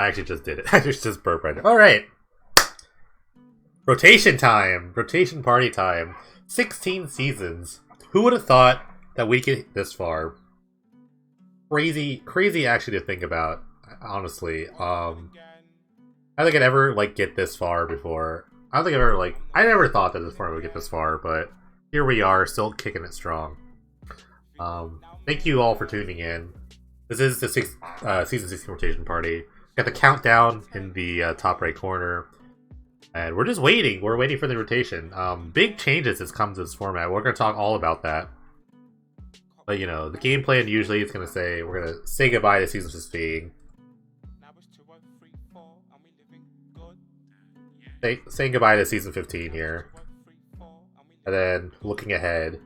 I actually just did it. I just burped right now. Alright. Rotation time. Rotation party time. 16 seasons. Who would have thought that we get this far? Crazy actually to think about, honestly. I don't think I'd ever, get this far before. I don't think I've ever, I never thought that this far would get this far, but here we are, still kicking it strong. Thank you all for tuning in. This is the season 16 rotation party. Got the countdown in the top right corner. And we're just waiting. We're waiting for the rotation. Big changes has come to this format. We're going to talk all about that. But, the game plan usually is going to say, we're going to say goodbye to season 15. Saying goodbye to season 15 here. And then looking ahead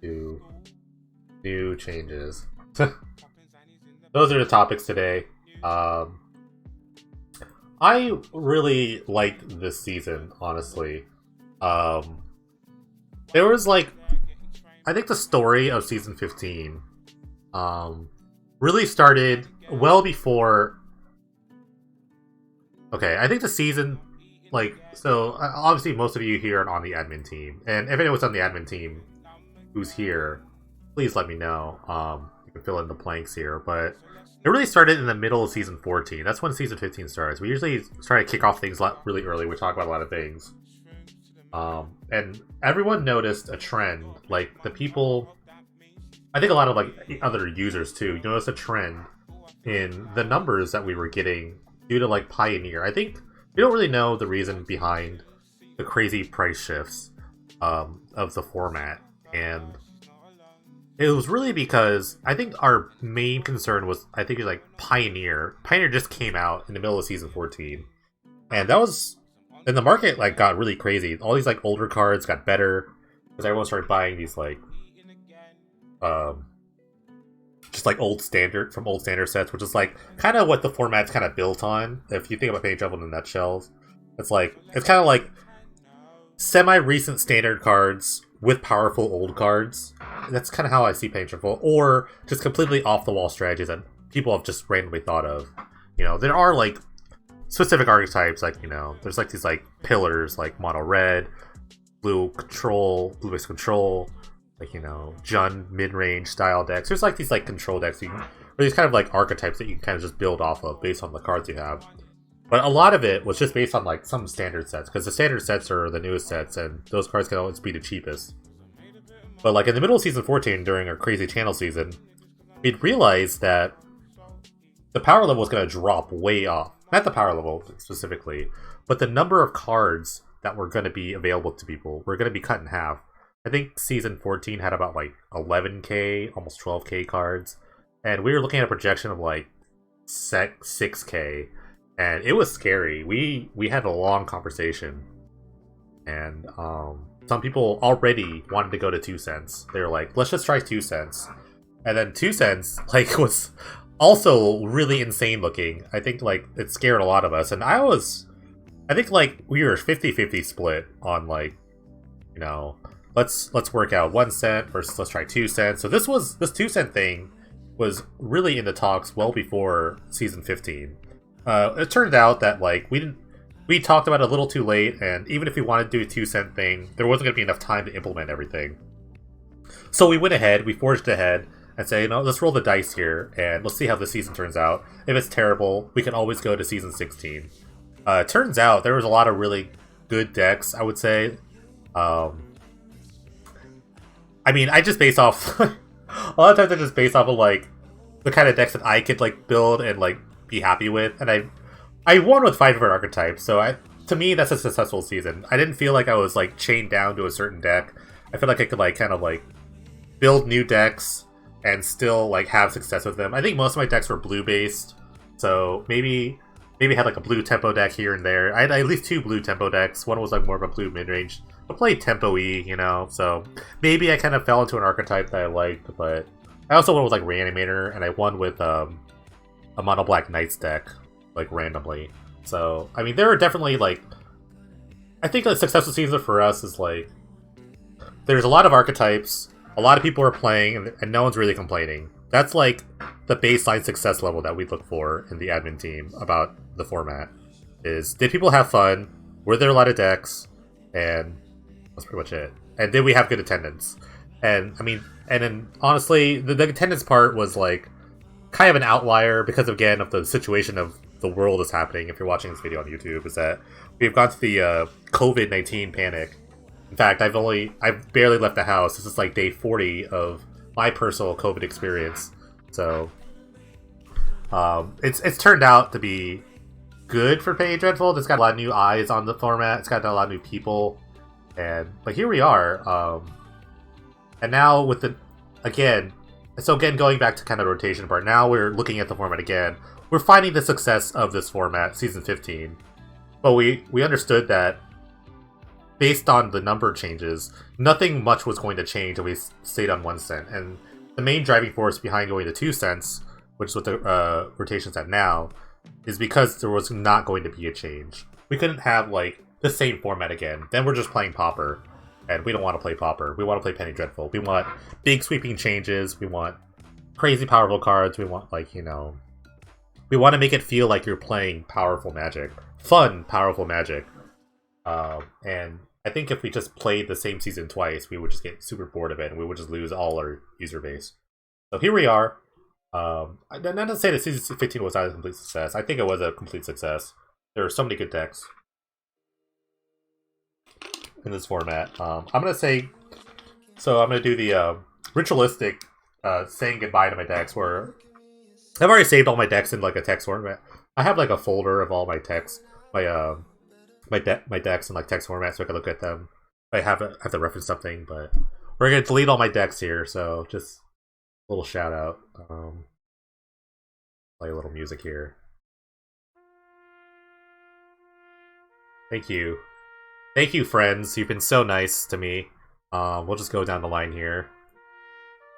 to new changes. Those are the topics today. I really liked this season, honestly. There was I think the story of season 15 really started well before. Okay, I think the season, so obviously most of you here are on the admin team, and if anyone's on the admin team who's here, please let me know. You can fill in the blanks here, but it really started in the middle of season 14. That's when season 15 starts. We usually try to kick off things really early. We talk about a lot of things. And everyone noticed a trend. The people, I think a lot of other users too, noticed a trend in the numbers that we were getting due to Pioneer. I think we don't really know the reason behind the crazy price shifts of the format, and it was really because I think our main concern was Pioneer. Pioneer just came out in the middle of season 14, and that was, and the market got really crazy. All these older cards got better because everyone started buying these just old standard sets, which is kind of what the format's kind of built on. If you think about Paint Travel in the nutshells, it's kind of semi-recent standard cards with powerful old cards. That's kind of how I see Paint Travel, or just completely off-the-wall strategies that people have just randomly thought of. There are specific archetypes, there's these pillars Mono Red, Blue-Base Control, Jund mid-range style decks. There's these control decks or these kind of archetypes that you can kind of just build off of based on the cards you have. But a lot of it was just based on some standard sets, because the standard sets are the newest sets, and those cards can always be the cheapest. But in the middle of season 14, during our crazy channel season, we'd realized that the power level was going to drop way off. Not the power level specifically, but the number of cards that were going to be available to people were going to be cut in half. I think season 14 had about 11k, almost 12k cards, and we were looking at a projection of 6k, and it was scary. We had a long conversation, and some people already wanted to go to 2 cents. They were like, let's just try 2 cents. And then 2 cents was also really insane looking. I think it scared a lot of us, and I think we were 50-50 split on let's work out 1 cent versus let's try 2 cents. So this 2 cent thing was really in the talks well before season 15. It turned out that we talked about it a little too late, and even if we wanted to do a 2 cent thing, there wasn't going to be enough time to implement everything. So we went ahead, we forged ahead, and say, let's roll the dice here, and let's see how the season turns out. If it's terrible, we can always go to season 16. It turns out there was a lot of really good decks, I would say. I just base off a lot of times I just base off of the kind of decks that I could build and be happy with, and I won with 5 different archetypes, so to me that's a successful season. I didn't feel like I was chained down to a certain deck. I feel like I could kind of build new decks and still have success with them. I think most of my decks were blue based, so maybe had a blue tempo deck here and there. I had at least 2 blue tempo decks. One was more of a blue mid range. I played tempo-y, so maybe I kind of fell into an archetype that I liked, but I also won with Reanimator, and I won with a Mono Black Knights deck, randomly. So, there are definitely, I think a successful season for us is, there's a lot of archetypes, a lot of people are playing, and no one's really complaining. That's, the baseline success level that we look for in the admin team about the format. Is did people have fun? Were there a lot of decks? And that's pretty much it. And did we have good attendance? And I mean, and then honestly, the attendance part was like kind of an outlier because again of the situation of the world is happening. If you're watching this video on YouTube, is that we've gone to the COVID-19 panic. In fact, I've barely left the house. This is like day 40 of my personal COVID experience. So it's turned out to be good for Penny Dreadful. It's got a lot of new eyes on the format. It's got a lot of new people, but here we are. And now with the again going back to kind of the rotation part. Now we're looking at the format again. We're finding the success of this format, season 15, but we understood that based on the number changes, nothing much was going to change if we stayed on 1 cent. And the main driving force behind going to 2 cents, which is what the rotation's at now, is because there was not going to be a change. We couldn't have like the same format again. Then we're just playing Pauper, and we don't want to play Pauper. We want to play Penny Dreadful. We want big sweeping changes. We want crazy powerful cards. We want we want to make it feel like you're playing powerful Magic, fun powerful Magic. And I think if we just played the same season twice, we would just get super bored of it, and we would just lose all our user base. So here we are. Not to say that season 15 was not a complete success. I think it was a complete success. There are so many good decks in this format. I'm gonna do the ritualistic saying goodbye to my decks, where I've already saved all my decks in like a text format. I have like a folder of all my decks, my decks in like text format, so I can look at them. I have to reference something, but we're gonna delete all my decks here. So just a little shout out. Play a little music here. Thank you, friends. You've been so nice to me. We'll just go down the line here.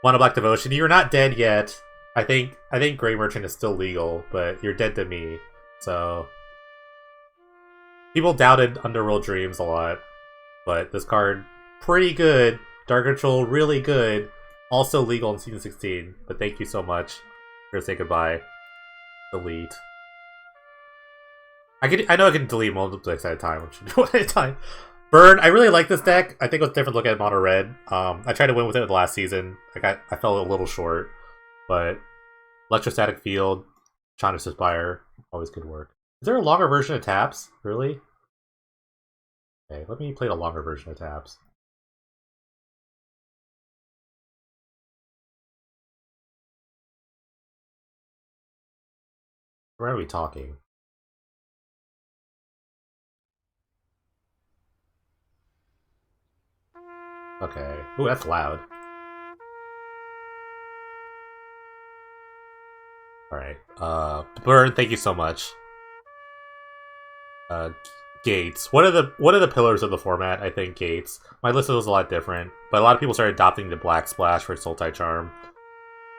One Black Devotion. You're not dead yet. I think Grey Merchant is still legal, but you're dead to me. So people doubted Underworld Dreams a lot, but this card pretty good. Dark Ritual really good. Also legal in season 16. But thank you so much. We're gonna say goodbye. Delete. I know I can delete multiple decks at a time. I should do one at a time. Burn. I really like this deck. I think it was different looking at Mono Red. I tried to win with it last season. I fell a little short. But Electrostatic Field, Chandra's Aspire, always good work. Is there a longer version of Taps? Really? Okay, let me play the longer version of Taps. Where are we talking? Okay. Ooh, that's loud. Alright. Burn, thank you so much. Gates. What are the pillars of the format? I think Gates. My list was a lot different, but a lot of people started adopting the Black Splash for Sultai Charm.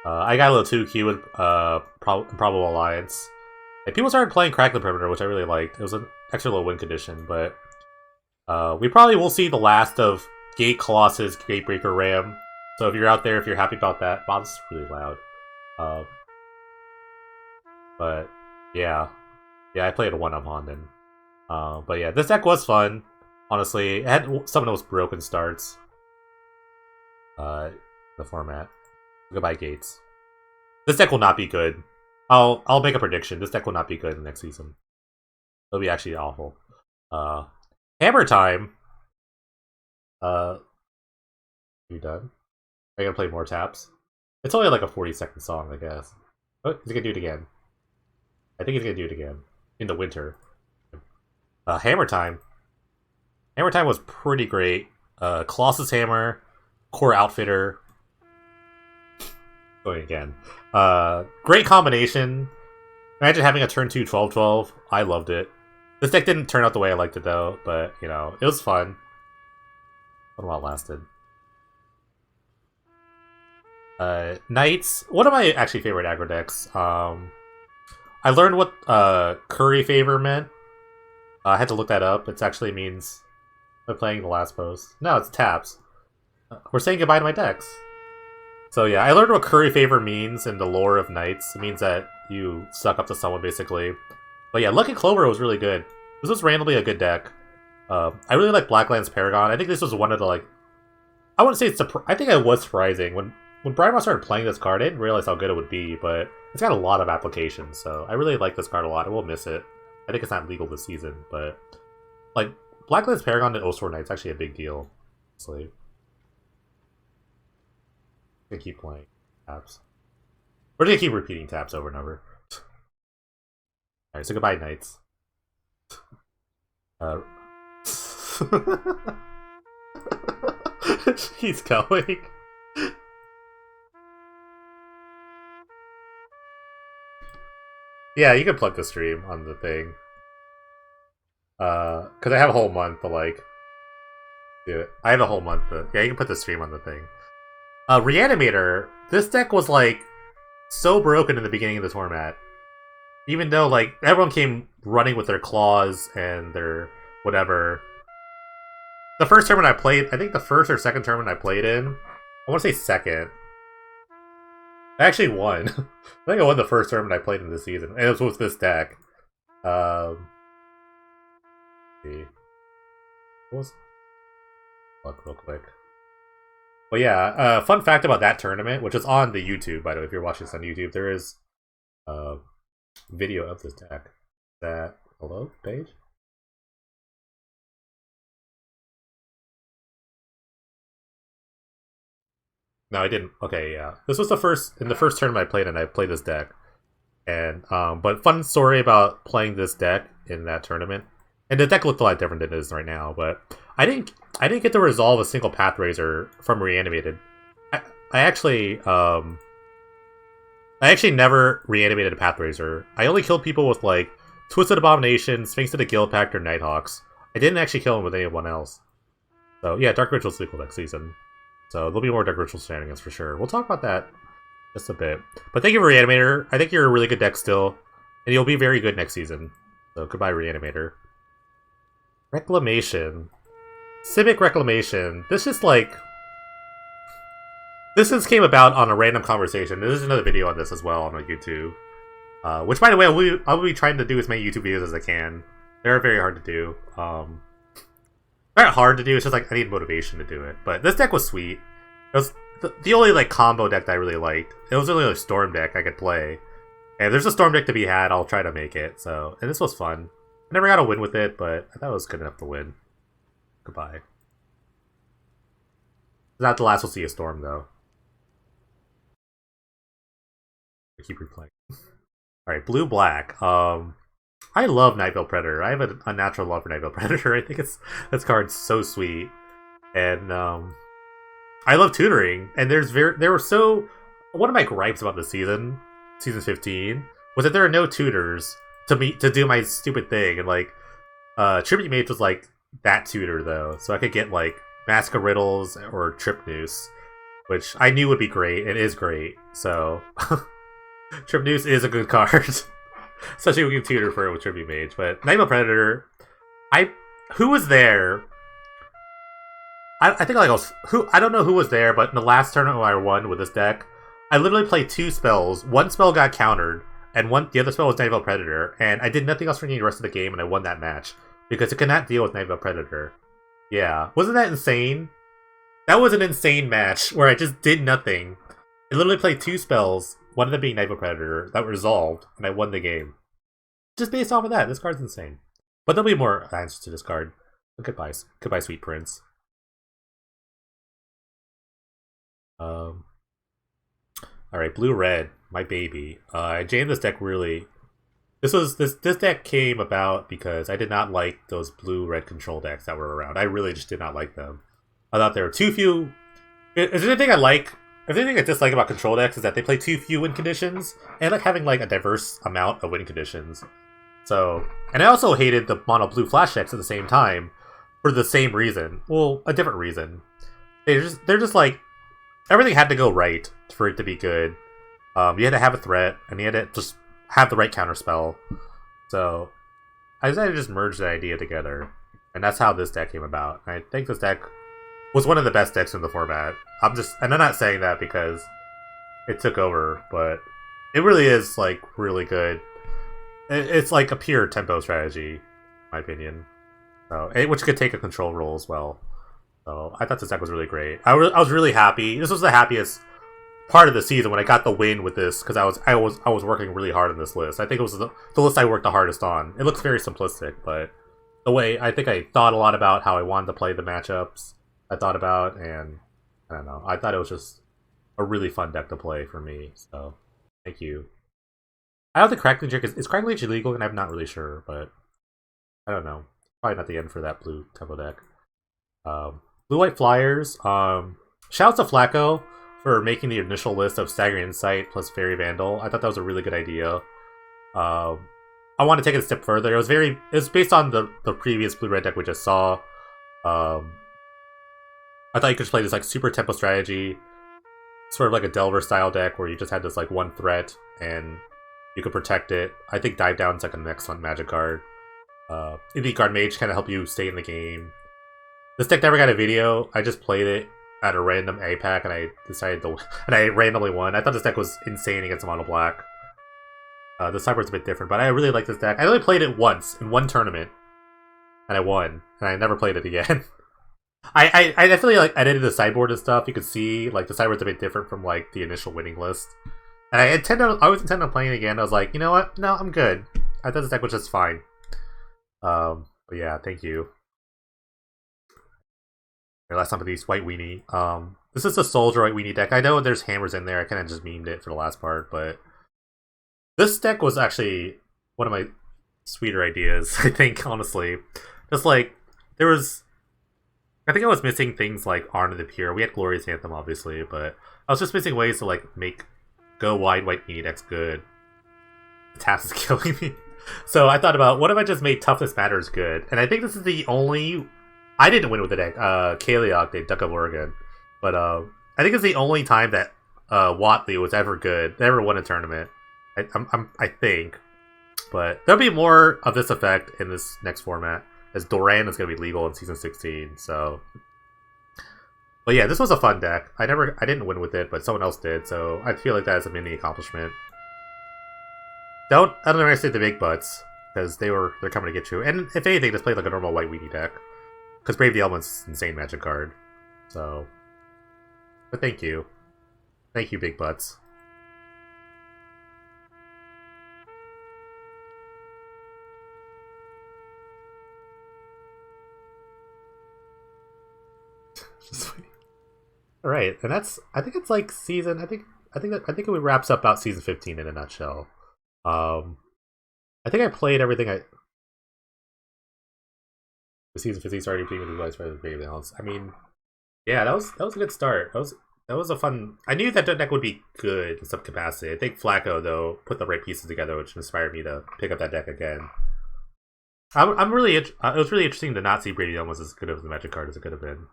I got a little 2Q with Improbable Alliance. And people started playing Crackling Perimeter, which I really liked. It was an extra low win condition, but we probably will see the last of Gate Colossus, Gatebreaker Ram. So if you're out there, if you're happy about that, wow, this is really loud. But yeah, I played a 1-up Honden. But yeah, this deck was fun. Honestly, it had some of the most broken starts. The format. Goodbye, Gates. This deck will not be good. I'll make a prediction. This deck will not be good in the next season. It'll be actually awful. Hammer Time. You done? Are you gonna play more taps? It's only like a 40-second song, I guess. Oh, he's gonna do it again. I think he's gonna do it again. In the winter. Hammer Time. Hammer Time was pretty great. Colossus Hammer, Core Outfitter. Going again. Great combination. Imagine having a turn 2 12-12. I loved it. This deck didn't turn out the way I liked it though, but you know, it was fun. What a while it lasted. Knights. One of my actually favorite aggro decks. I learned what Curry Favor meant. I had to look that up. It actually means I'm playing the last post. No, it's taps. We're saying goodbye to my decks. So yeah, I learned what Curry Favor means in the lore of Knights. It means that you suck up to someone, basically. But yeah, Lucky Clover was really good. This was randomly a good deck. I really like Blacklands Paragon. I think this was one of the, like... I wouldn't say it's... I think it was surprising. When Brian Ross started playing this card, I didn't realize how good it would be, but it's got a lot of applications, so I really like this card a lot. I will miss it. I think it's not legal this season, but... Like, Blacklands Paragon and Oswald Knight's actually a big deal. Honestly. I'm gonna keep playing taps. We're gonna keep repeating taps over and over. Alright, so goodbye, Knights. He's going. Yeah, you can plug the stream on the thing. Because I have a whole month to, like, do it. I have a whole month to... Yeah, you can put the stream on the thing. Reanimator, this deck was, like, so broken in the beginning of the format. Even though, like, everyone came running with their claws and their whatever. The first tournament I played, I think the first or second tournament I played in, I want to say second. I actually won. I think I won the first tournament I played in this season, and it was with this deck. Let's see. What was... Look real quick. But yeah, fun fact about that tournament, which is on the YouTube, by the way, if you're watching this on YouTube, there is a video of this deck. Hello, page? No, I didn't. Okay, yeah. This was in the first tournament I played, and I played this deck. And, but fun story about playing this deck in that tournament. And the deck looked a lot different than it is right now, but I didn't get to resolve a single Pathrazor from Reanimated. I actually never reanimated a Pathrazor. I only killed people with, like, Twisted Abomination, Sphinx of the Guildpact, or Nighthawks. I didn't actually kill him with anyone else. So yeah, Dark Ritual's legal next season. So there'll be more Dark Ritual shenanigans for sure. We'll talk about that just a bit. But thank you for Reanimator. I think you're a really good deck still. And you'll be very good next season. So goodbye, Reanimator. Reclamation. Civic Reclamation. This just, like... This just came about on a random conversation. There's another video on this as well on my YouTube. Which, by the way, I'll be trying to do as many YouTube videos as I can. They're very hard to do. Not hard to do, it's just like I need motivation to do it. But this deck was sweet. It was the only, like, combo deck that I really liked. It was really a Storm deck I could play. And if there's a Storm deck to be had, I'll try to make it. So, and this was fun. I never got a win with it, but I thought it was good enough to win. Goodbye. Not the last we'll see a Storm, though. I keep replaying. Alright, blue-black. I love Nightveil Predator. I have a unnatural love for Nightveil Predator. I think this card's so sweet. And, I love tutoring. And there were so... One of my gripes about this season 15, was that there are no tutors to do my stupid thing. And, like, Tribute Mage was, like, that tutor, though. So I could get, like, Mask of Riddles or Trip Noose, which I knew would be great, and is great. So, Trip Noose is a good card. Especially when you can tutor for it with Tribute Mage. But Nightveil Predator, who was there? I think like I don't know who was there, but in the last tournament I won with this deck, I literally played 2 spells. One spell got countered, and the other spell was Nightveil Predator, and I did nothing else for the rest of the game, and I won that match because it could not deal with Nightveil Predator. Yeah, wasn't that insane? That was an insane match where I just did nothing. I literally played 2 spells. One of them being Nightveil Predator, that resolved, and I won the game. Just based off of that, this card's insane. But there'll be more answers to this card. But goodbye, Sweet Prince. Alright, blue-red, my baby. I jammed this deck really... This deck came about because I did not like those blue-red control decks that were around. I really just did not like them. I thought there were too few... Is there anything I like... If anything I dislike about control decks is that they play too few win conditions, and I like having, like, a diverse amount of win conditions. So, and I also hated the mono blue flash decks at the same time for the same reason. Well, a different reason. They're just like, everything had to go right for it to be good. You had to have a threat, and you had to just have the right counterspell. So, I decided to just merge the idea together, and that's how this deck came about. And I think this deck was one of the best decks in the format. I'm not saying that because it took over, but it really is like really good. It's like a pure tempo strategy, in my opinion. So, which could take a control role as well. So I thought this deck was really great. I was really happy. This was the happiest part of the season when I got the win with this because I was working really hard on this list. I think it was the list I worked the hardest on. It looks very simplistic, but the way I think I thought a lot about how I wanted to play the matchups. I thought about, and I don't know. I thought it was just a really fun deck to play for me. So thank you. I don't think Crackling Trick is Crackling Trick illegal, and I'm not really sure, but I don't know. Probably not the end for that blue tempo deck. Blue White Flyers. Shouts to Flacco for making the initial list of Staggering Insight plus Fairy Vandal. I thought that was a really good idea. I want to take it a step further. It was based on the previous blue red deck we just saw. I thought you could just play this like super tempo strategy, sort of like a Delver style deck where you just had this like one threat and you could protect it. I think Dive Down is like an excellent Magic card. Elite Guard Mage kind of help you stay in the game. This deck never got a video. I just played it at a random APAC and I decided to, and I randomly won. I thought this deck was insane against Mono Black. The sideboard's a bit different, but I really like this deck. I only played it once in one tournament, and I won, and I never played it again. I definitely like edited the sideboard and stuff. You could see like the sideboard's a bit different from like the initial winning list. And I was intending on playing it again. I was like, you know what? No, I'm good. I thought this deck was just fine. But yeah, thank you. Last time with these White Weenie. This is a Soldier White Weenie deck. I know there's hammers in there. I kind of just memed it for the last part, but this deck was actually one of my sweeter ideas, I think, honestly. Just like, I think I was missing things like Arn of the Pure. We had Glorious Anthem, obviously, but I was just missing ways to like make go wide White Weenie decks good. The task is killing me. So I thought about, what if I just made Toughness Matters good? And I think this is the only... I didn't win with the deck. Kaliok did, Duck of Oregon. But I think it's the only time that Watley was ever good. They ever won a tournament. I think. But there'll be more of this effect in this next format, as Doran is going to be legal in Season 16, so... But yeah, this was a fun deck. I didn't win with it, but someone else did, so I feel like that is a mini accomplishment. Don't underestimate the big butts, because they're coming to get you. And if anything, just play like a normal White Weenie deck. Because Brave the Elements is an insane Magic card. So... But thank you. Thank you, big butts. All right, and that's. I think it's like season. I think it wraps up about season 15 in a nutshell. I think I played everything. The season 15 started being utilized by the Brave Balance. I mean, yeah, that was a good start. That was a fun. I knew that deck would be good in some capacity. I think Flacco though put the right pieces together, which inspired me to pick up that deck again. I'm really. It was really interesting to not see Brady Dunn was as good of the Magic card as it could have been.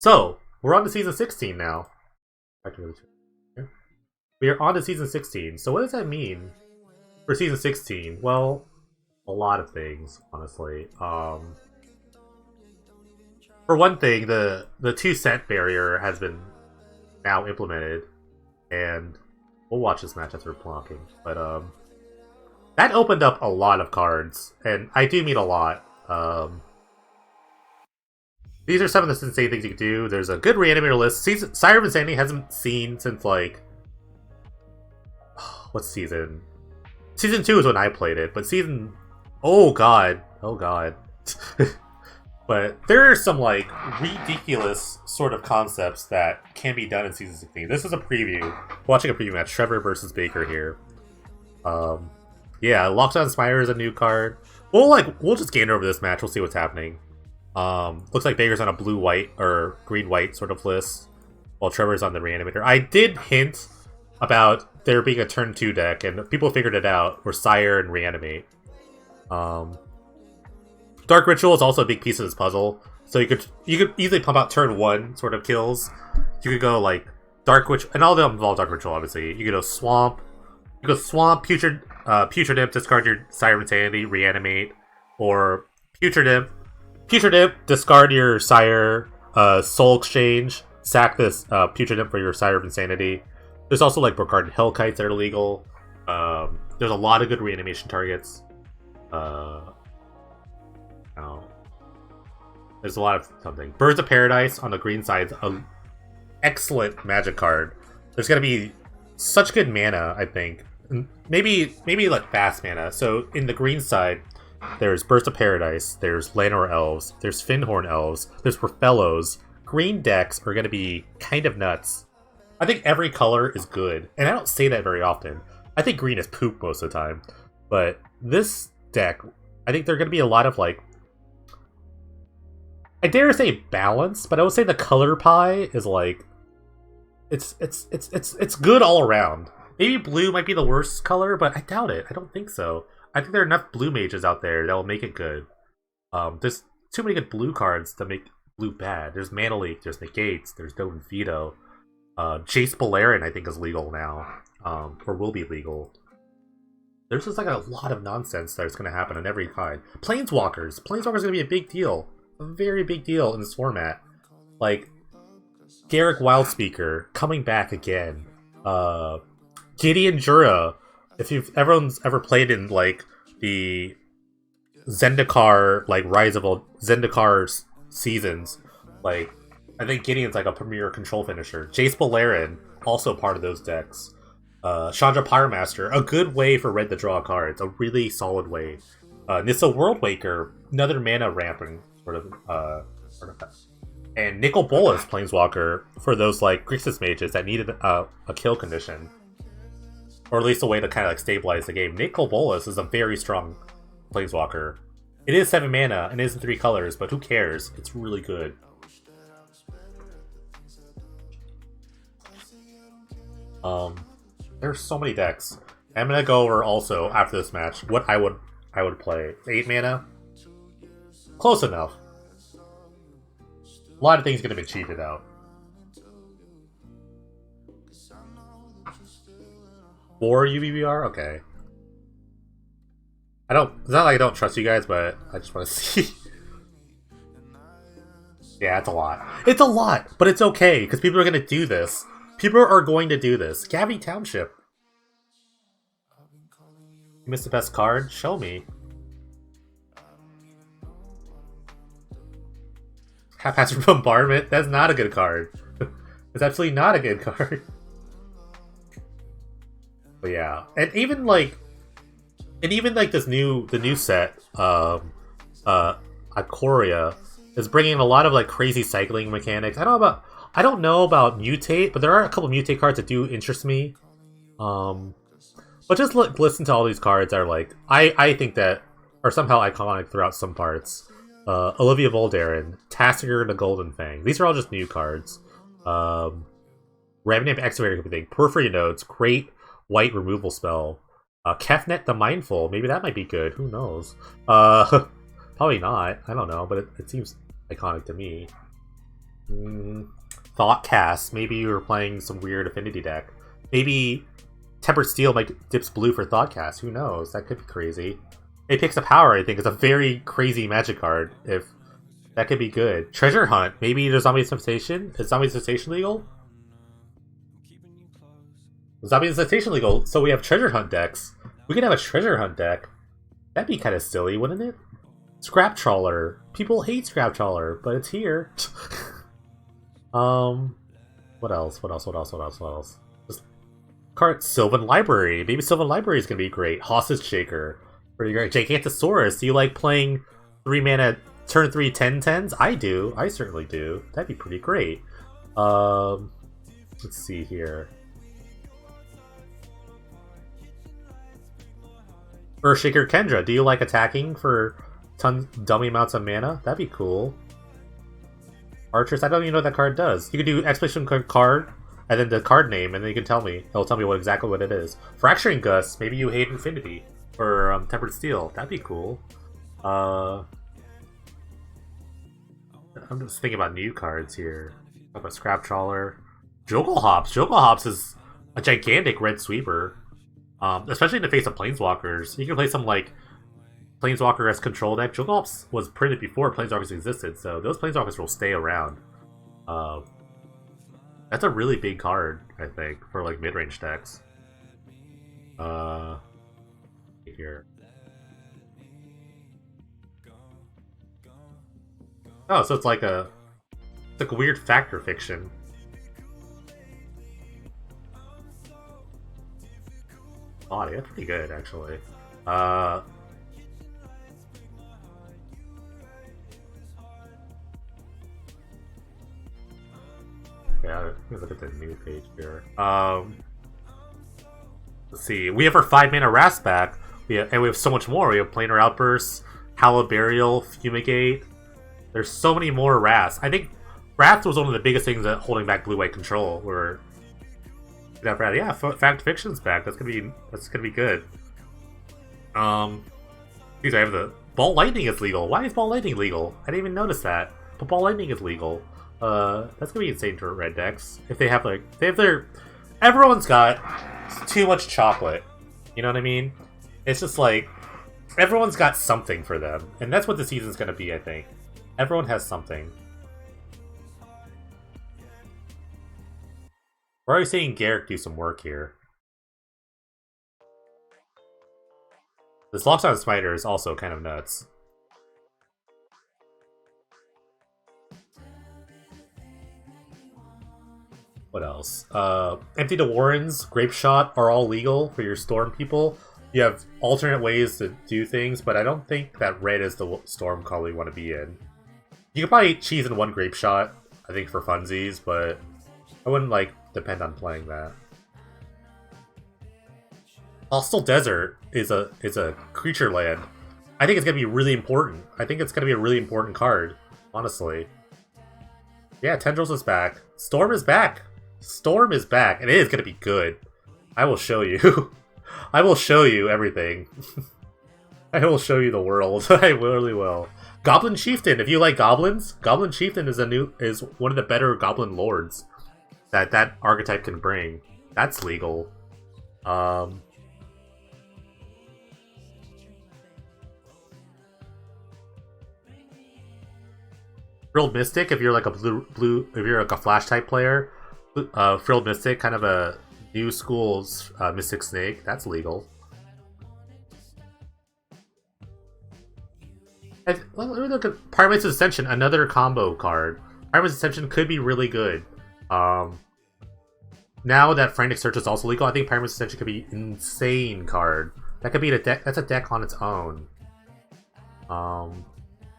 So we're on to season 16 now. We are on to season 16. So what does that mean for season 16? Well, a lot of things, honestly. For one thing, the 2-set barrier has been now implemented, and we'll watch this match after blocking. But that opened up a lot of cards, and I do mean a lot. These are some of the insane things you can do. There's a good reanimator list. Sire of Insanity hasn't seen since like... What season? Season 2 is when I played it, but season... Oh god. Oh god. But there are some like ridiculous sort of concepts that can be done in season 16. This is a preview. Watching a preview match. Trevor versus Baker here. Yeah, Lockdown Spire is a new card. We'll just gander over this match. We'll see what's happening. Looks like Baker's on a blue-white or green-white sort of list, while Trevor's on the Reanimator. I did hint about there being a turn 2 deck, and people figured it out, where Sire and Reanimate. Dark Ritual is also a big piece of this puzzle, so you could easily pump out turn 1 sort of kills. You could go like Dark Witch, and all of them involve Dark Ritual, obviously. You could go Swamp, Putrid Imp, discard your Sire of Insanity, Reanimate, or Putrid Imp, discard your Sire, Soul Exchange, sack this Putrid Imp for your Sire of Insanity. There's also like Brocarded Hellkites that are legal. There's a lot of good reanimation targets. There's a lot of something. Birds of Paradise on the green side, an excellent magic card. There's gonna be such good mana, I think. Maybe like fast mana. So in the green side, there's Birds of Paradise, there's Llanowar Elves, there's Fyndhorn Elves, there's Fellows. Green decks are gonna be kind of nuts. I think every color is good, and I don't say that very often. I think green is poop most of the time, but this deck, I think there are gonna be a lot of like, I dare say balance, but I would say the color pie is like, it's good all around. Maybe blue might be the worst color, but I doubt it. I don't think so. I think there are enough blue mages out there that will make it good. There's too many good blue cards to make blue bad. There's Mana Leak, there's Negates, there's Doten Veto. Jace Beleren, I think, is legal now, or will be legal. There's just like a lot of nonsense that's going to happen on every kind. Planeswalkers. Planeswalkers are going to be a big deal. A very big deal in this format. Like, Garruk Wildspeaker coming back again. Gideon Jura. If everyone's ever played in like the Zendikar, like Rise of Zendikar seasons, like I think Gideon's like a premier control finisher. Jace Beleren, also part of those decks. Chandra Pyromaster, a good way for red to draw cards, a really solid way. Nissa Worldwaker, another mana ramping sort of and Nicol Bolas Planeswalker for those like Grixis mages that needed a kill condition. Or at least a way to kind of like stabilize the game. Nicol Bolas is a very strong Planeswalker. It is 7 mana and it is in 3 colors, but who cares? It's really good. There's so many decks. I'm gonna go over also after this match what I would play. 8 mana? Close enough. A lot of things gonna be cheated out. 4 UBBR? Okay. It's not like I don't trust you guys, but I just want to see. Yeah, it's a lot. It's a lot, but it's okay, because people are going to do this. People are going to do this. Gabby Township. You missed the best card? Show me. Haphazard Bombardment? That's not a good card. It's absolutely not a good card. But yeah. And even like the new set, Ikoria, is bringing in a lot of like crazy cycling mechanics. I don't know about Mutate, but there are a couple Mutate cards that do interest me. But just listen to all these cards that are like I think that are somehow iconic throughout some parts. Olivia Voldaren, Tasigur the Golden Fang. These are all just new cards. Revenant Excavator could be big. Periphery Nodes, great white removal spell. Kefnet the Mindful, maybe that might be good. Who knows? Probably not. I don't know, but it seems iconic to me. Thoughtcast. Maybe you were playing some weird affinity deck. Maybe Tempered Steel dips blue for Thoughtcast. Who knows? That could be crazy. It picks a power, I think. It's a very crazy magic card. If that could be good. Treasure Hunt. Maybe there's Zombie Infestation. Is Zombie Infestation legal? Zombie Infestation legal. So we have Treasure Hunt decks. We could have a Treasure Hunt deck. That'd be kind of silly, wouldn't it? Scrap Trawler. People hate Scrap Trawler, but it's here. What else? Just card Sylvan Library. Maybe Sylvan Library is gonna be great. Hostage Shaker. Pretty great. Gigantosaurus. Do you like playing 3 mana turn 3 10/10s? I do. I certainly do. That'd be pretty great. Let's see here. Earthshaker Kendra. Do you like attacking for dummy amounts of mana? That'd be cool. Archers. I don't even know what that card does. You can do exclamation card and then the card name, and then you can tell me. It'll tell me exactly what it is. Fracturing Gust. Maybe you hate Infinity. Or Tempered Steel. That'd be cool. I'm just thinking about new cards here. Talk about Scrap Trawler. Jogelhops. Jogelhops is a gigantic red sweeper. Especially in the face of Planeswalkers. You can play some like Planeswalker as control deck. Jogelhops was printed before Planeswalkers existed, so those Planeswalkers will stay around. That's a really big card, I think, for like mid-range decks. Here. Oh, so it's like a weird factor fiction. Body, that's pretty good actually. Yeah, let me look at the new page here. Let's see. We have our 5-mana Wrath back. And we have so much more. We have Planar Outbursts, Hallowed Burial, Fumigate. There's so many more Wraths. I think Wrath was one of the biggest things that holding back Blue-White Control. Where yeah, Fact Fiction's back. That's gonna be good. Geez, I have the Ball Lightning is legal. Why is Ball Lightning legal? I didn't even notice that. But Ball Lightning is legal. That's gonna be insane for red decks. If they have everyone's got too much chocolate. You know what I mean? It's just like everyone's got something for them, and that's what the season's gonna be. I think everyone has something. We're already seeing Garrick do some work here. This Lockdown Smiter is also kind of nuts. What else? Empty the Warrens, Grape Shot are all legal for your Storm people. You have alternate ways to do things, but I don't think that red is the Storm color you want to be in. You could probably cheese in one Grape Shot, I think, for funsies, but I wouldn't, like, depend on playing that. Hostile Desert is a creature land. I think it's going to be really important. I think it's going to be a really important card, honestly. Yeah, Tendrils is back. Storm is back. Storm is back, and it is going to be good. I will show you. I will show you everything. I will show you the world. I really will. Goblin Chieftain. If you like goblins, Goblin Chieftain is one of the better goblin lords that archetype can bring. That's legal. Frilled Mystic, if you're like a if you're like a flash type player, Frilled Mystic, kind of a new school's Mystic Snake, that's legal. And let me look at Pyramids Ascension, another combo card. Pyramids Ascension could be really good. Now that Frantic Search is also legal, I think Pyramids Ascension could be an insane card. That could be a deck. That's a deck on its own.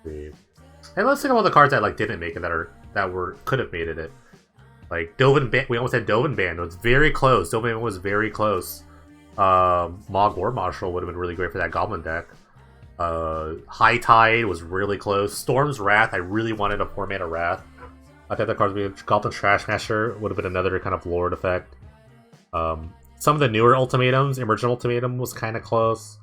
See. And let's think about the cards that like didn't make it that could have made it. Like Dovin Band, we almost had Dovin Band. It was very close. Dovin Band was very close. Mog War Marshal would have been really great for that Goblin deck. High Tide was really close. Storm's Wrath, I really wanted a 4-mana Wrath. I thought that card would be Goblin Trashmasher would have been another kind of Lord effect. Some of the newer ultimatums, Emergent Ultimatum was kind of close.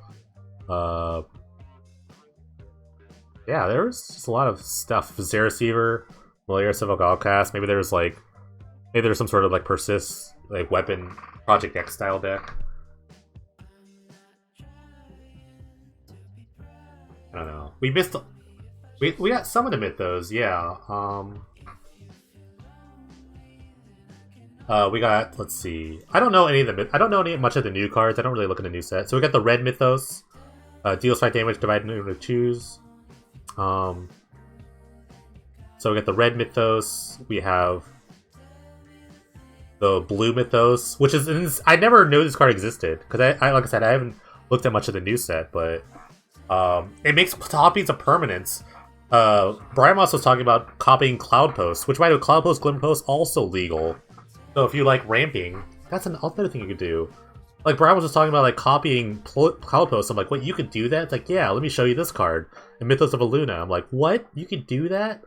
Yeah, there was just a lot of stuff. Zeraceiver, Malaria Civil Godcast. Maybe there's some sort of like persist, like weapon Project X style deck. I don't know. We missed. We got some of the mythos, yeah. We got. Let's see. I don't know any of the. I don't know much of the new cards. I don't really look at the new set. So we got the red mythos. Deals 5 damage divided into 2s. So we got the red mythos. We have the blue mythos, which is I never knew this card existed because I like I said I haven't looked at much of the new set, but it makes copies of permanence. Brian Moss was talking about copying Cloud Post, which by the way, Cloud Post, Glimmer Post also legal. So if you like ramping, that's another thing you could do. Like Brian was just talking about like copying Cloud Post. I'm like, what? You could do that? It's like, yeah. Let me show you this card, the Mythos of Aluna. I'm like, what? You could do that?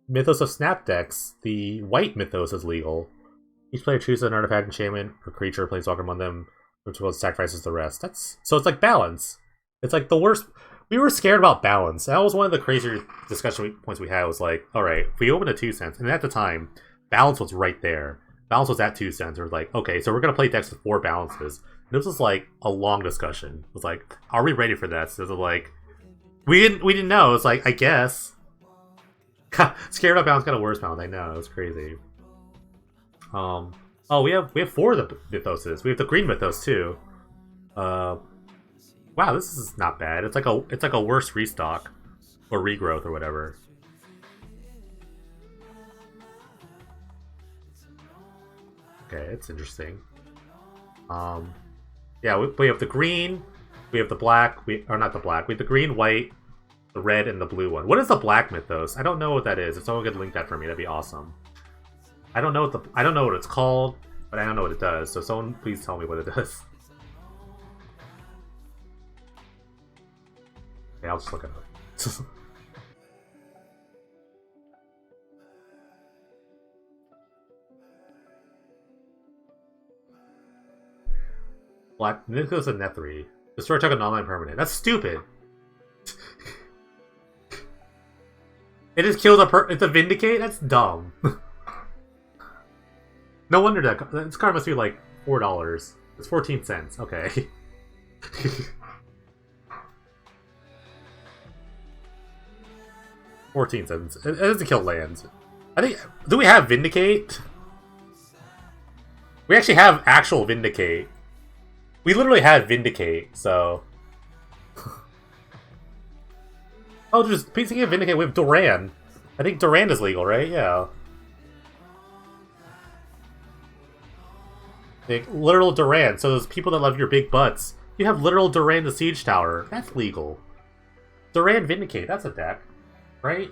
Mythos of Snap decks. The white Mythos is legal. Each player chooses an artifact, enchantment, or creature, planeswalker among them, which will sacrifices the rest. So it's like balance. It's like the worst. We were scared about balance. That was one of the crazier discussion points we had. Was like, all right, if we open a 2 cents, and at the time, balance was right there. Balance was at 2 cents. It was like, okay, so we're gonna play decks with 4 balances. And this was like a long discussion. It was like, are we ready for that? So it was like, we didn't know. It's like, I guess. Scared Up Bound's got a worse bound. I know, it's crazy. Oh, we have 4 of the mythoses. We have the green mythos too. Wow, this is not bad. It's like a worse restock or regrowth or whatever. Okay, it's interesting. Yeah, we have the green, we have the black, or not the black, we have the green, white, the red, and the blue one. What is the black mythos? I don't know what that is. If someone could link that for me, that'd be awesome. I don't know what it's called, but I don't know what it does. So someone please tell me what it does. Okay, I'll just look it up. Black Nicholas and Nethri. Destroy token online permanent. That's stupid. It just kills it's a Vindicate? That's dumb. No wonder this card must be like $4. It's 14 cents. Okay. $0.14. It doesn't kill lands. I think. Do we have Vindicate? We actually have actual Vindicate. We literally had Vindicate, so. Oh, just speaking of Vindicate, we have Duran. I think Duran is legal, right? Yeah. Like, literal Duran. So those people that love your big butts, you have literal Duran the Siege Tower. That's legal. Duran Vindicate, that's a deck. Right?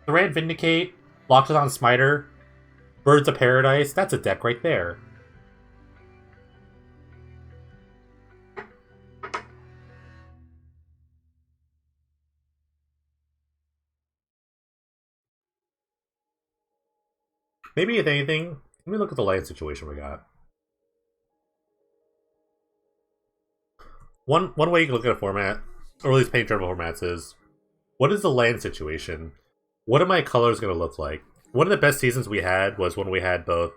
Duran Vindicate, Loxodon Smiter, Birds of Paradise, that's a deck right there. Maybe if anything, let me look at the land situation we got. One way you can look at a format, or at least paint turbo formats, is what is the land situation? What are my colors going to look like? One of the best seasons we had was when we had both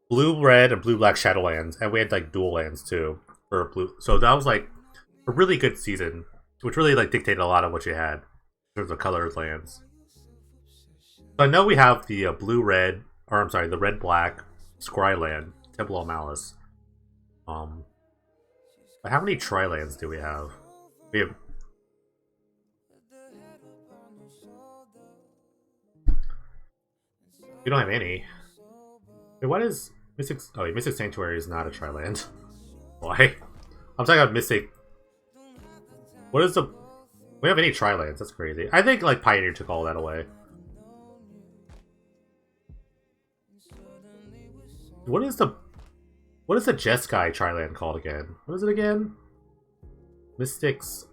blue-red and blue-black Shadowlands, and we had like dual lands too for blue. So that was like a really good season, which really like dictated a lot of what you had in terms of colors lands. So I know we have the blue-red, or I'm sorry, the red-black Scryland, Temple of Malice. But how many Tri-lands do we have? We have. We don't have any. Wait, what is Mystic? Oh, wait, Mystic Sanctuary is not a Tri-land. Why? I'm talking about Mystic. What is the? We don't have any Tri-lands. That's crazy. I think like Pioneer took all that away. What is the Jeskai Tri-land called again? What is it again? Mystics.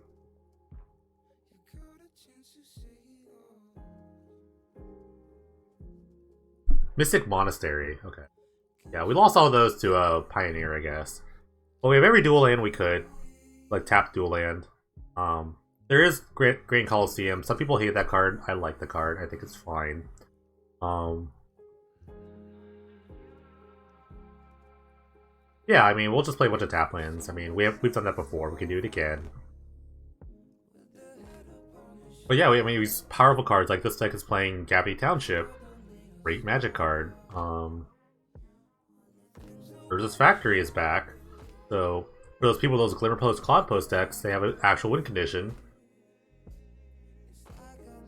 Mystic Monastery. Okay. Yeah, we lost all those to Pioneer, I guess. Well, we have every dual land we could. Like, tap dual land. There is Grand Coliseum. Some people hate that card. I like the card. I think it's fine. Yeah, I mean, we'll just play a bunch of tap lands. I mean, we've done that before. We can do it again. But yeah, we use powerful cards. Like, this deck is playing Gabby Township. Great Magic card. Urza's Factory is back. So, for those people, those Glimmer Post, Cloud Post decks, they have an actual win condition.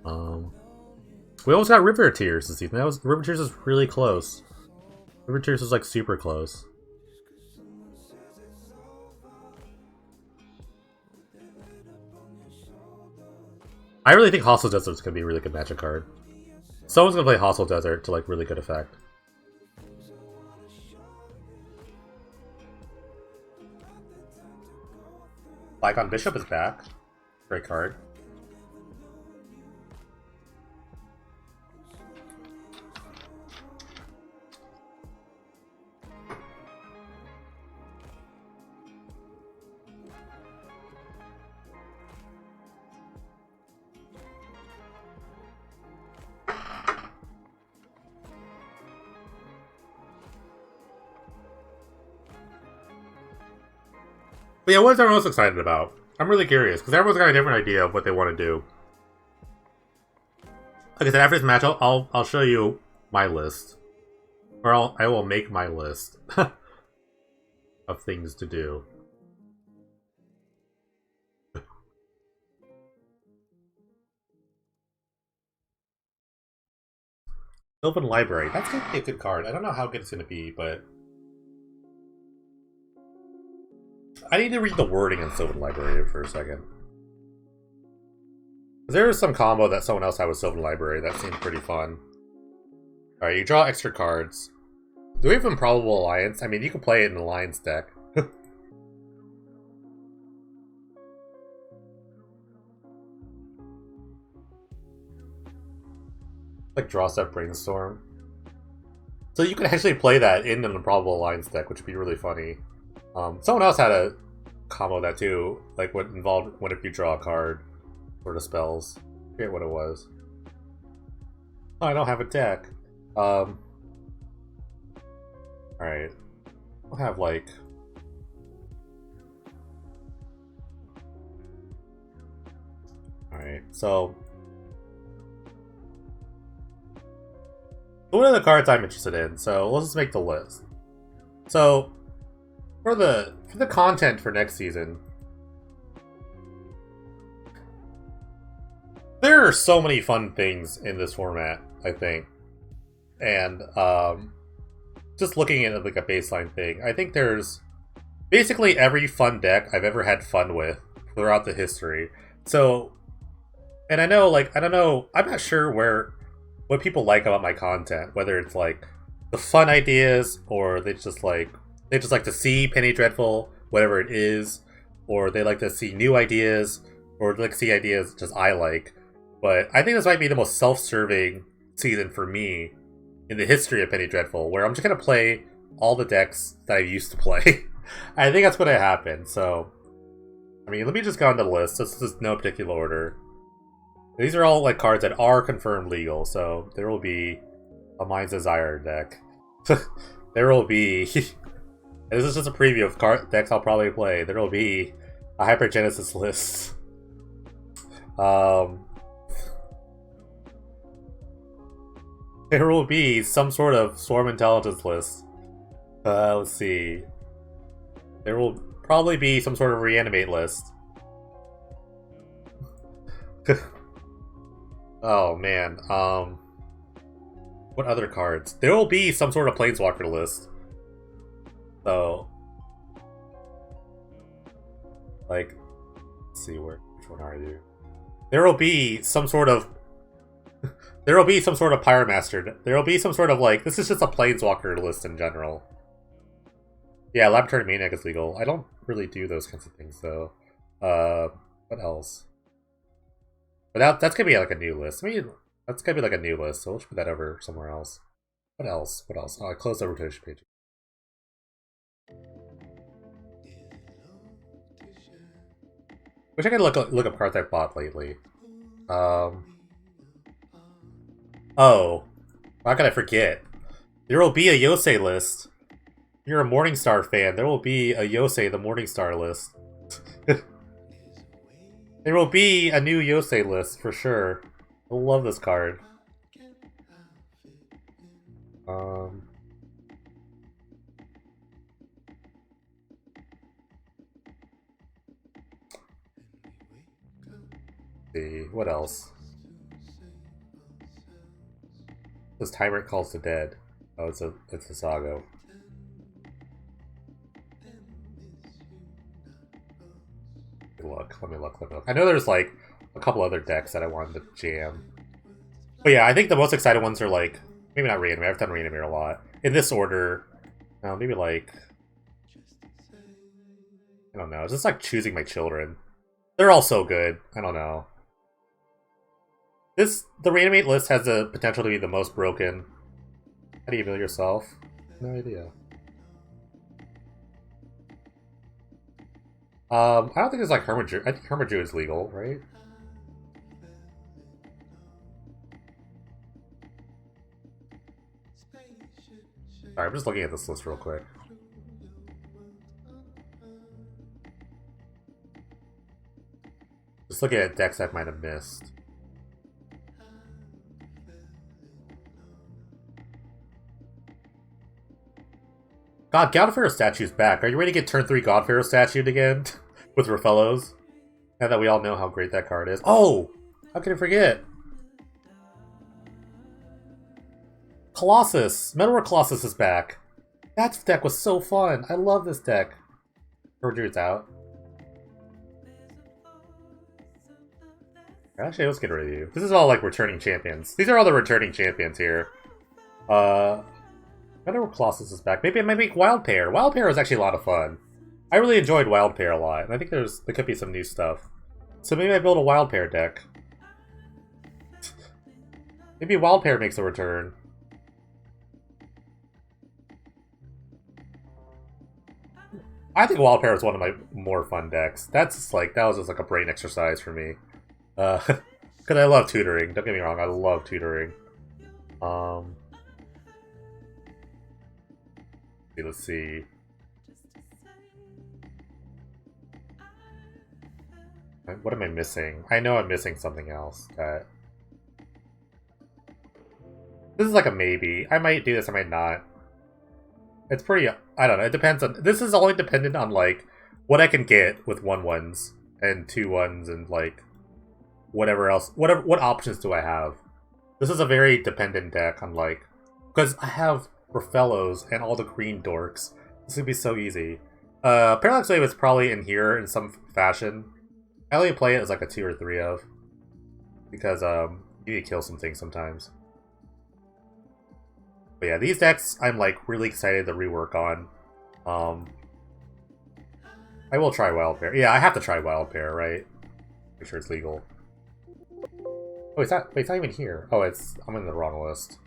We almost got River Tears this season. River Tears is really close. River Tears is like super close. I really think Hostile Desert is going to be a really good Magic card. Someone's going to play Hostile Desert to like really good effect. Flygon Bishop is back. Great card. But yeah, what is everyone else excited about? I'm really curious, because everyone's got a different idea of what they want to do. Like I said, after this match, I'll show you my list, or I will make my list of things to do. Sylvan Library. That's gonna be a good card. I don't know how good it's gonna be, but I need to read the wording on Sylvan Library for a second. There was some combo that someone else had with Sylvan Library that seemed pretty fun. Alright, you draw extra cards. Do we have Improbable Alliance? I mean, you can play it in Alliance deck. Like Draw Step Brainstorm. So you can actually play that in an Improbable Alliance deck, which would be really funny. Someone else had a combo that too, like what involved what if you draw a card, sort of spells. I forget what it was. Oh, I don't have a deck. Alright. I'll have like... Alright, so... What are the cards I'm interested in? So let's just make the list. So for the content for next season, there are so many fun things in this format, I think. And just looking at it like a baseline thing, I think there's basically every fun deck I've ever had fun with throughout the history. So, and I know, like, I don't know, I'm not sure what people like about my content, whether it's like the fun ideas or they just like to see Penny Dreadful, whatever it is, or they like to see new ideas, or they like to see ideas just I like. But I think this might be the most self-serving season for me in the history of Penny Dreadful, where I'm just gonna play all the decks that I used to play. I think that's what happened. So, I mean, let me just go on the list. This is no particular order. These are all like cards that are confirmed legal, so there will be a Mind's Desire deck. There will be... And this is just a preview of decks I'll probably play. There will be a Hypergenesis list. There will be some sort of Swarm Intelligence list. Let's see. There will probably be some sort of Reanimate list. Oh man, what other cards? There will be some sort of Planeswalker list. So, like, let's see, which one are you? There will be some sort of... There will be some sort of Pyromaster. There will be some sort of, like, this is just a Planeswalker list in general. Yeah, Laboratory Maniac is legal. I don't really do those kinds of things, though. What else? But that's gonna be like a new list. I mean, that's gonna be like a new list, so let's put that over somewhere else. What else? What else? Oh, I closed the rotation page. Wish I could look up cards I bought lately. Oh, how could I forget? There will be a Yosei list. If you're a Morningstar fan, there will be a Yosei the Morningstar list. There will be a new Yosei list, for sure. I love this card. See, what else? This Tyrant Calls the Dead. Oh, it's a Sago. Let me look. I know there's like a couple other decks that I wanted to jam. But yeah, I think the most exciting ones are like, maybe not Reanimate, I've done Reanimate a lot. In this order, maybe like, I don't know, it's just like choosing my children. They're all so good, I don't know. The Reanimate list has the potential to be the most broken. How do you feel yourself? No idea. I don't think it's like Hermit Druid. I think Hermit Druid is legal, right? Sorry, I'm just looking at this list real quick. Just looking at decks I might have missed. God, Godpharaoh statue's back. Are you ready to get turn 3 Godpharaoh statued again? With Rofellos? Now that we all know how great that card is. Oh! How can I forget? Colossus! Metalwork Colossus is back. That deck was so fun. I love this deck. Perjure's out. Actually, let's get rid of you. This is all like returning champions. These are all the returning champions here. Metalwork Colossus is back. Maybe I might make Wild Pair. Wild Pair was actually a lot of fun. I really enjoyed Wild Pair a lot, and I think there could be some new stuff. So maybe I build a Wild Pair deck. Maybe Wild Pair makes a return. I think Wild Pair is one of my more fun decks. That was just like a brain exercise for me. Because I love tutoring. Don't get me wrong, I love tutoring. Let's see. What am I missing? I know I'm missing something else. This is like a maybe. I might do this, I might not. It's pretty... I don't know, it depends on... This is only dependent on, like, what I can get with 1/1s and 2/1s and, like, whatever else. What options do I have? This is a very dependent deck on, like... Because I have Rofellos and all the green dorks. This would be so easy. Parallax Wave is probably in here in some fashion. I only play it as, like, a 2 or 3 of. Because, you need to kill some things sometimes. But yeah, these decks I'm like really excited to rework on. I will try Wild Pair. Yeah, I have to try Wild Pair, right? Make sure it's legal. Oh, it's not even here. Oh, I'm in the wrong list.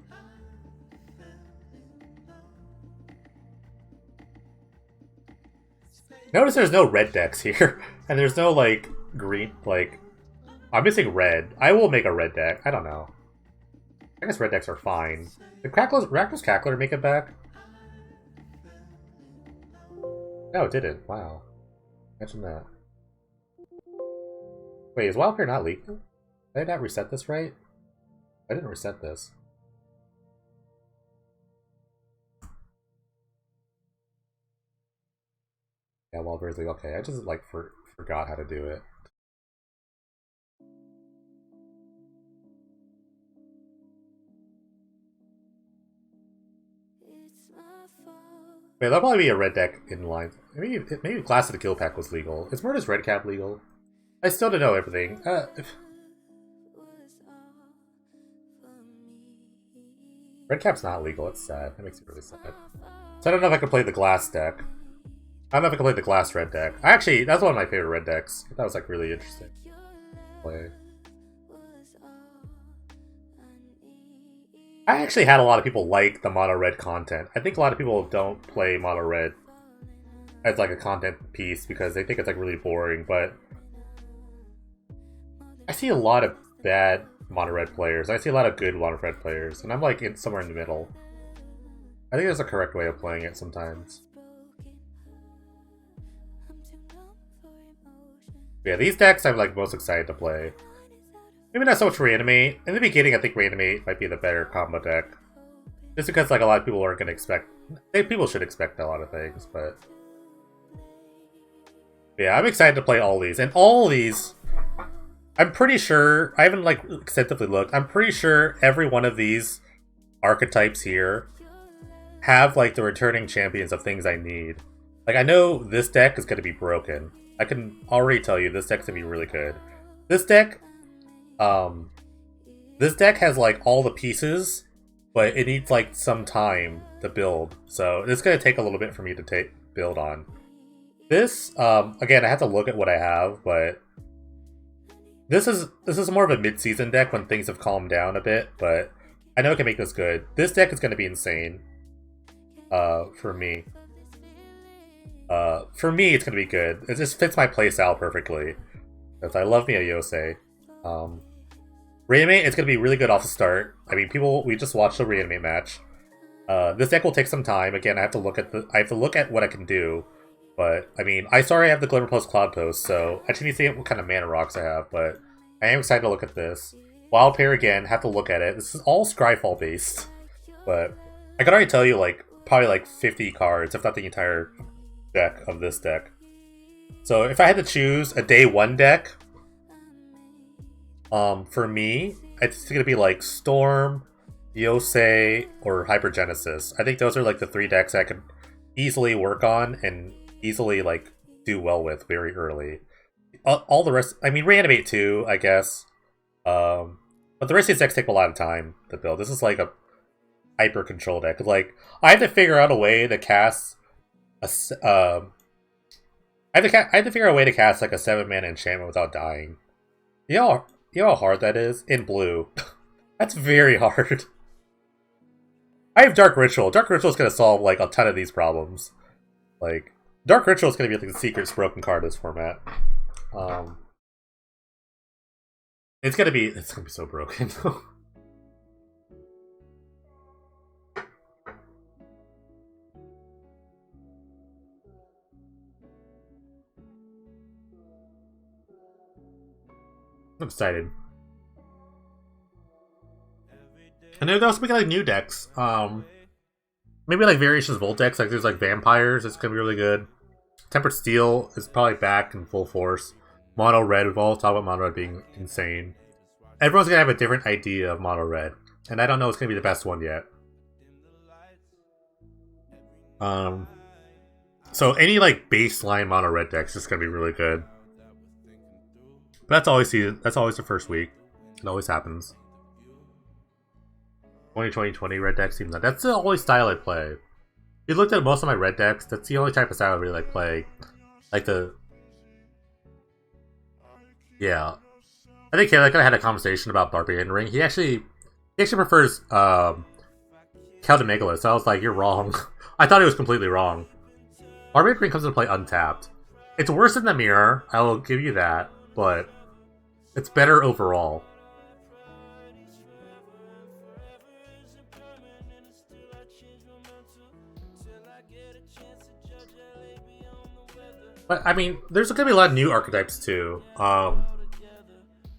Notice there's no red decks here. And there's no like green, like I'm missing red. I will make a red deck. I don't know. I guess red decks are fine. Did Rakdos Cackler make it back? No, it didn't. Wow. Imagine that. Wait, is Wild Pair not legal? Did I not reset this right? I didn't reset this. Yeah, Wild Pair's legal. Okay, I just like forgot how to do it. Wait, that'll probably be a red deck in line. Maybe Class of the Kill Pack was legal. Is Murder's Red Cap legal? I still don't know everything. Red Cap's not legal. It's sad. That makes me really sad. So I don't know if I can play the Glass deck. I don't know if I can play the Glass Red deck. Actually, that's one of my favorite red decks. That was like really interesting. Play. I actually had a lot of people like the Mono Red content. I think a lot of people don't play Mono Red as like a content piece because they think it's like really boring, but I see a lot of bad Mono Red players. I see a lot of good Mono Red players, and I'm like somewhere in the middle. I think there's a correct way of playing it sometimes. But yeah, these decks I'm like most excited to play. Maybe not so much Reanimate. In the beginning, I think Reanimate might be the better combo deck. Just because like a lot of people aren't going to expect... People should expect a lot of things, but... Yeah, I'm excited to play all these. And all these... I'm pretty sure... I haven't like extensively looked. I'm pretty sure every one of these archetypes here have like the returning champions of things I need. Like I know this deck is going to be broken. I can already tell you this deck's going to be really good. This deck has like all the pieces, but it needs like some time to build. So it's gonna take a little bit for me to build on. This, again, I have to look at what I have, but this is more of a mid-season deck when things have calmed down a bit, but I know I can make this good. This deck is gonna be insane. For me. It's gonna be good. It just fits my playstyle perfectly. Because I love me a Yosei. Reanimate is going to be really good off the start. I mean, we just watched the Reanimate match. This deck will take some time. Again, I have to look at what I can do. But, I mean, I have the Glimmer Post Cloud Post, so I just need to see what kind of mana rocks I have, but I am excited to look at this. Wild Pair again, have to look at it. This is all Scryfall based. But I can already tell you, like, probably like 50 cards, if not the entire deck of this deck. So if I had to choose a day one deck, for me, it's gonna be like Storm, Yosei, or Hypergenesis. I think those are like the 3 decks I could easily work on and easily like do well with very early. All the rest, I mean, Reanimate too, I guess. But the rest of these decks take a lot of time to build. This is like a hyper control deck. Like, I have to figure out a way to cast a. I have to figure out a way to cast like a 7-mana enchantment without dying. You know how hard that is in blue. That's very hard. I have Dark Ritual. Dark Ritual is gonna solve like a ton of these problems. Like, Dark Ritual is gonna be like the secret broken card in this format. It's gonna be so broken. I'm excited. And there's also making like new decks. Maybe like variations of old decks. Like there's like Vampires. It's gonna be really good. Tempered Steel is probably back in full force. Mono Red. We've all talked about Mono Red being insane. Everyone's gonna have a different idea of Mono Red, and I don't know what's gonna be the best one yet. So any like baseline Mono Red deck is just gonna be really good. But that's always the first week. It always happens. 2020 red deck seems like that's the only style I play. If you looked at most of my red decks, that's the only type of style I really like playing. Like the yeah. I think Caleb had a conversation about Barbarian Ring. He actually prefers Kaldemegalo, so I was like, you're wrong. I thought he was completely wrong. Barbarian Ring comes into play untapped. It's worse than the Mirror, I will give you that, but it's better overall. But, I mean, there's going to be a lot of new archetypes, too. I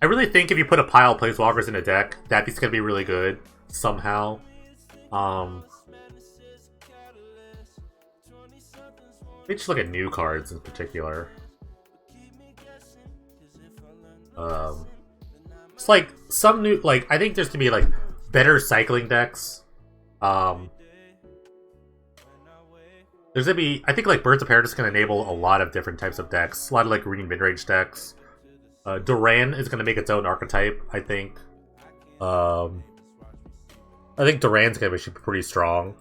really think if you put a pile of Planeswalkers in a deck, that is going to be really good, somehow. Let me just look at new cards in particular. It's like, some new, like, I think there's going to be, like, better cycling decks. There's gonna be, I think, like, Birds of Paradise is gonna enable a lot of different types of decks. A lot of, like, green mid-range decks. Duran is gonna make its own archetype, I think. I think Duran's gonna be pretty strong.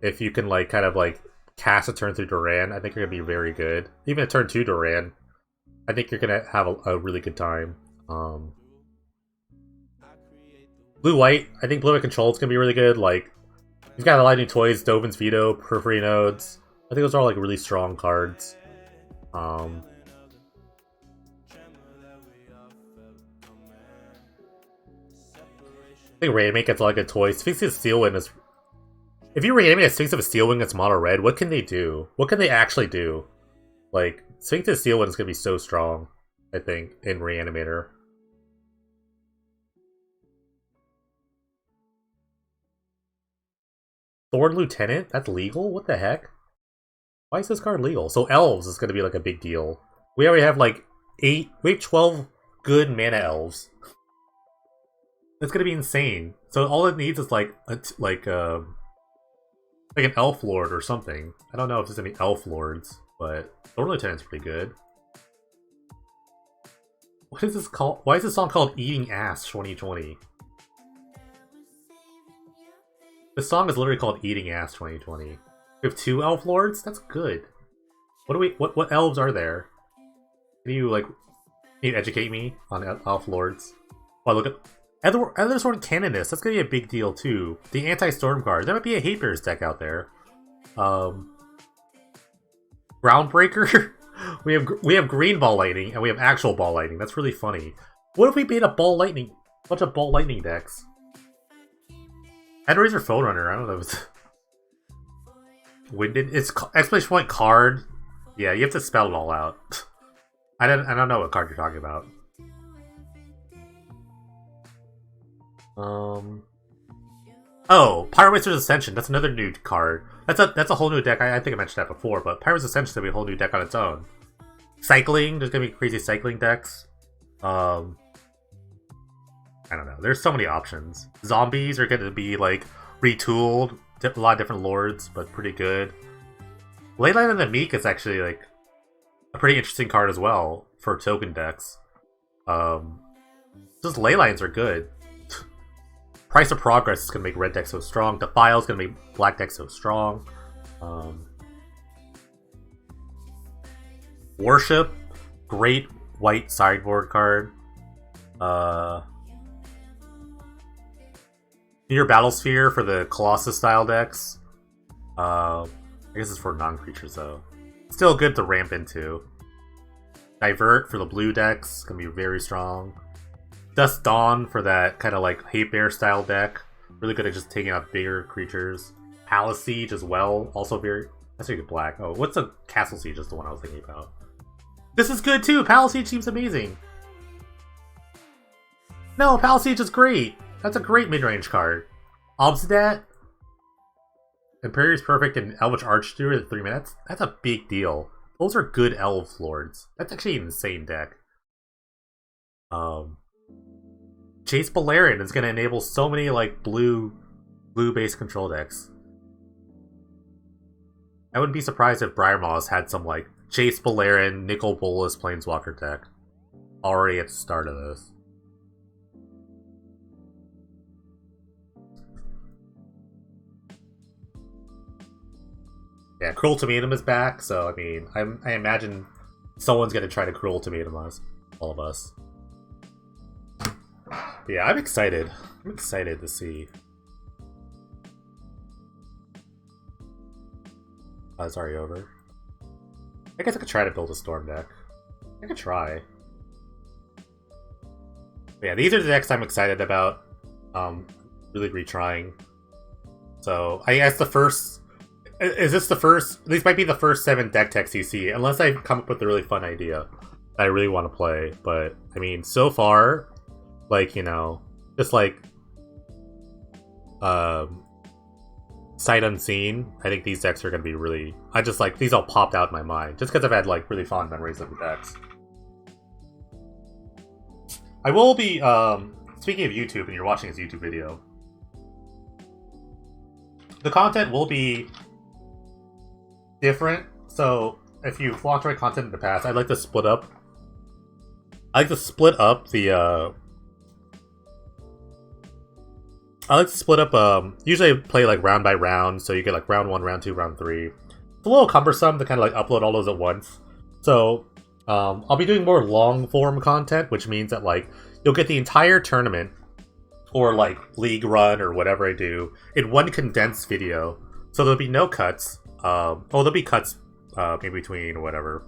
If you can, like, kind of, like, cast a turn through Duran, I think you're gonna be very good. Even a turn 2 Duran, I think you're gonna have a really good time. Blue-White, I think Blue-White Control is gonna be really good. Like, you've got a lot of new toys, Dovin's Veto, Periphery Nodes. I think those are all like really strong cards. I think Reanimate gets a lot of good toys. Sphinx of Steelwind is... If you reanimate a Sphinx of a Steelwind that's mono red, what can they do? What can they actually do? Like, Sphinx of Steelwind is going to be so strong, I think, in Reanimator. Thorn Lieutenant? That's legal? What the heck? Why is this card legal? So Elves is going to be like a big deal. We already have like 8... We have 12 good mana Elves. It's going to be insane. So all it needs is like an Elf Lord or something. I don't know if there's any Elf Lords, but Thorn Lieutenant's pretty good. What is this called? Why is this song called Eating Ass 2020? This song is literally called Eating Ass 2020. We have 2 Elf Lords? That's good. What elves are there? Can you educate me on Elf Lords? Oh, look at Ethersworn Canonist. That's gonna be a big deal too. The anti-storm card. There might be a Hate Bears deck out there. Groundbreaker. we have green ball lightning and we have actual ball lightning. That's really funny. What if we made a bunch of ball lightning decks? Endrazor Phone Runner. I don't know if it's Winded. It's exclamation point card. Yeah, you have to spell it all out. I don't know what card you're talking about. Oh, Pyromancer's Ascension. That's another new card. That's a whole new deck. I think I mentioned that before, but Pyromancer's Ascension is gonna be a whole new deck on its own. Cycling. There's gonna be crazy cycling decks. I don't know. There's so many options. Zombies are gonna be like retooled. A lot of different lords, but pretty good. Leyline of the Meek is actually like a pretty interesting card as well for token decks. Just Leylines are good. Price of Progress is going to make red deck so strong. Defile is going to make black deck so strong. Worship, great white sideboard card. Your Battlesphere for the Colossus style decks. I guess it's for non-creatures though. Still good to ramp into. Divert for the blue decks, gonna be very strong. Dust Dawn for that kind of like Hate Bear style deck. Really good at just taking out bigger creatures. Palace Siege as well, also very... That's really black. Oh, what's a Castle Siege is the one I was thinking about. This is good too! Palace Siege seems amazing! No, Palace Siege is great! That's a great mid-range card. Obsidat, Imperious Perfect, and Elvish Archsteward at 3 minutes. That's a big deal. Those are good Elf Lords. That's actually an insane deck. Chase Balerion is going to enable so many like blue-based control decks. I wouldn't be surprised if Briar Moss had some like Chase Balerion, Nicol Bolas Planeswalker deck already at the start of this. Yeah, Cruel Ultimatum is back, so I mean, I imagine someone's gonna try to Cruel Ultimatum us, all of us. But yeah, I'm excited. I'm excited to see. Oh, it's already over. I guess I could try to build a Storm deck. I could try. But yeah, these are the decks I'm excited about. Really retrying. So I guess the first. Is this the first? These might be the first 7 deck techs you see, unless I come up with a really fun idea that I really want to play. But I mean, so far, like, you know, just like sight unseen, I think these decks are going to be really... I just like, these all popped out in my mind, just because I've had like really fond memories of the decks. I will be, speaking of YouTube, and you're watching this YouTube video, the content will be different. So if you've watched my content in the past, I'd like to split up. I like to split up the usually I play like round by round, so you get like round 1, round 2, round 3. It's a little cumbersome to kind of like upload all those at once. So I'll be doing more long form content, which means that like you'll get the entire tournament or like league run or whatever I do in one condensed video. So there'll be no cuts. There'll be cuts in between or whatever.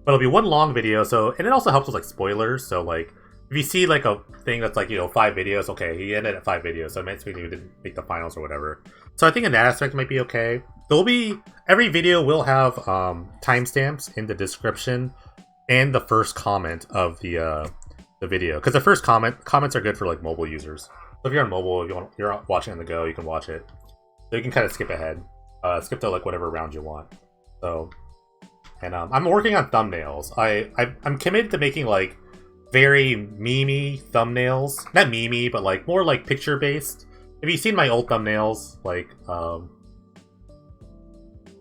But it'll be one long video, so, and it also helps with like spoilers. So like if you see like a thing that's like, you know, 5 videos, okay, he ended at 5 videos, so it might mean he didn't make the finals or whatever. So I think in that aspect it might be okay. There'll be, every video will have timestamps in the description and the first comment of the video, because the first comments are good for like mobile users. So if you're on mobile, if you're watching on the go, you can watch it. So you can kind of skip ahead, skip to like whatever round you want. So, and I'm working on thumbnails. I'm committed to making like very memey thumbnails, not memey, but like more like picture based. Have you seen my old thumbnails? Like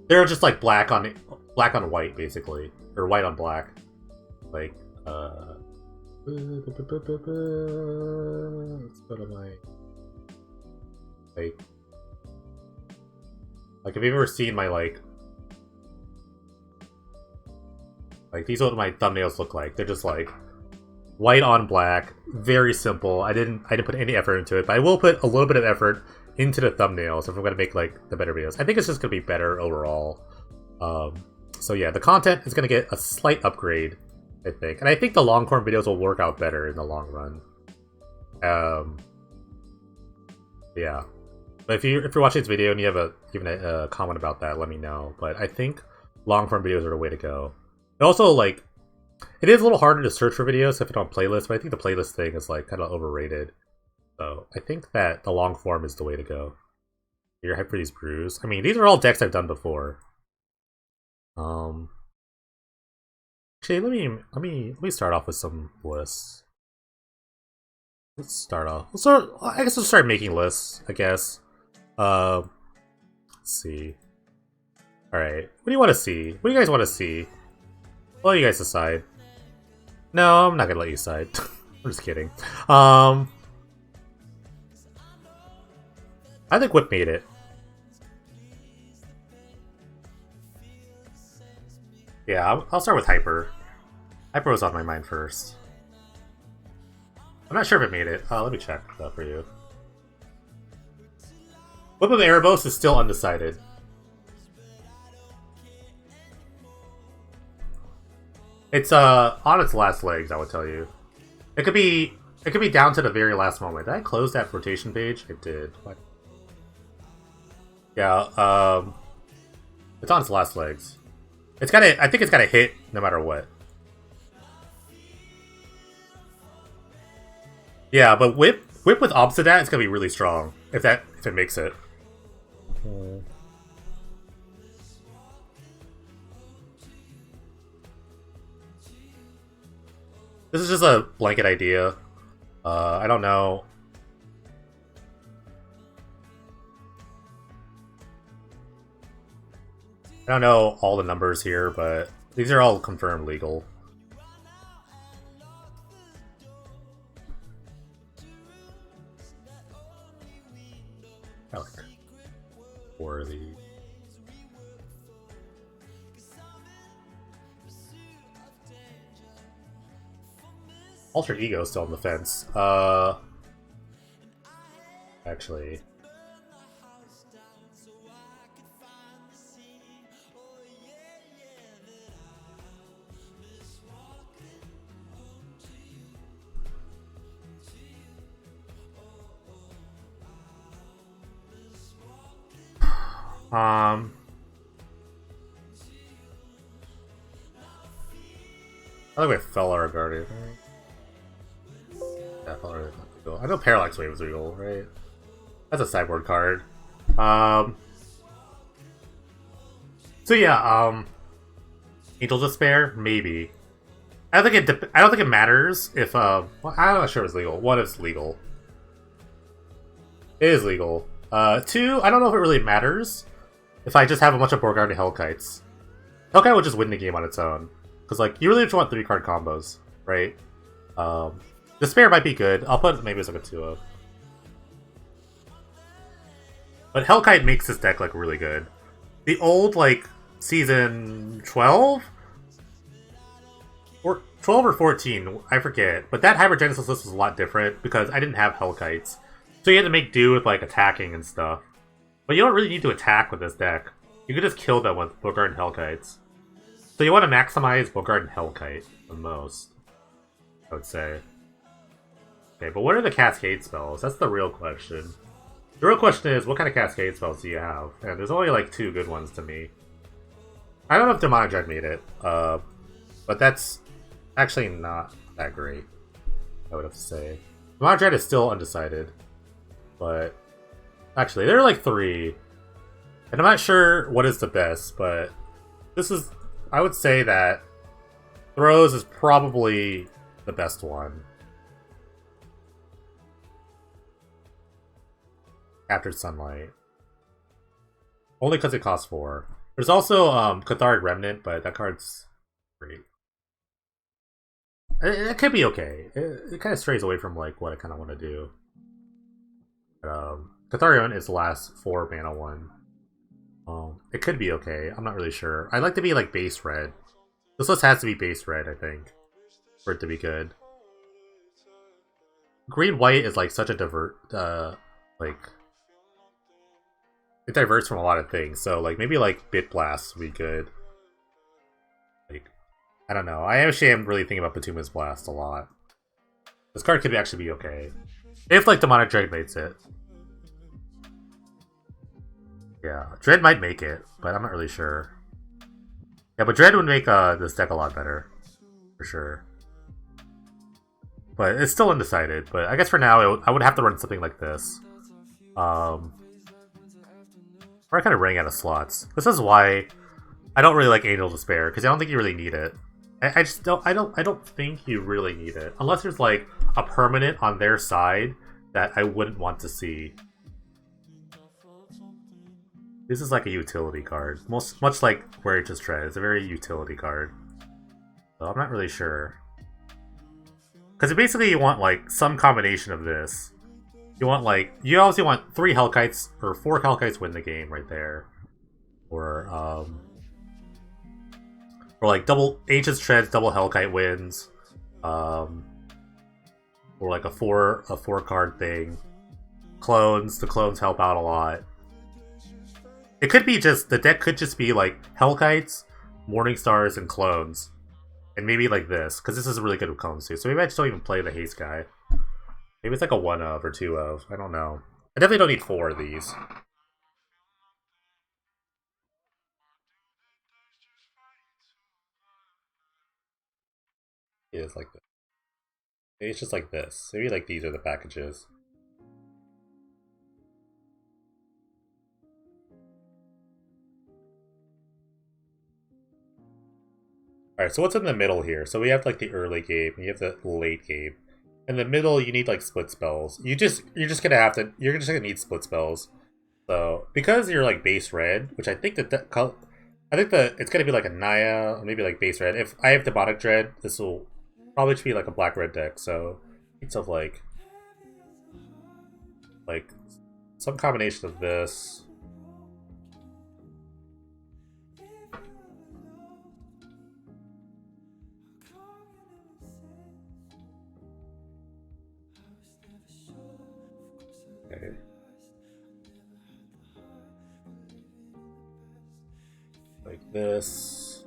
they're just like black on white basically, or white on black. Like let's go to my like have you ever seen my like these are what my thumbnails look like. They're just like white on black, very simple. I didn't put any effort into it, but I will put a little bit of effort into the thumbnails if I'm gonna make like the better videos. I think it's just gonna be better overall. So yeah, the content is gonna get a slight upgrade, I think, and I think the long form videos will work out better in the long run. Yeah, but if you're watching this video and you have even a comment about that, let me know. But I think long form videos are the way to go. And also, like, it is a little harder to search for videos if it's on playlists, but I think the playlist thing is like kind of overrated. So I think that the long form is the way to go. Your hype for these brews. I mean, these are all decks I've done before. Actually, let me start off with some lists. Let's start off. I guess we'll start making lists. I guess. Let's see. All right. What do you want to see? What do you guys want to see? I'll let you guys decide. No, I'm not gonna let you decide. I'm just kidding. I think Whip made it. Yeah, I'll start with Hyper. Hyper was on my mind first. I'm not sure if it made it. Let me check that for you. Whip of Erebos is still undecided. It's on its last legs, I would tell you. It could be down to the very last moment. Did I close that rotation page? I did. What? Yeah, it's on its last legs. It's gotta I think it's gotta hit no matter what. Yeah, but whip with opposite that, it's gonna be really strong if it makes it. This is just a blanket idea. I don't know. I don't know all the numbers here, but these are all confirmed legal. I like four of these. Altered Ego still on the fence. Actually. I think we Fellar Guardian. Yeah, Fellar is legal. I know Parallax Wave is legal, right? That's a sideboard card. So yeah, Angel Despair, maybe. I don't think it matters if well, I'm not sure it's legal. One is legal. It is legal. Two, I don't know if it really matters if I just have a bunch of Borgard and Hellkites. Hellkite will just win the game on its own. Because, like, you really just want 3-card combos, right? Despair might be good. I'll put maybe it's like a 2-0. But Hellkite makes this deck, like, really good. The old, like, season 12? Or 12 or 14, I forget. But that Hypergenesis list was a lot different because I didn't have Hellkites. So you had to make do with, like, attacking and stuff. But you don't really need to attack with this deck. You could just kill them with Bookard and Hellkites. So you want to maximize Bookard and Hellkite the most, I would say. Okay, but what are the Cascade spells? That's the real question. The real question is, what kind of Cascade spells do you have? And there's only like 2 good ones to me. I don't know if Demonic Dread made it, but that's actually not that great, I would have to say. Demonic Dread is still undecided, but actually, there are like 3. And I'm not sure what is the best, but this is... I would say that Throws is probably the best one. Captured Sunlight. Only because it costs 4. There's also Cathartic Remnant, but that card's great. It could be okay. It kind of strays away from like what I kind of want to do. Cathartic Remnant is the last 4 mana one. It could be okay. I'm not really sure. I'd like to be like base red. This list has to be base red, I think, for it to be good. Green white is like such a like it diverts from a lot of things. So like maybe like Bit Blast would be good. Like I don't know. I actually am really thinking about Batumin's Blast a lot. This card could actually be okay if like Demonic Dread makes it. Yeah, Dread might make it, but I'm not really sure. Yeah, but Dread would make this deck a lot better, for sure. But it's still undecided. But I guess for now, I would have to run something like this. We're kind of running out of slots. This is why I don't really like Angel Despair, because I don't think you really need it. I just don't. I don't think you really need it unless there's like a permanent on their side that I wouldn't want to see. This is like a utility card, much like Courageous Tread. It's a very utility card. So I'm not really sure. Because basically you want like some combination of this. You want like, you obviously want 3 Hellkites, or 4 Hellkites win the game right there. Or like double Ancient Treads, double Hellkite wins. Or like a 4 card thing. Clones, the clones help out a lot. It could be just, the deck could just be like Hellkites, Morning Stars, and clones. And maybe like this, because this is really good with clones too. So maybe I just don't even play the Haste guy. Maybe it's like a 1 of or 2 of. I don't know. I definitely don't need 4 of these. It is like this. Maybe it's just like this. Maybe like these are the packages. Alright, so what's in the middle here? So we have like the early game, and you have the late game. In the middle, you need like split spells. You're just gonna need split spells. So because you're like base red, which I think that it's gonna be like a Naya, or maybe like base red. If I have Demonic Dread, this will probably just be like a black red deck. So it's of like some combination of this. Okay. Like this.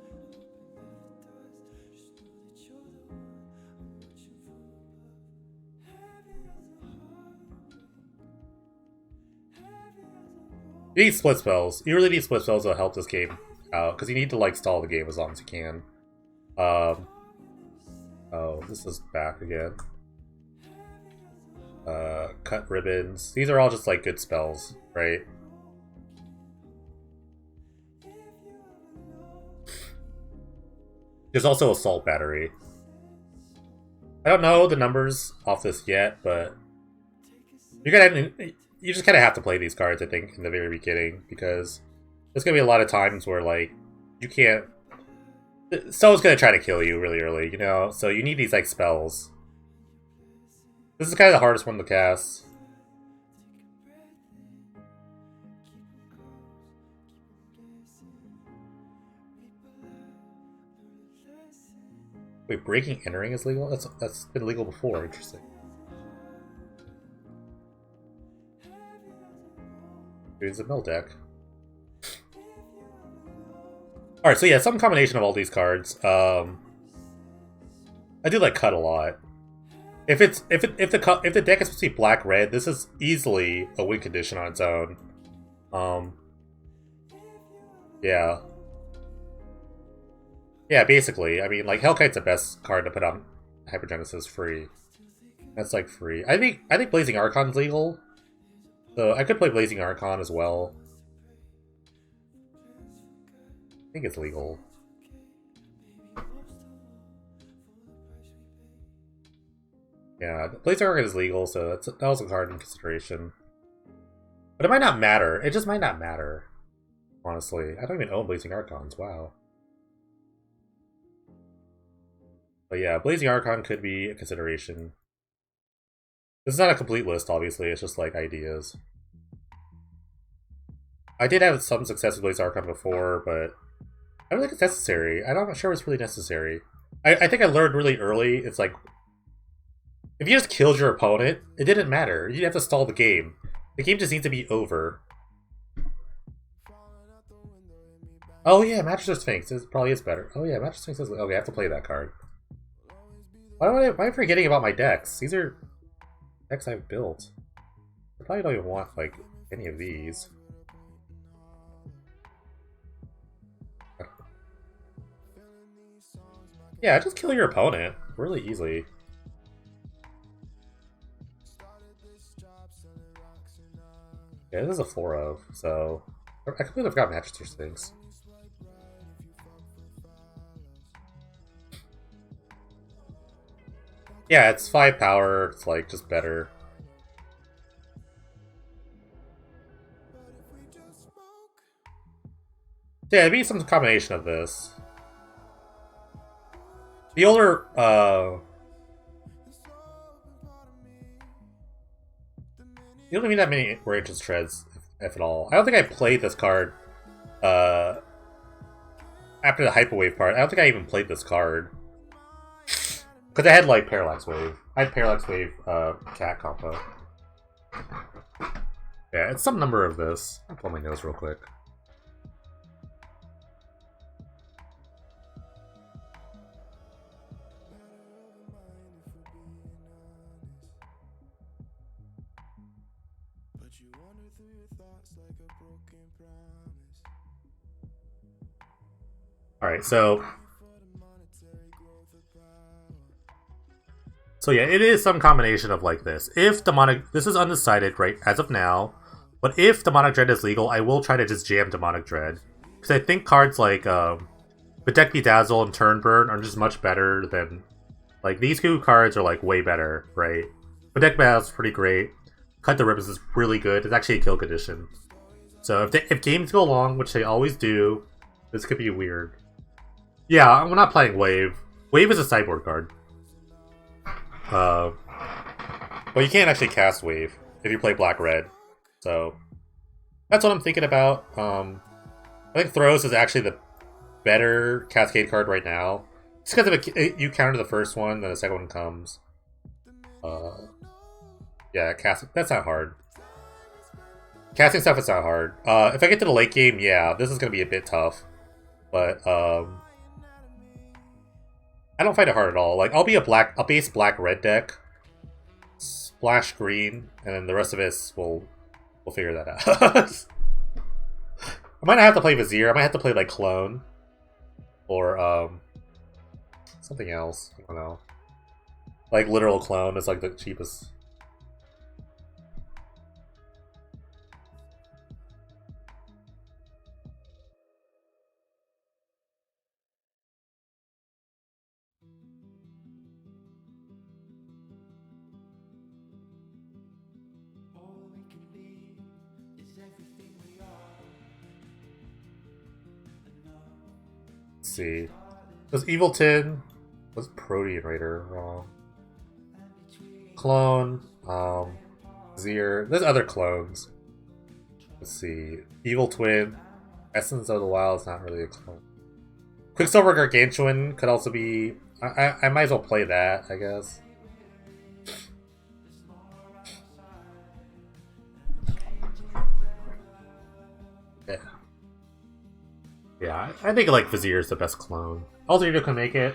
You need split spells. You really need split spells to help this game out, because you need to like stall the game as long as you can. Oh, this is back again. Cut ribbons. These are all just like good spells, right? There's also Assault Battery. I don't know the numbers off this yet, but you just kind of have to play these cards, I think, in the very beginning, because there's gonna be a lot of times where like you can't. Someone's gonna try to kill you really early, you know. So you need these like spells. This is kind of the hardest one to cast. Wait, breaking entering is legal? That's been legal before. Interesting. It's a mill deck. Alright, so yeah, some combination of all these cards. I do like cut a lot. If the deck is supposed to be black red, this is easily a win condition on its own. Yeah. Yeah, basically. I mean, like Hellkite's the best card to put on Hypergenesis free. That's like free. I think Blazing Archon's legal. So I could play Blazing Archon as well. I think it's legal. Yeah, Blazing Archon is legal, so that was a card in consideration. But it might not matter. It just might not matter. Honestly. I don't even own Blazing Archons. Wow. But yeah, Blazing Archon could be a consideration. This is not a complete list, obviously. It's just like ideas. I did have some success with Blazing Archon before, but I don't think it's necessary. I'm not sure it's really necessary. I think I learned really early, it's like, if you just killed your opponent, it didn't matter. You didn't have to stall the game. The game just needs to be over. Oh yeah, Mattress Sphinx probably is better. Oh yeah, Mattress Sphinx is... Okay, I have to play that card. Why am I forgetting about my decks? These are decks I've built. I probably don't even want, like, any of these. Yeah, just kill your opponent really easily. Yeah, this is a 4 of, so I completely forgot Manchester's things. Yeah, it's 5 power. It's like just better. Yeah, it'd be some combination of this. The older, you don't need that many Raging Treads, if at all. I don't think I played this card, uh, after the Hyperwave part. I don't think I even played this card. Because I had, like, Parallax Wave. I had Parallax Wave, Cat combo. Yeah, it's some number of this. I'll pull my nose real quick. Alright, so yeah, it is some combination of like this. If Demonic... This is undecided, right, as of now. But if Demonic Dread is legal, I will try to just jam Demonic Dread. Because I think cards like Bedeck Bedazzle and Turnburn are just much better than... Like, these two cards are like way better, right? Bedeck Bedazzle is pretty great. Cut the Ribbons is really good. It's actually a kill condition. So if games go long, which they always do, this could be weird. Yeah, I'm not playing Wave. Wave is a sideboard card. Well, you can't actually cast Wave if you play Black-Red. So, that's what I'm thinking about. I think Throws is actually the better Cascade card right now. Just because if you counter the first one, then the second one comes. Yeah, that's not hard. Casting stuff is not hard. If I get to the late game, yeah, this is going to be a bit tough. But, I don't find it hard at all. Like, I'll base black-red deck, splash green, and then the rest of us we'll figure that out. I might not have to play Vizier. I might have to play, like, Clone. Or, something else. I don't know. Like, Literal Clone is, like, the cheapest. Let's see. Was Evilton... Was Protean Raider wrong? Clone. Vizier. There's other clones. Let's see. Evil Twin. Essence of the Wild is not really a clone. Quicksilver Gargantuan could also be... I might as well play that, I guess. Yeah. Yeah, I think like Vizier is the best clone. Alter Ego can make it.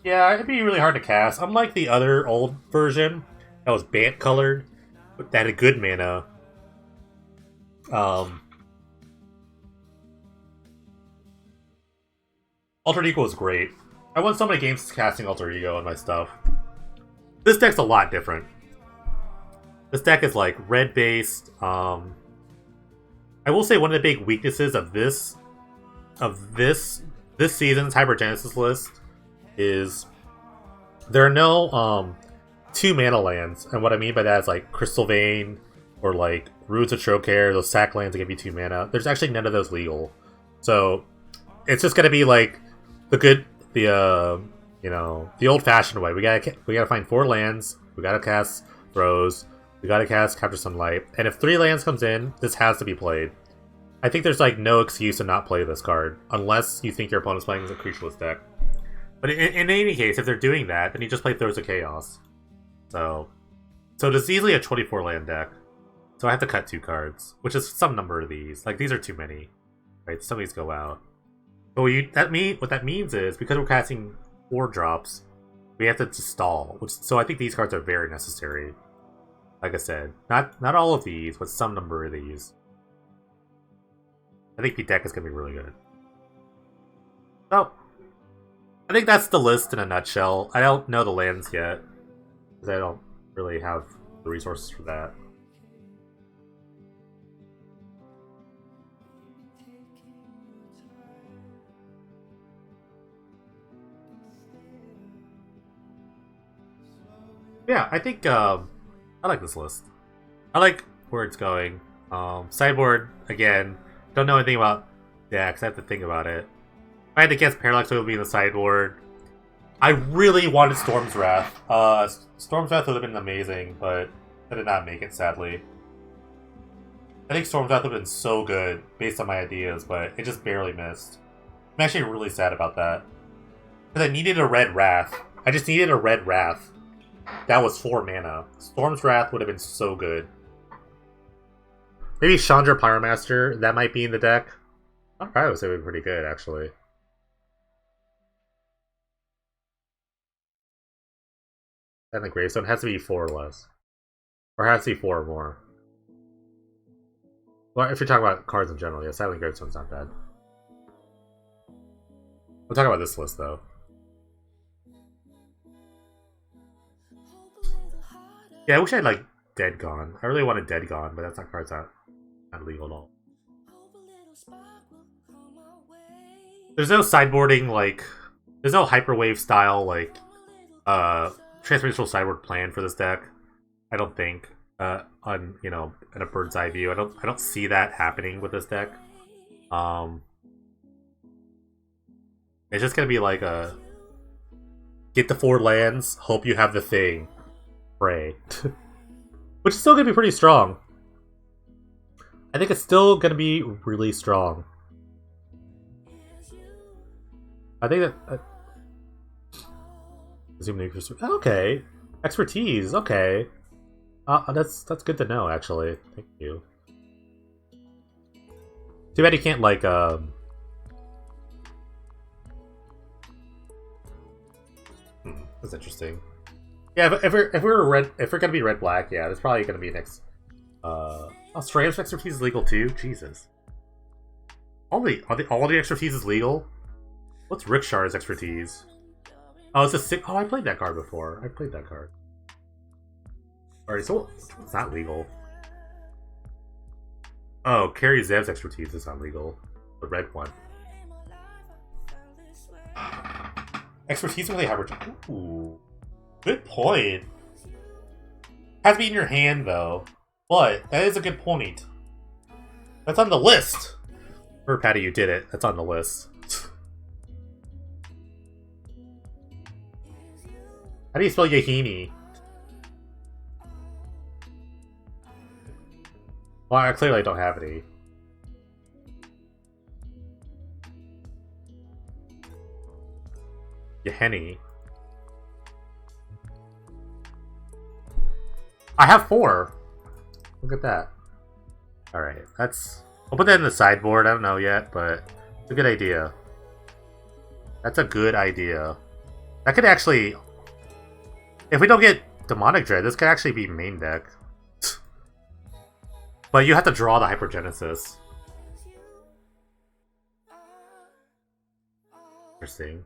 Yeah, it'd be really hard to cast. Unlike the other old version that was Bant colored, but that had good mana. Alter Ego was great. I won so many games casting Alter Ego on my stuff. This deck's a lot different. This deck is like red based. I will say one of the big weaknesses of this season's Hypergenesis list is there are no 2 mana lands, and what I mean by that is like Crystal Vein or like Roots of Trocare, those sack lands that give you 2 mana. There's actually none of those legal, so it's just gonna be like the old-fashioned way. We gotta find 4 lands. We gotta cast Throws. We gotta cast Capture Sunlight, and if 3 lands comes in, this has to be played. I think there's like no excuse to not play this card unless you think your opponent's playing as a creatureless deck. But in any case, if they're doing that, then you just play Throws of Chaos. So it's easily a 24 land deck. So I have to cut 2 cards, which is some number of these. Like, these are too many. Right, some of these go out. But what that means is, because we're casting 4 drops, we have to stall. So I think these cards are very necessary. Like I said, not all of these, but some number of these. I think the deck is going to be really good. So, I think that's the list in a nutshell. I don't know the lands yet, because I don't really have the resources for that. Yeah, I think I like this list. I like where it's going. Sideboard again. Don't know anything about decks. I have to think about it. If I had to guess, Parallax would be in the sideboard. I really wanted Storm's Wrath. Storm's Wrath would have been amazing, but I did not make it, sadly. I think Storm's Wrath would have been so good based on my ideas, but it just barely missed. I'm actually really sad about that. Because I needed a red Wrath. I just needed a red Wrath. That was 4 mana. Storm's Wrath would have been so good. Maybe Chandra Pyromaster, that might be in the deck. I would say it would be pretty good, actually. And the Gravestone has to be 4 or less. Or has to be 4 or more. Well, if you're talking about cards in general, yeah, Silent Gravestone's not bad. We'll talk about this list, though. Yeah, I wish I had, like, Dead Gone. I really wanted Dead Gone, but that's not card's not legal at all. There's no sideboarding, like... There's no Hyperwave style, like... transformational sideboard plan for this deck. I don't think. On, you know, in a bird's eye view. I don't see that happening with this deck. It's just gonna be like a... Get the 4 lands, hope you have the thing. Pray. Which is still gonna be pretty strong. I think it's still gonna be really strong. I think that... okay. Expertise, okay. That's good to know, actually. Thank you. Too bad you can't, like, that's interesting. Yeah, if we're gonna be red black, yeah, that's probably gonna be next. Stratus expertise is legal too. Jesus. All the expertise is legal. What's Rickshard's expertise? Oh, it's a 6. Oh, I played that card before. I played that card. Alright, so it's not legal. Oh, Carrie Zev's expertise is not legal. The red one. Expertise really hyper. Ooh. Good point. Has to be in your hand, though. But, that is a good point. That's on the list! Or, Patty, you did it. That's on the list. How do you spell Yahini? Well, I clearly don't have any. Yaheni. I have 4. Look at that. Alright, that's... I'll put that in the sideboard. I don't know yet, but it's a good idea. That's a good idea. That could actually... If we don't get Demonic Dread, this could actually be main deck. But you have to draw the Hypergenesis. Interesting.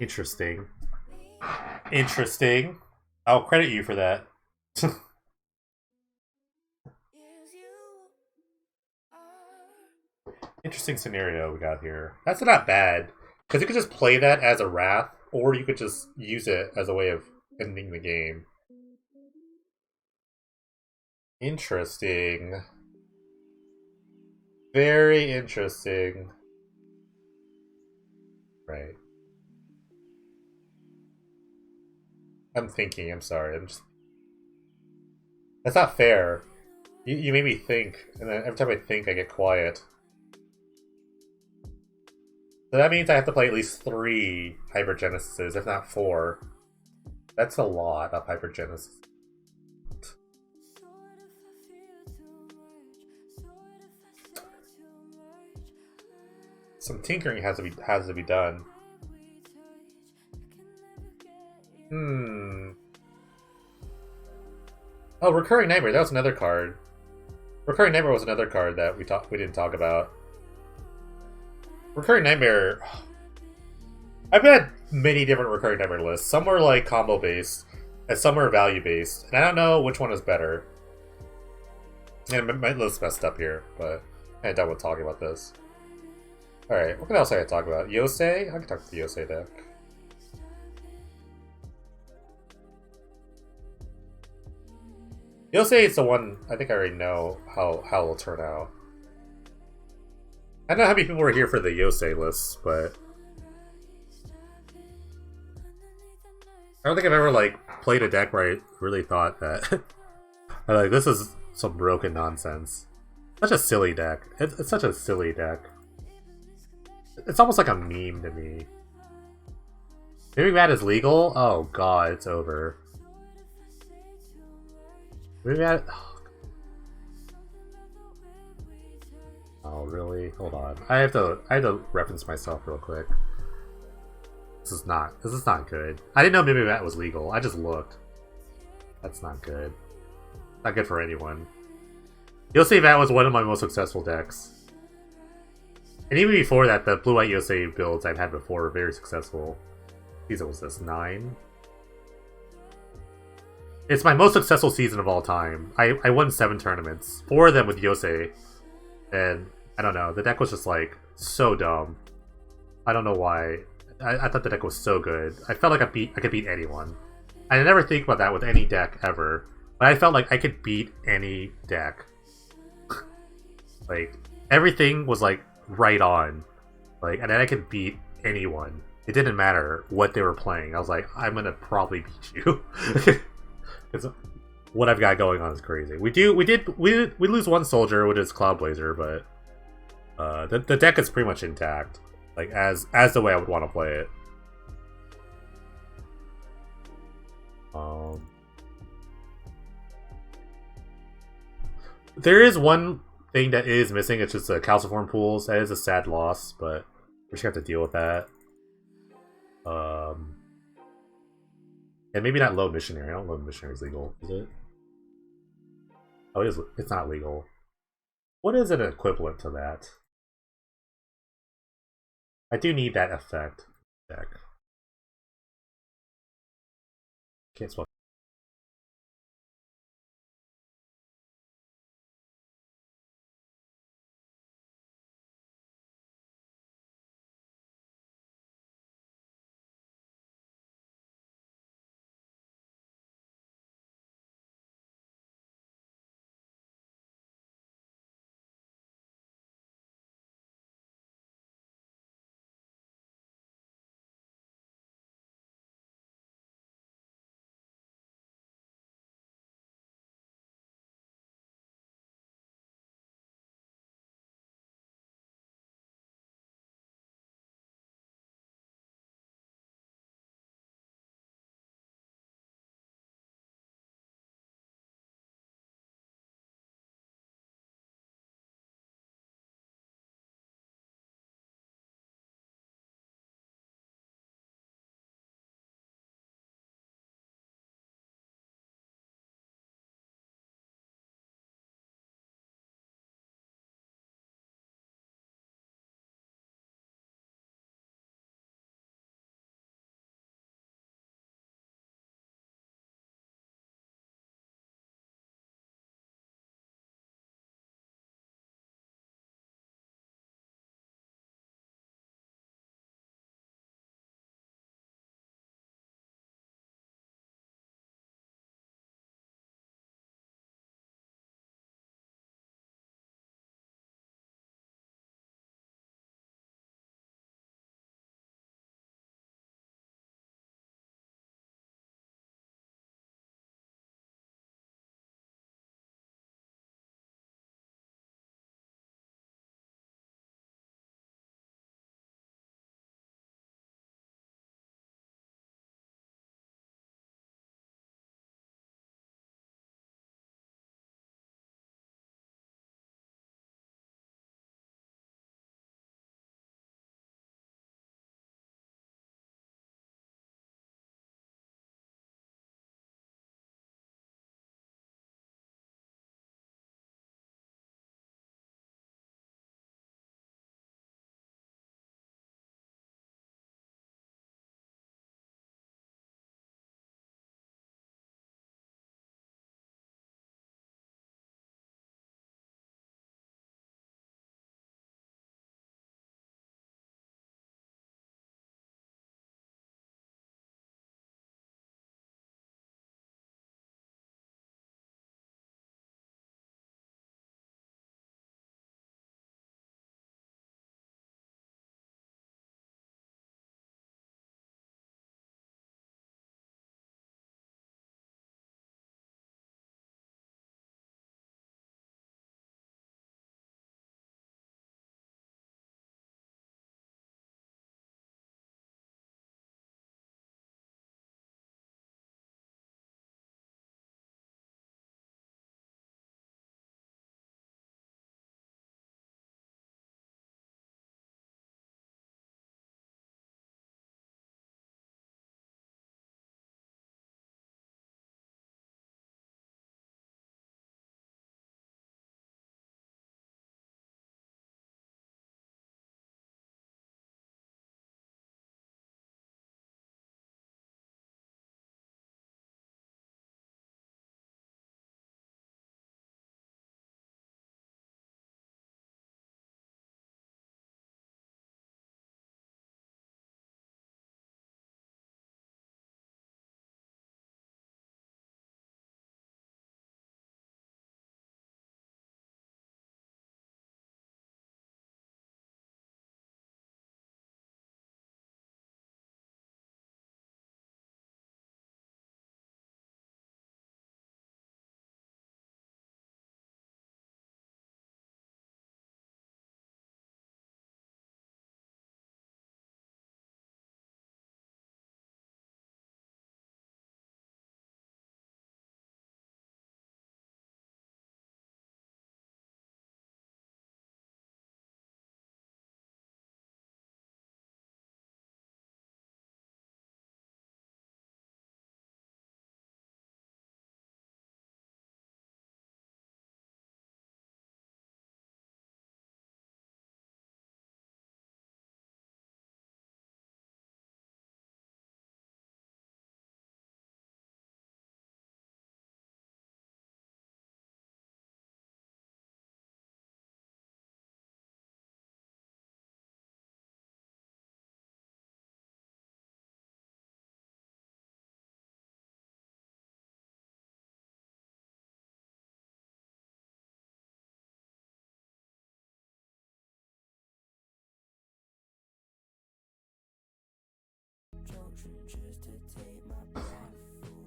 Interesting. Interesting. I'll credit you for that. Interesting scenario we got here. That's not bad. Because you could just play that as a Wrath, or you could just use it as a way of ending the game. Interesting. Very interesting. Right. I'm thinking, I'm sorry. I'm just... That's not fair. You made me think, and then every time I think, I get quiet. So that means I have to play at least 3 Hypergenesis, if not 4. That's a lot of Hypergenesis. Some tinkering has to be done. Oh, Recurring Nightmare. That was another card. Recurring Nightmare was another card that we didn't talk about. Recurring Nightmare... I've had many different Recurring Nightmare lists. Some were like combo based, and some were value based. And I don't know which one is better. And my list's messed up here, but I'm done with talking about this. Alright, what else I can talk about? Yosei? I can talk about the Yosei deck. Yosei, I can talk about the Yosei deck. Alright, what else I can talk about? Yosei? I can talk about the Yosei deck. Alright, what else I can talk about? Yosei? I can talk about the Yosei deck. Alright, what else I can talk about? Yosei? I can talk about the Yosei deck. Yosei is the one I think I already know how it'll turn out. I don't know how many people were here for the Yosei lists, but I don't think I've ever like played a deck where I really thought that I'm like this is some broken nonsense. Such a silly deck. It's such a silly deck. It's almost like a meme to me. Maybe Mad is legal? Oh god, it's over. Maybe Mad. Oh really? Hold on. I have to reference myself real quick. This is not good. I didn't know Mimi Mat was legal. I just looked. That's not good. Not good for anyone. Yosei Vat was one of my most successful decks. And even before that, the blue-white Yosei builds I've had before were very successful. Season was this 9? It's my most successful season of all time. I won 7 tournaments, 4 of them with Yosei, and I don't know. The deck was just like so dumb. I don't know why. I thought the deck was so good. I felt like I could beat anyone. I never think about that with any deck ever, but I felt like I could beat any deck. Like everything was like right on, like, and then I could beat anyone. It didn't matter what they were playing. I was like, I'm gonna probably beat you. It's, what I've got going on is crazy. We lose one soldier, which is Cloud Blazer, but the deck is pretty much intact, like as the way I would want to play it. There is one thing that is missing. It's just the calciform pools. That is a sad loss, but we're just gonna have to deal with that. And maybe not low missionary. I don't know if missionary is legal. Is it? Oh, it is. It's not legal. What is an equivalent to that? I do need that effect deck. Can't spell.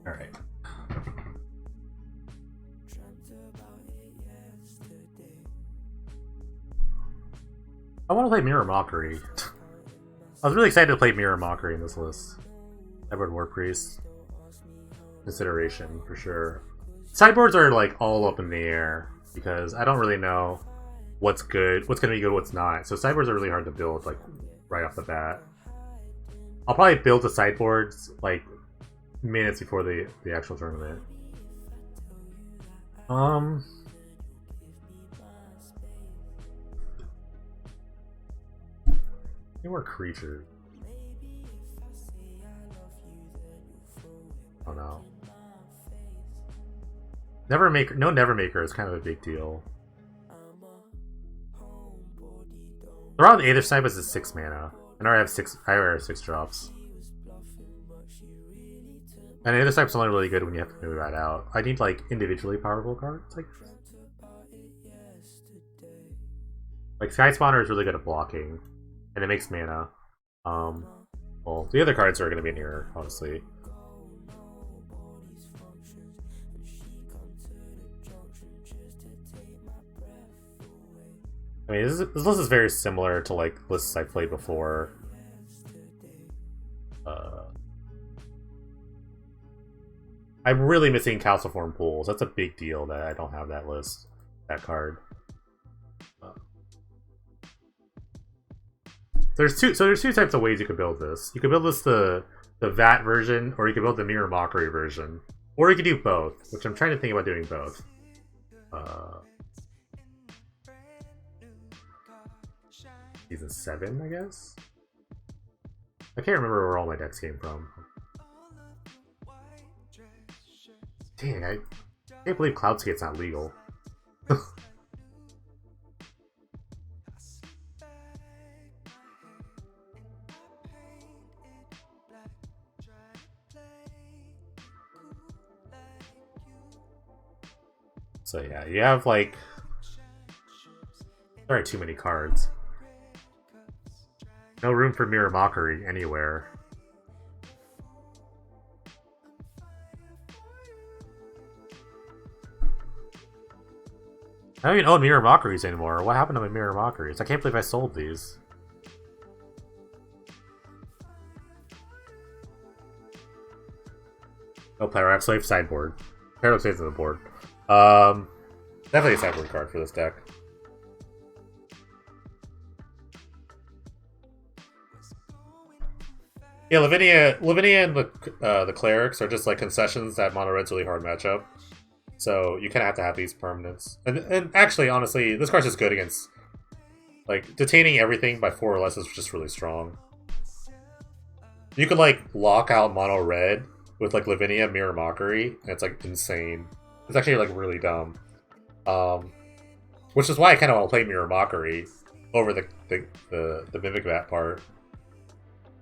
Alright. I want to play Mirror Mockery. I was really excited to play Mirror Mockery in this list. Edward War Priest. Consideration, for sure. Sideboards are like all up in the air, because I don't really know what's good, what's going to be good, what's not. So sideboards are really hard to build, like, right off the bat. I'll probably build the sideboards, like, minutes before the actual tournament. Any more creatures? Oh no. Nevermaker, no Nevermaker is kind of a big deal. They're on the either side, but it's 6 mana. And I already have 6 drops. And the other side's only really good when you have to move that out. I need like individually powerful cards, like Sky Spawner is really good at blocking, and it makes mana. Well, the other cards are going to be in here, honestly. I mean, this list is very similar to like lists I played before. I'm really missing Calciform Pools. That's a big deal that I don't have that list, that card. There's two types of ways you could build this. You could build this the VAT version, or you could build the Mirror Mockery version, or you could do both, which I'm trying to think about doing both. Season 7, I guess? I can't remember where all my decks came from. Dang, I can't believe Cloudskate's not legal. So yeah, you have like... There are too many cards. No room for Mirror Mockery anywhere. I don't even own Mirror Mockeries anymore. What happened to my Mirror Mockeries? I can't believe I sold these. No Parallax Wave sideboard. Parallax Wave's on the board. Definitely a sideboard card for this deck. Yeah, Lavinia and the Clerics are just like concessions that Mono Red's really hard matchup. So you kind of have to have these permanents. And actually, honestly, this card's just good against... Like, detaining everything by 4 or less is just really strong. You could, like, lock out Mono Red with, like, Lavinia, Mirror Mockery, and it's, like, insane. It's actually, like, really dumb. Which is why I kind of want to play Mirror Mockery over the Mimic Vat part.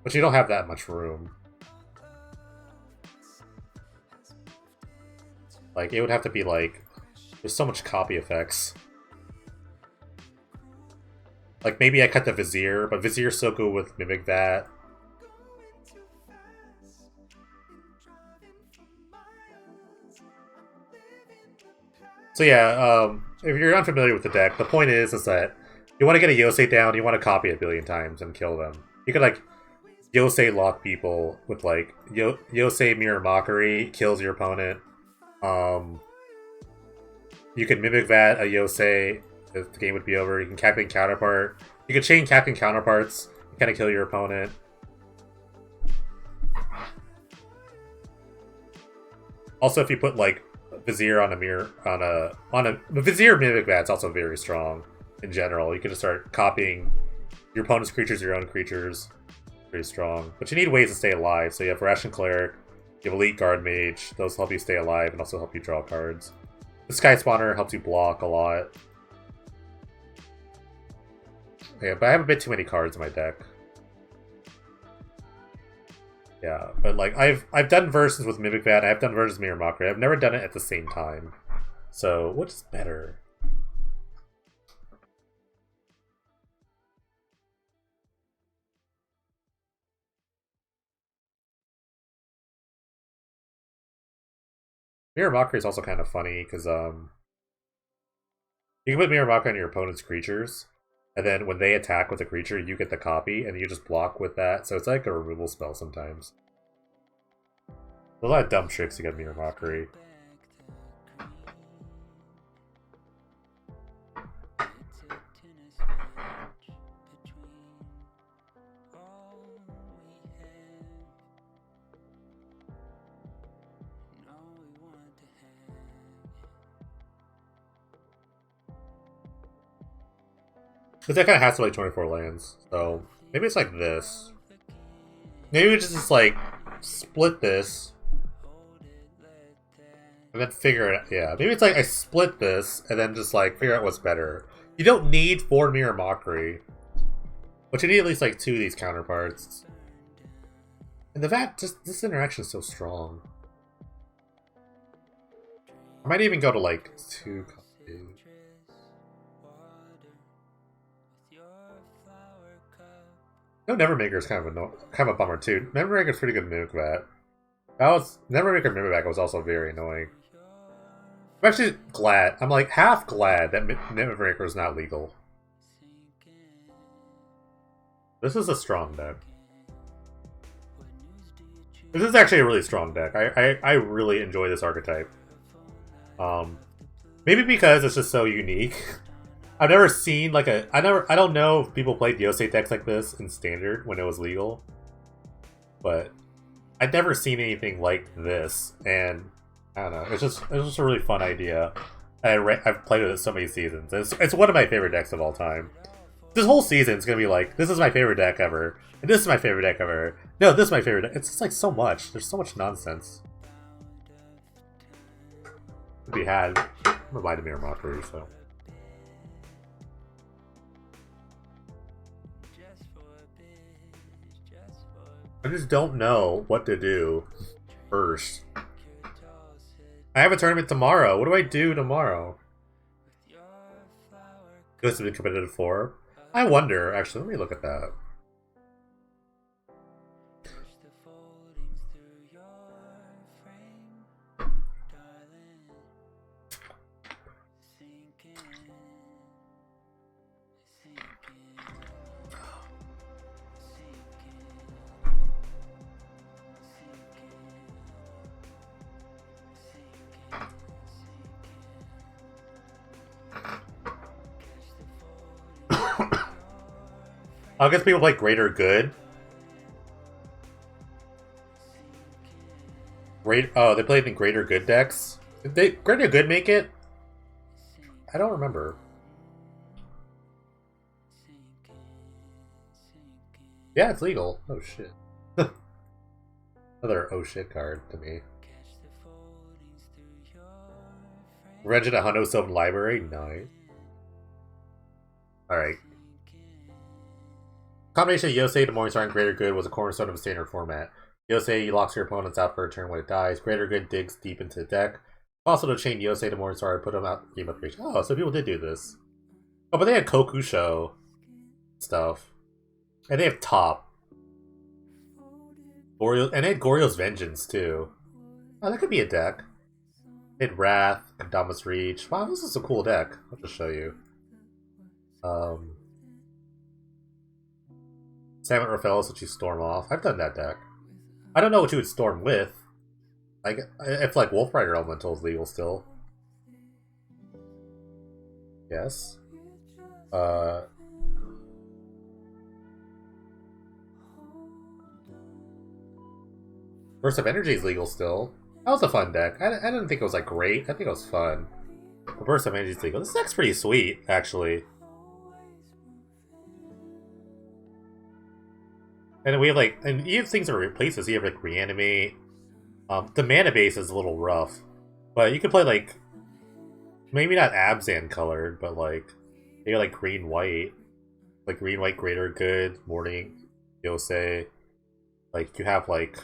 But you don't have that much room. Like, it would have to be like... There's so much copy effects. Like, maybe I cut the Vizier, but Vizier's so good with Mimic Vat. So yeah, if you're unfamiliar with the deck, the point is that you want to get a Yosei down, you want to copy it a billion times and kill them. You could, like... Yosei lock people with like Yosei Mirror Mockery kills your opponent. You can Mimic Vat a Yosei if the game would be over. You can Captain Counterpart. You can chain Captain Counterparts and kind of kill your opponent. Also, if you put like Vizier on a mirror on a Vizier Mimic Vat's also very strong in general. You can just start copying your opponent's creatures, your own creatures. Pretty strong. But you need ways to stay alive. So you have Ration Cleric, you have Elite Guard Mage. Those help you stay alive and also help you draw cards. The Sky Spawner helps you block a lot. Yeah, but I have a bit too many cards in my deck. Yeah, but like I've done versions with Mimic Vat, I've done versions with Mirror Mockery. I've never done it at the same time. So what's better? Mirror Mockery is also kind of funny because you can put Mirror Mockery on your opponent's creatures, and then when they attack with a creature, you get the copy, and you just block with that. So it's like a removal spell sometimes. There's a lot of dumb tricks to get Mirror Mockery. Because that kind of has to play 24 lands, so maybe it's like this. Maybe we just like split this and then figure it out. Yeah, maybe it's like I split this and then just like figure out what's better. You don't need 4 Mirror Mockery, but you need at least like 2 of these counterparts. And the fact just this interaction is so strong. I might even go to like 2 copies. No, Nevermaker is kind of a bummer too. Nevermaker is pretty good Mimikbat. Nevermaker Mimikbat was also very annoying. I'm actually glad. I'm like half glad that Nevermaker is not legal. This is a strong deck. This is actually a really strong deck. I really enjoy this archetype. Maybe because it's just so unique. I've never seen like I don't know if people played Yosei decks like this in Standard when it was legal. But I'd never seen anything like this, and I don't know, it's just a really fun idea. I've played with it so many seasons. It's one of my favorite decks of all time. This whole season is gonna be like, this is my favorite deck ever, and this is my favorite deck ever. No, this is my favorite deck. It's just like so much. There's so much nonsense to be had. I'm gonna buy the Mirror Mockery, so. I just don't know what to do first. I have a tournament tomorrow. What do I do tomorrow? Goes to the competitive 4. I wonder, actually, let me look at that. I guess people play Greater Good. Oh, they played in Greater Good decks? Did Greater Good make it? I don't remember. Yeah, it's legal. Oh shit. Another oh shit card to me. Revenge at Hundo Sylvan Library? Nice. Alright. Combination of Yosei to Morningstar and Greater Good was a cornerstone of a standard format. Yosei locks your opponents out for a turn when it dies. Greater Good digs deep into the deck. Also to chain Yosei to Morningstar and put them out game upgrade. Oh, so people did do this. Oh, but they had Kokusho stuff. And they have Top. And they had Goryo's Vengeance too. Oh, that could be a deck. They had Wrath, Damas Reach. Wow, this is a cool deck. I'll just show you. Salmon Raphaelis, which you storm off. I've done that deck. I don't know what you would storm with. Like, if like Wolf Rider Elemental is legal still. Yes. Burst of Energy is legal still. That was a fun deck. I didn't think it was like great. I think it was fun. But Burst of Energy is legal. This deck's pretty sweet, actually. And we have like, and you have things that replace this. You have like Reanimate. The mana base is a little rough, but you could play like, maybe not Abzan colored, but like, maybe like green white, Greater Good, Morning, Yosei. Like you have like,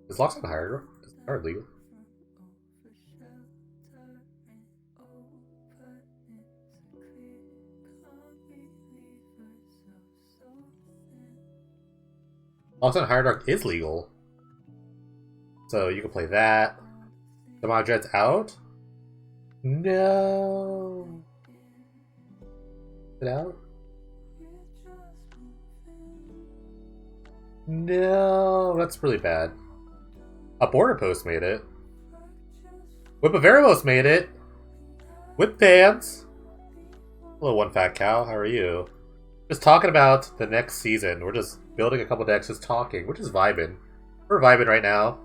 is Locks on Hard? Is Hard legal? Locks on Hierarch is legal. So you can play that. The Madred's out? No. Is it out? No, that's really bad. A border post made it. Whip of Erebos made it. Whip pants. Hello, one fat cow. How are you? Just talking about the next season. We're just building a couple decks, just talking. We're just vibing. We're vibing right now.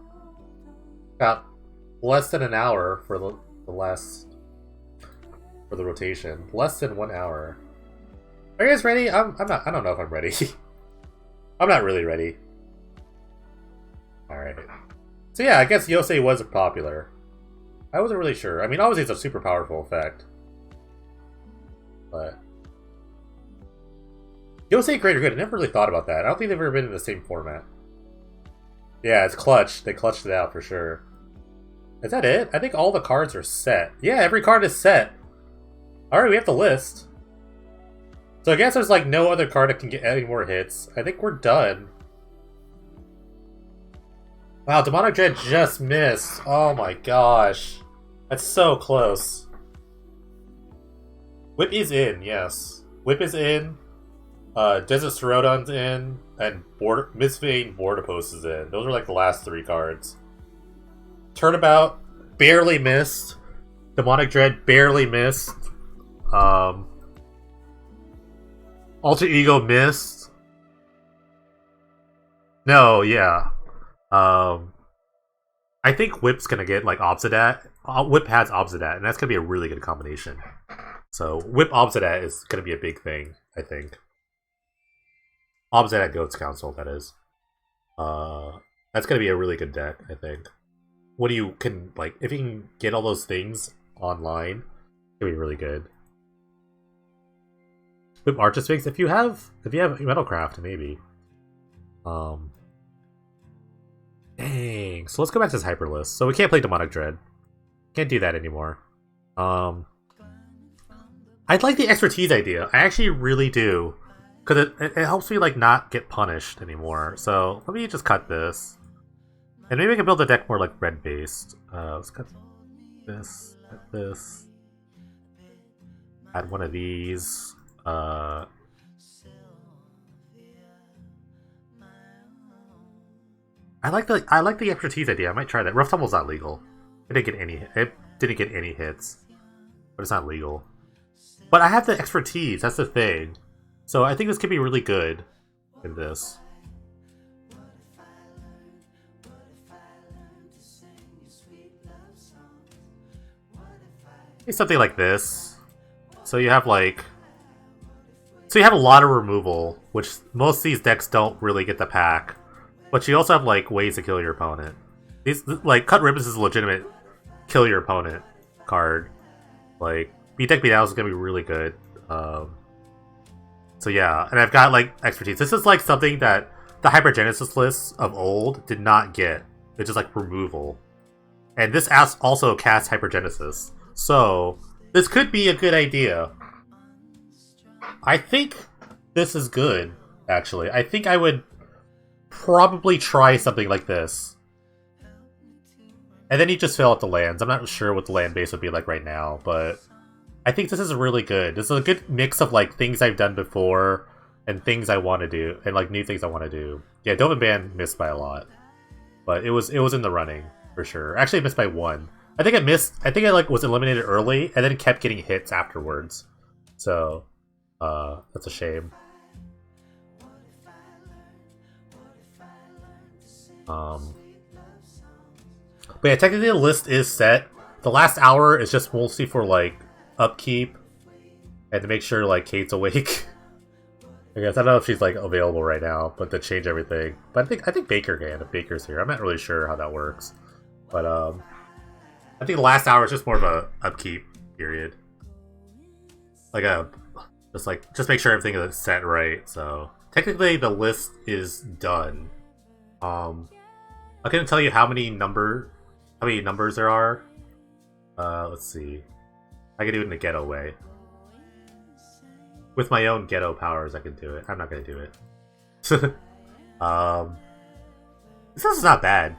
About less than an hour for the rotation. Less than 1 hour. Are you guys ready? I'm not. I don't know if I'm ready. I'm not really ready. All right. So yeah, I guess Yosei was popular. I wasn't really sure. I mean, obviously it's a super powerful effect, but Yosei Greater Good. I never really thought about that. I don't think they've ever been in the same format. Yeah, it's clutch. They clutched it out for sure. Is that it? I think all the cards are set. Yeah, every card is set. Alright, we have the list. So I guess there's like no other card that can get any more hits. I think we're done. Wow, Demonic Dread just missed. Oh my gosh. That's so close. Whip is in, yes. Whip is in. Desert Cerodon's in. And Mistvein Vortipost is in. Those are like the last 3 cards. Turnabout barely missed. Demonic Dread barely missed. Alter Ego missed. No, yeah. I think Whip's gonna get like Obsidat. Whip has Obsidat, and that's gonna be a really good combination. So Whip Obsidat is gonna be a big thing, I think. Obsidat Goat's Council, that is. That's gonna be a really good deck, I think. What do you can like if you can get all those things online, it'll be really good. Whip Archisphinx, if you have Metalcraft, maybe. Dang. So let's go back to this hyper list. So we can't play Demonic Dread. Can't do that anymore. I'd like the expertise idea. I actually really do. Because it helps me like not get punished anymore. So let me just cut this. And maybe I can build a deck more like red based. Let's cut this, cut this. Add one of these. I like the expertise idea. I might try that. Rough Tumble's not legal. It didn't get any hits. But it's not legal. But I have the expertise, that's the thing. So I think this could be really good in this. Maybe something like this. So you have like a lot of removal, which most of these decks don't really get the pack. But you also have like ways to kill your opponent. These like Cut Ribbons is a legitimate kill your opponent card. Like Beat Deck Beat Out is gonna be really good. So yeah, and I've got like expertise. This is like something that the Hypergenesis lists of old did not get. It's just like removal. And this also casts Hypergenesis. So this could be a good idea. I think this is good, actually. I think I would probably try something like this. And then you just fill out the lands. I'm not sure what the land base would be like right now, but I think this is really good. This is a good mix of like things I've done before and things I want to do, and like new things I want to do. Yeah, Dovin Band missed by a lot, but it was in the running for sure. Actually, it missed by 1. I think I like was eliminated early and then kept getting hits afterwards. So that's a shame. But yeah, technically the list is set. The last hour is just mostly for like upkeep and to make sure like Kate's awake. I guess I don't know if she's like available right now, but to change everything. But I think Baker can if Baker's here. I'm not really sure how that works, but I think the last hour is just more of a upkeep period. Like just make sure everything is set right. So technically the list is done. I couldn't tell you how many numbers there are. Let's see. I can do it in a ghetto way. With my own ghetto powers, I can do it. I'm not gonna do it. This is not bad.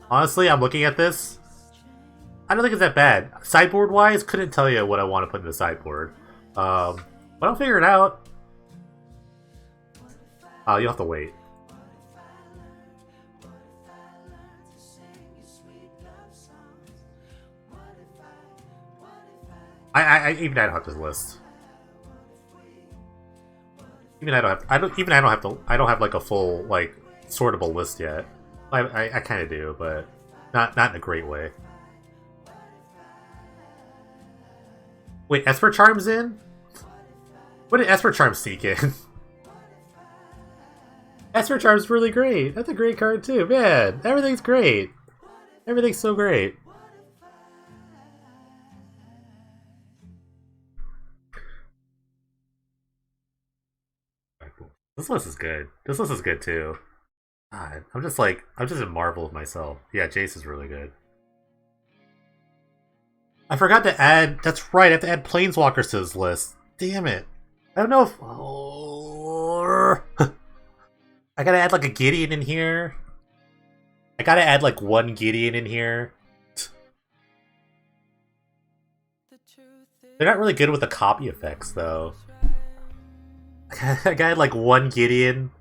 Honestly, I'm looking at this. I don't think it's that bad. Sideboard-wise, couldn't tell you what I want to put in the sideboard. But I'll figure it out. You'll have to wait. Even I don't have this list. Even I don't have like a full like sortable list yet. I kind of do, but not in a great way. Wait, Esper Charm's in? What did Esper Charm sneak in? Esper Charm's really great. That's a great card too, man. Everything's great. Everything's so great. This list is good. This list is good too. God, I'm just in marvel of myself. Yeah, Jace is really good. I forgot to add. That's right. I have to add Planeswalkers to this list. Damn it. I don't know if. Oh, I gotta add like a Gideon in here. I gotta add like one Gideon in here. They're not really good with the copy effects though. I gotta add like one Gideon.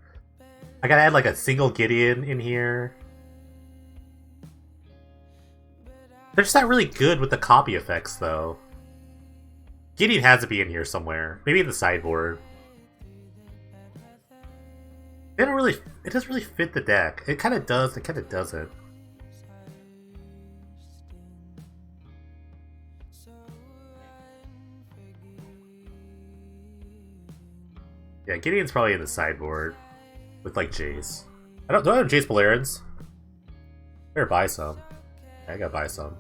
I gotta add like a single Gideon in here. They're just not really good with the copy effects, though. Gideon has to be in here somewhere. Maybe in the sideboard. They don't really... It doesn't really fit the deck. It kind of does, it kind of doesn't. Yeah, Gideon's probably in the sideboard. With, like, Jace. Do I have Jace Balerans? Better buy some. I gotta buy some.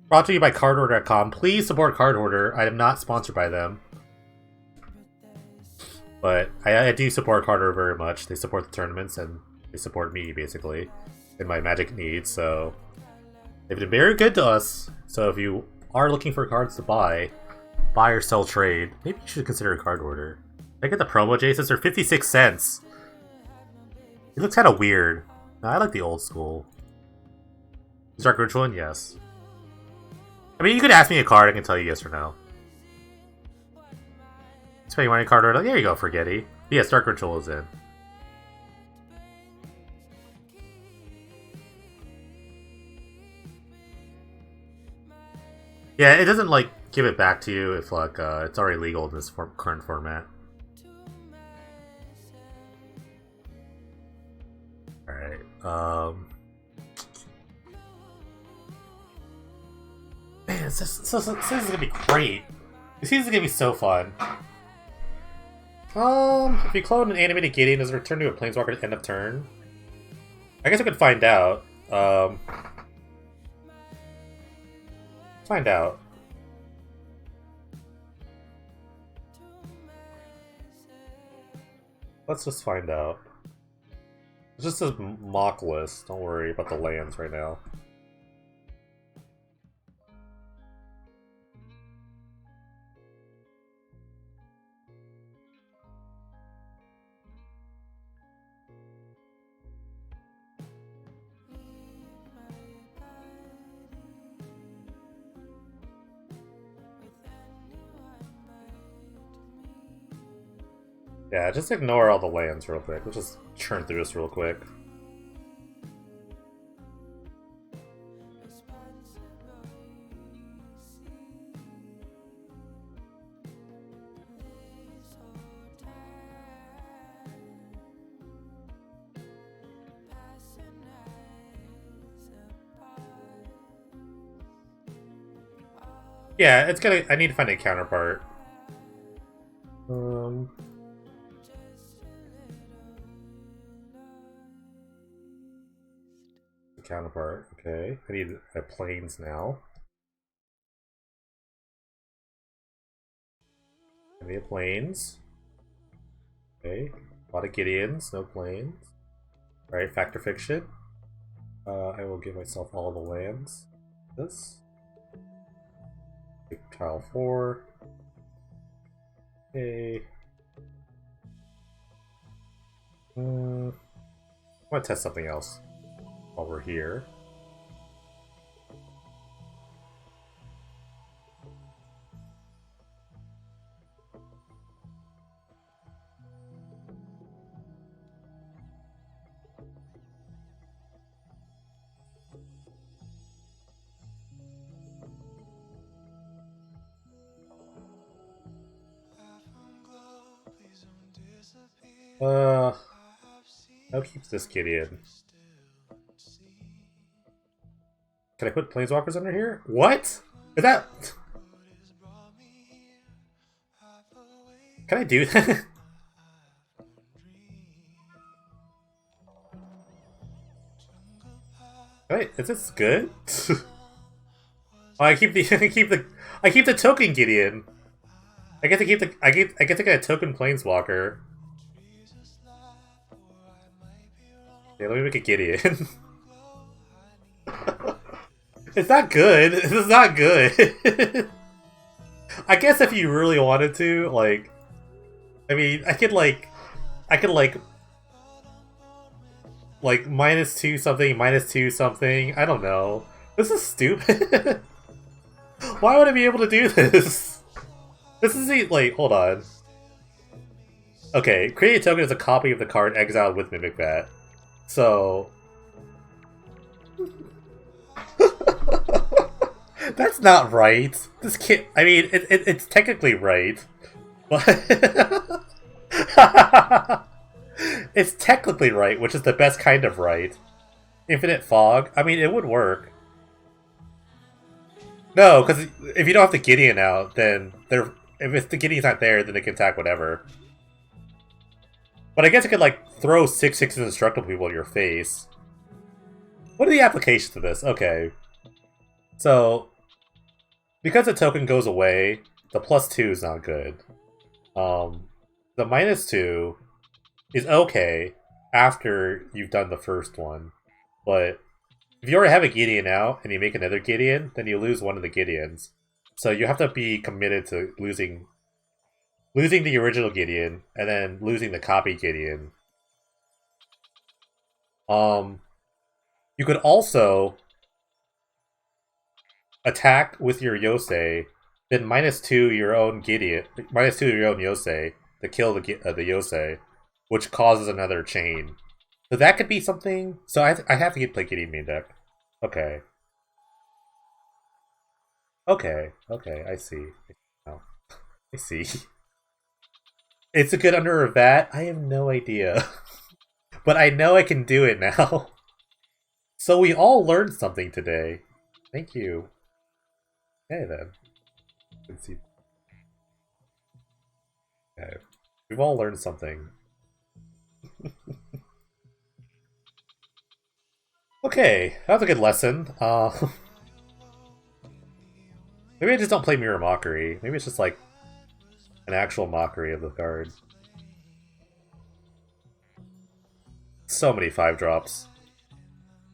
Brought to you by cardhoarder.com. Please support Cardhoarder. I am not sponsored by them. But I do support Cardhoarder very much. They support the tournaments and they support me, basically, in my Magic needs. So they've been very good to us. So if you are looking for cards to buy or sell trade, maybe you should consider a Cardhoarder. I get the promo Jaces. They're 56 cents. It looks kind of weird. No, I like the old school. Dark Ritual, yes. I mean, you could ask me a card, I can tell you yes or no. So you want a card or there you go, Forgetty. Yes, Dark Ritual is in. Yeah, it doesn't like give it back to you if like it's already legal in this current format. Alright, man, this is gonna be great. This season's gonna be so fun. If you clone an animated Gideon, does it return to a Planeswalker at the end of turn? I guess I could find out. Find out. Let's just find out. It's just a mock list. Don't worry about the lands right now. Yeah, just ignore all the lands real quick. We'll just churn through this real quick. Yeah, it's gonna... I need to find a counterpart. Counterpart, okay. I need a planes now. I need planes. Okay. A lot of Gideons, no planes. Alright, Fact or Fiction. I will give myself all the lands. This. Take tile 4. Okay. I want to test something else while we're here. I'll keep this Gideon. Can I put Planeswalkers under here? What? Is that... Can I do that? Wait, is this good? Oh, I keep the I keep the token Gideon. I get to keep the I get to get a token Planeswalker. Yeah, let me make a Gideon. It's not good. This is not good. I guess if you really wanted to, like, I mean, I could like -2 something, -2 something. I don't know. This is stupid. Why would I be able to do this? This is the, like, hold on. Okay, create a token as a copy of the card exiled with Mimic Bat. So... That's not right. This can't... I mean, it's technically right. But... It's technically right, which is the best kind of right. Infinite Fog? I mean, it would work. No, because if you don't have the Gideon out, then if the Gideon's not there, then they can attack whatever. But I guess it could, like, throw 6/6 indestructible people in your face. What are the applications of this? Okay. So, because the token goes away, the +2 is not good. The -2 is okay after you've done the first one. But if you already have a Gideon out and you make another Gideon, then you lose one of the Gideons. So you have to be committed to losing the original Gideon and then losing the copy Gideon. You could also attack with your Yosei, then -2 your own Gideon, -2 your own Yosei to kill the Yosei, which causes another chain. So that could be something. So I have to play Gideon main deck. Okay. Okay. Okay. I see. Oh, I see. It's a good under a vat. I have no idea, but I know I can do it now. So we all learned something today. Thank you. Okay then. Let's see. Okay. We've all learned something. Okay, that was a good lesson. Maybe I just don't play Mirror Mockery. Maybe it's just like an actual mockery of the card. So many 5-drops.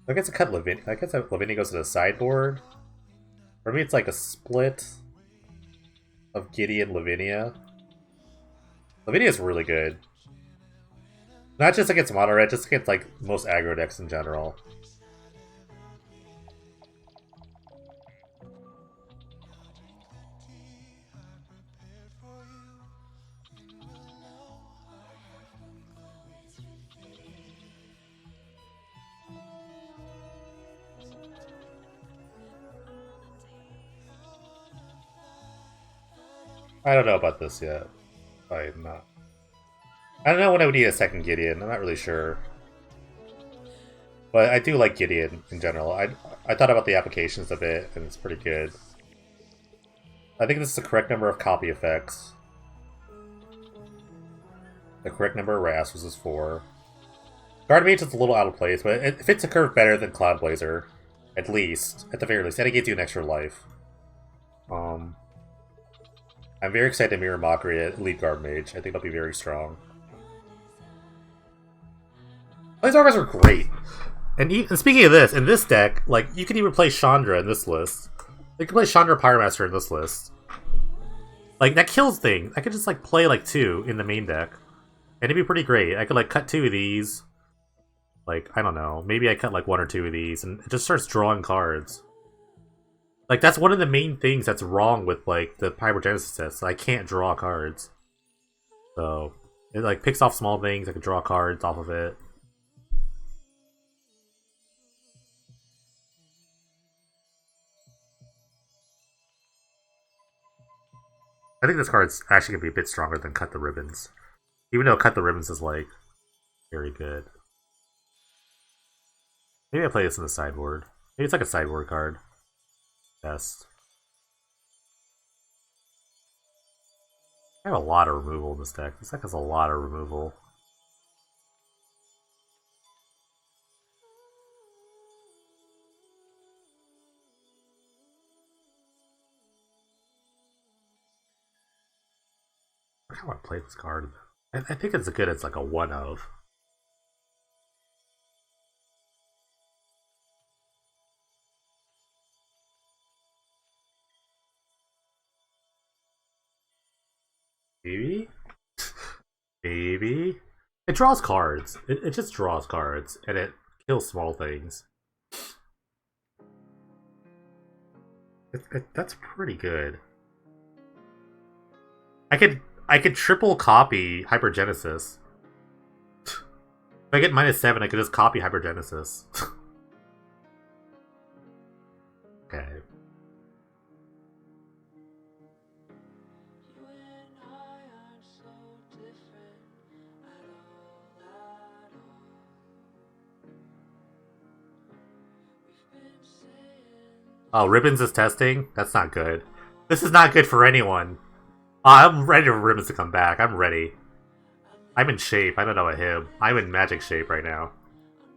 I guess I cut Lavinia. I guess Lavinia goes to the sideboard. Or maybe it's like a split of Gideon Lavinia. Lavinia's really good. Not just against mono red, just against like most aggro decks in general. I don't know about this yet. I'm not. I don't know when I would need a second Gideon. I'm not really sure. But I do like Gideon in general. I thought about the applications of it, and it's pretty good. I think this is the correct number of copy effects. The correct number of Rasps is 4. Guard Mage is a little out of place, but it fits the curve better than Cloud Blazer. At least. At the very least. And it gives you an extra life. I'm very excited to mirror Mockery at Elite Guard Mage. I think they'll be very strong. Planeswalkers are great. And speaking of this, in this deck, like, you can even play Chandra in this list. You can play Chandra Pyromancer in this list. Like, that kills things. I could just, like, play, like, 2 in the main deck. And it'd be pretty great. I could, like, cut 2 of these. Like, I don't know. Maybe I cut, like, 1 or 2 of these. And it just starts drawing cards. Like, that's one of the main things that's wrong with, like, the Pyrogenesis test. I can't draw cards. So, it, like, picks off small things. I can draw cards off of it. I think this card's actually going to be a bit stronger than Cut the Ribbons. Even though Cut the Ribbons is like very good. Maybe I play this in the sideboard. Maybe it's like a sideboard card. Best. I have a lot of removal in this deck. This deck has a lot of removal. I kind of want to play this card. I think it's good. It's like a one of. Maybe? Maybe? It draws cards. It just draws cards, and it kills small things. That's pretty good. I could triple copy Hypergenesis. If I get -7, I could just copy Hypergenesis. Okay. Oh, Ribbons is testing? That's not good. This is not good for anyone. I'm ready for Ribbons to come back. I'm ready. I'm in shape. I don't know about him. I'm in Magic shape right now.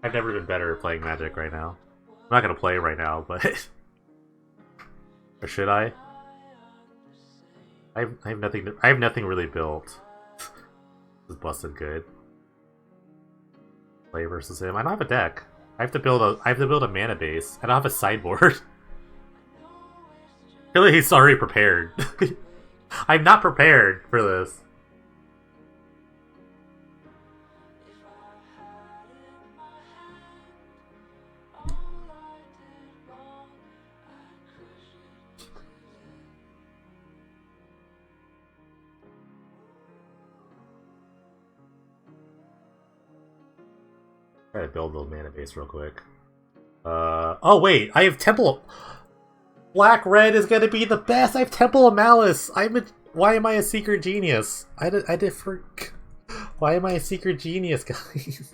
I've never been better at playing Magic right now. I'm not gonna play right now, but... or should I? I have nothing. I have nothing really built. This is busted good. Play versus him. I don't have a deck. I have to build a mana base. I don't have a sideboard. I feel like he's already prepared. I'm not prepared for this. Try to build the mana base real quick. Oh wait, I have Temple. Black Red is gonna be the best. I have Temple of Malice. Why am I a secret genius? Why am I a secret genius, guys?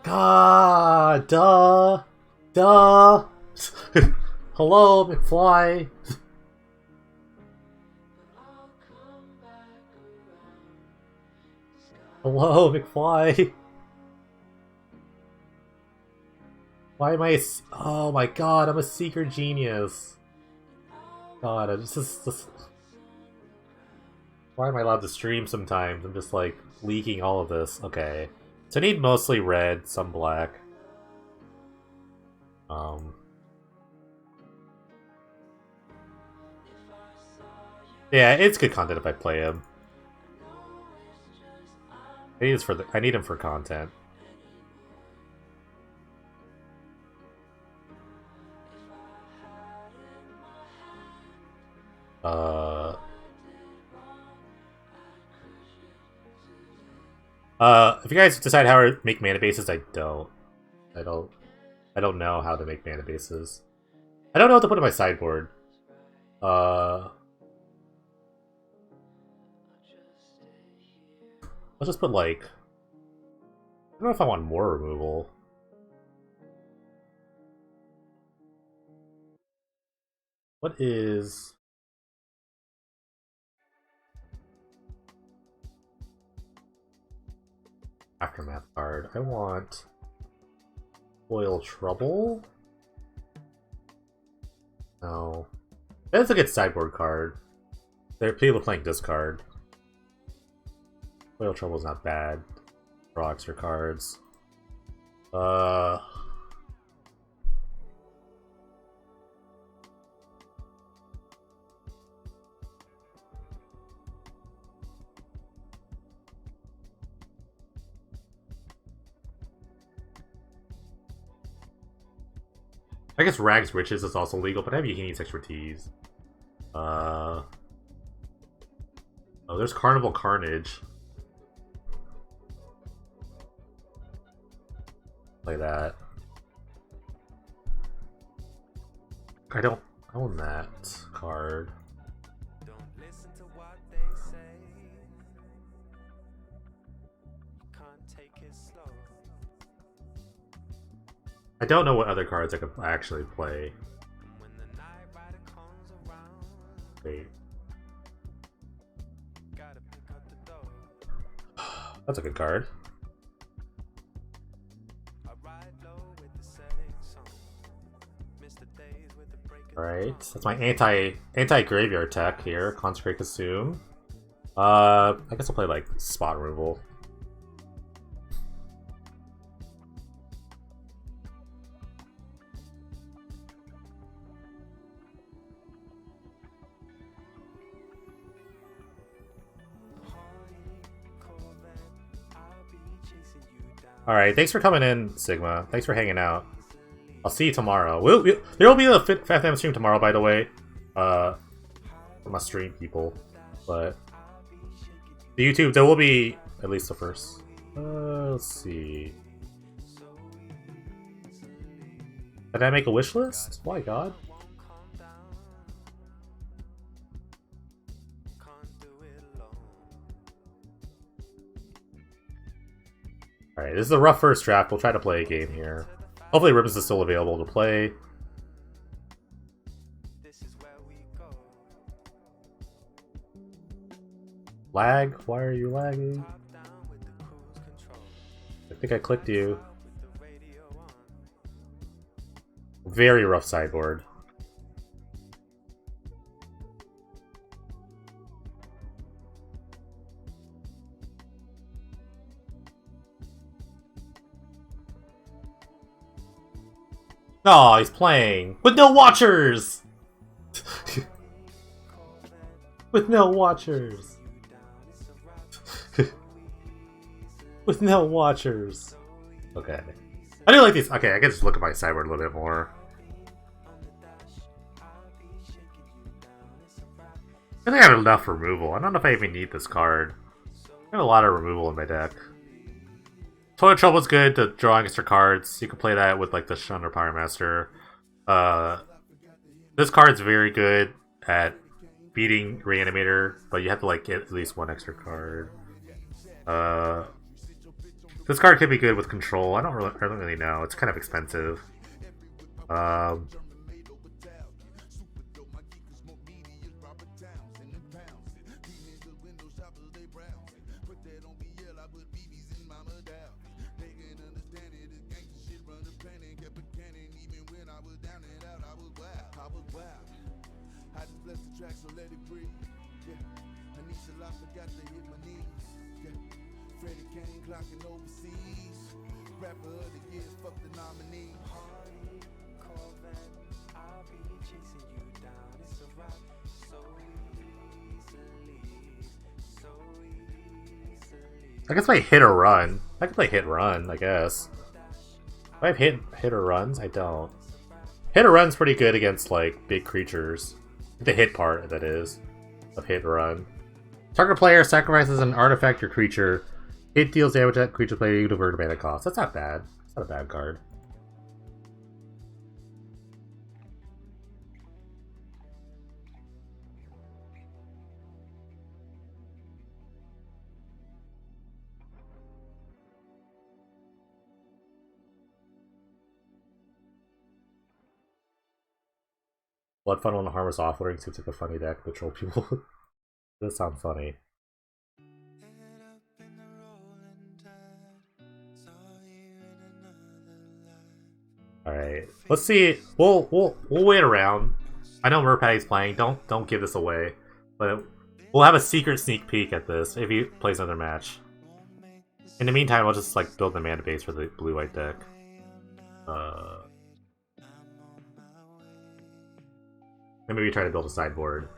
God, duh. Hello, McFly. Hello, McFly. Why am I? Oh my god, I'm a secret genius. God, I'm just. Why am I allowed to stream sometimes? I'm just like leaking all of this. Okay, so I need mostly red, some black. Yeah, it's good content if I play him. I need him for content. If you guys decide how to make mana bases, I don't know how to make mana bases. I don't know what to put in my sideboard. I'll just put like... I don't know if I want more removal. What is... Aftermath card. I want... Foil Trouble? No. That's a good sideboard card. There are people playing this card. Foil Trouble's not bad. Draw extra cards. I guess Rags Riches is also legal, but I have Yahini's Expertise. Oh, there's Carnival Carnage. Play that. I don't own that card. I don't know what other cards I could actually play. Wait. That's a good card. Alright, that's my anti-graveyard tech here. Consecrate Consume. I guess I'll play like spot removal. Alright, thanks for coming in, Sigma. Thanks for hanging out. I'll see you tomorrow. There will be a FFM stream tomorrow, by the way. For my stream people. But the YouTube, there will be at least the first. Let's see. Did I make a wish list? Why, God? Alright, this is a rough first draft. We'll try to play a game here. Hopefully Ribbons is still available to play. Lag? Why are you lagging? I think I clicked you. Very rough sideboard. Oh, he's playing with no watchers. With no watchers. With no watchers. Okay. I do like these. Okay, I can just look at my sideboard a little bit more. I think I have enough removal. I don't know if I even need this card. I have a lot of removal in my deck. Toilet Trouble's good to draw extra cards. You can play that with like the Shunder Pyramaster. This card's very good at beating Reanimator, but you have to like get at least one extra card. This card could be good with control. I don't really know. It's kind of expensive. I guess I hit or run. I can play hit run, I guess. Do I have hit or runs? I don't. Hit or run's pretty good against like big creatures. The hit part, that is, of hit or run. Target player sacrifices an artifact or creature. It deals damage to that creature player you divert mana cost. That's not bad. It's not a bad card. Blood Funnel and Harvest Offering seems like a funny deck to troll people. Does sound funny. Alright. Let's see. We'll wait around. I know Merpatty's playing. Don't give this away. But we'll have a secret sneak peek at this if he plays another match. In the meantime, I'll just like build the mana base for the blue-white deck. And maybe try to build a sideboard.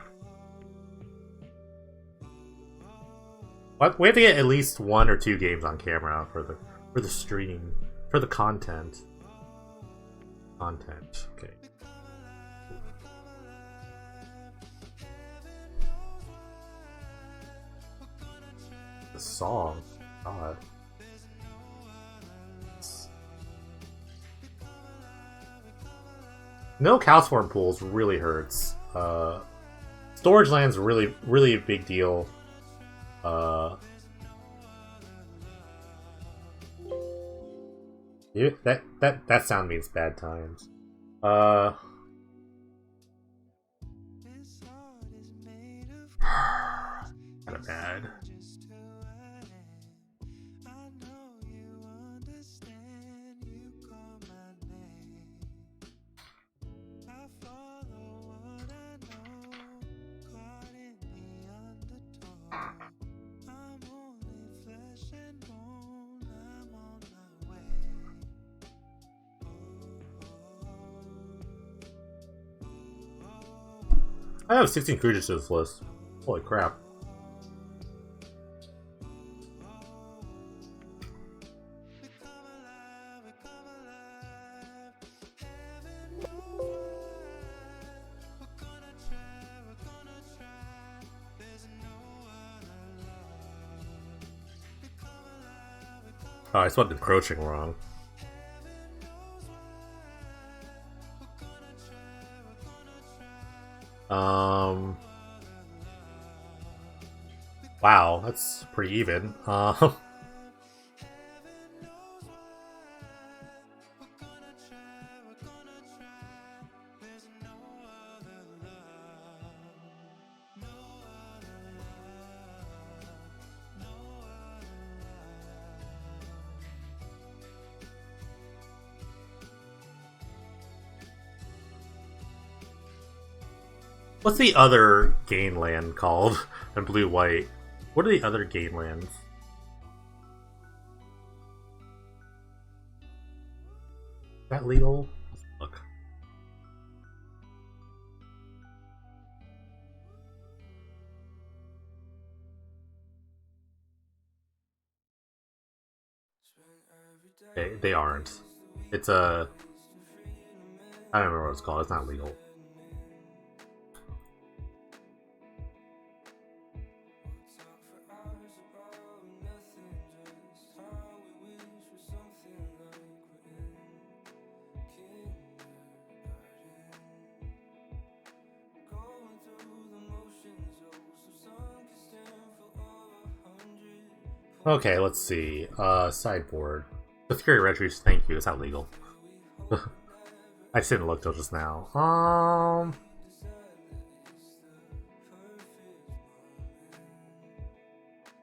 We have to get at least 1 or 2 games on camera for the stream, for the content. Okay. The song, God. No Cowsform pools really hurts. Storage land's really a big deal. That sound means bad times. Kind of bad. I have 16 creatures to this list. Holy crap. Oh, I spelled encroaching wrong. Wow, that's pretty even. What's the other gain land called in blue-white? What are the other gain lands? Is that legal? Let's look. They aren't. It's a... I don't remember what it's called. It's not legal. Okay, let's see. Sideboard. The Fury Retries, thank you. It's not legal. I just didn't look till just now.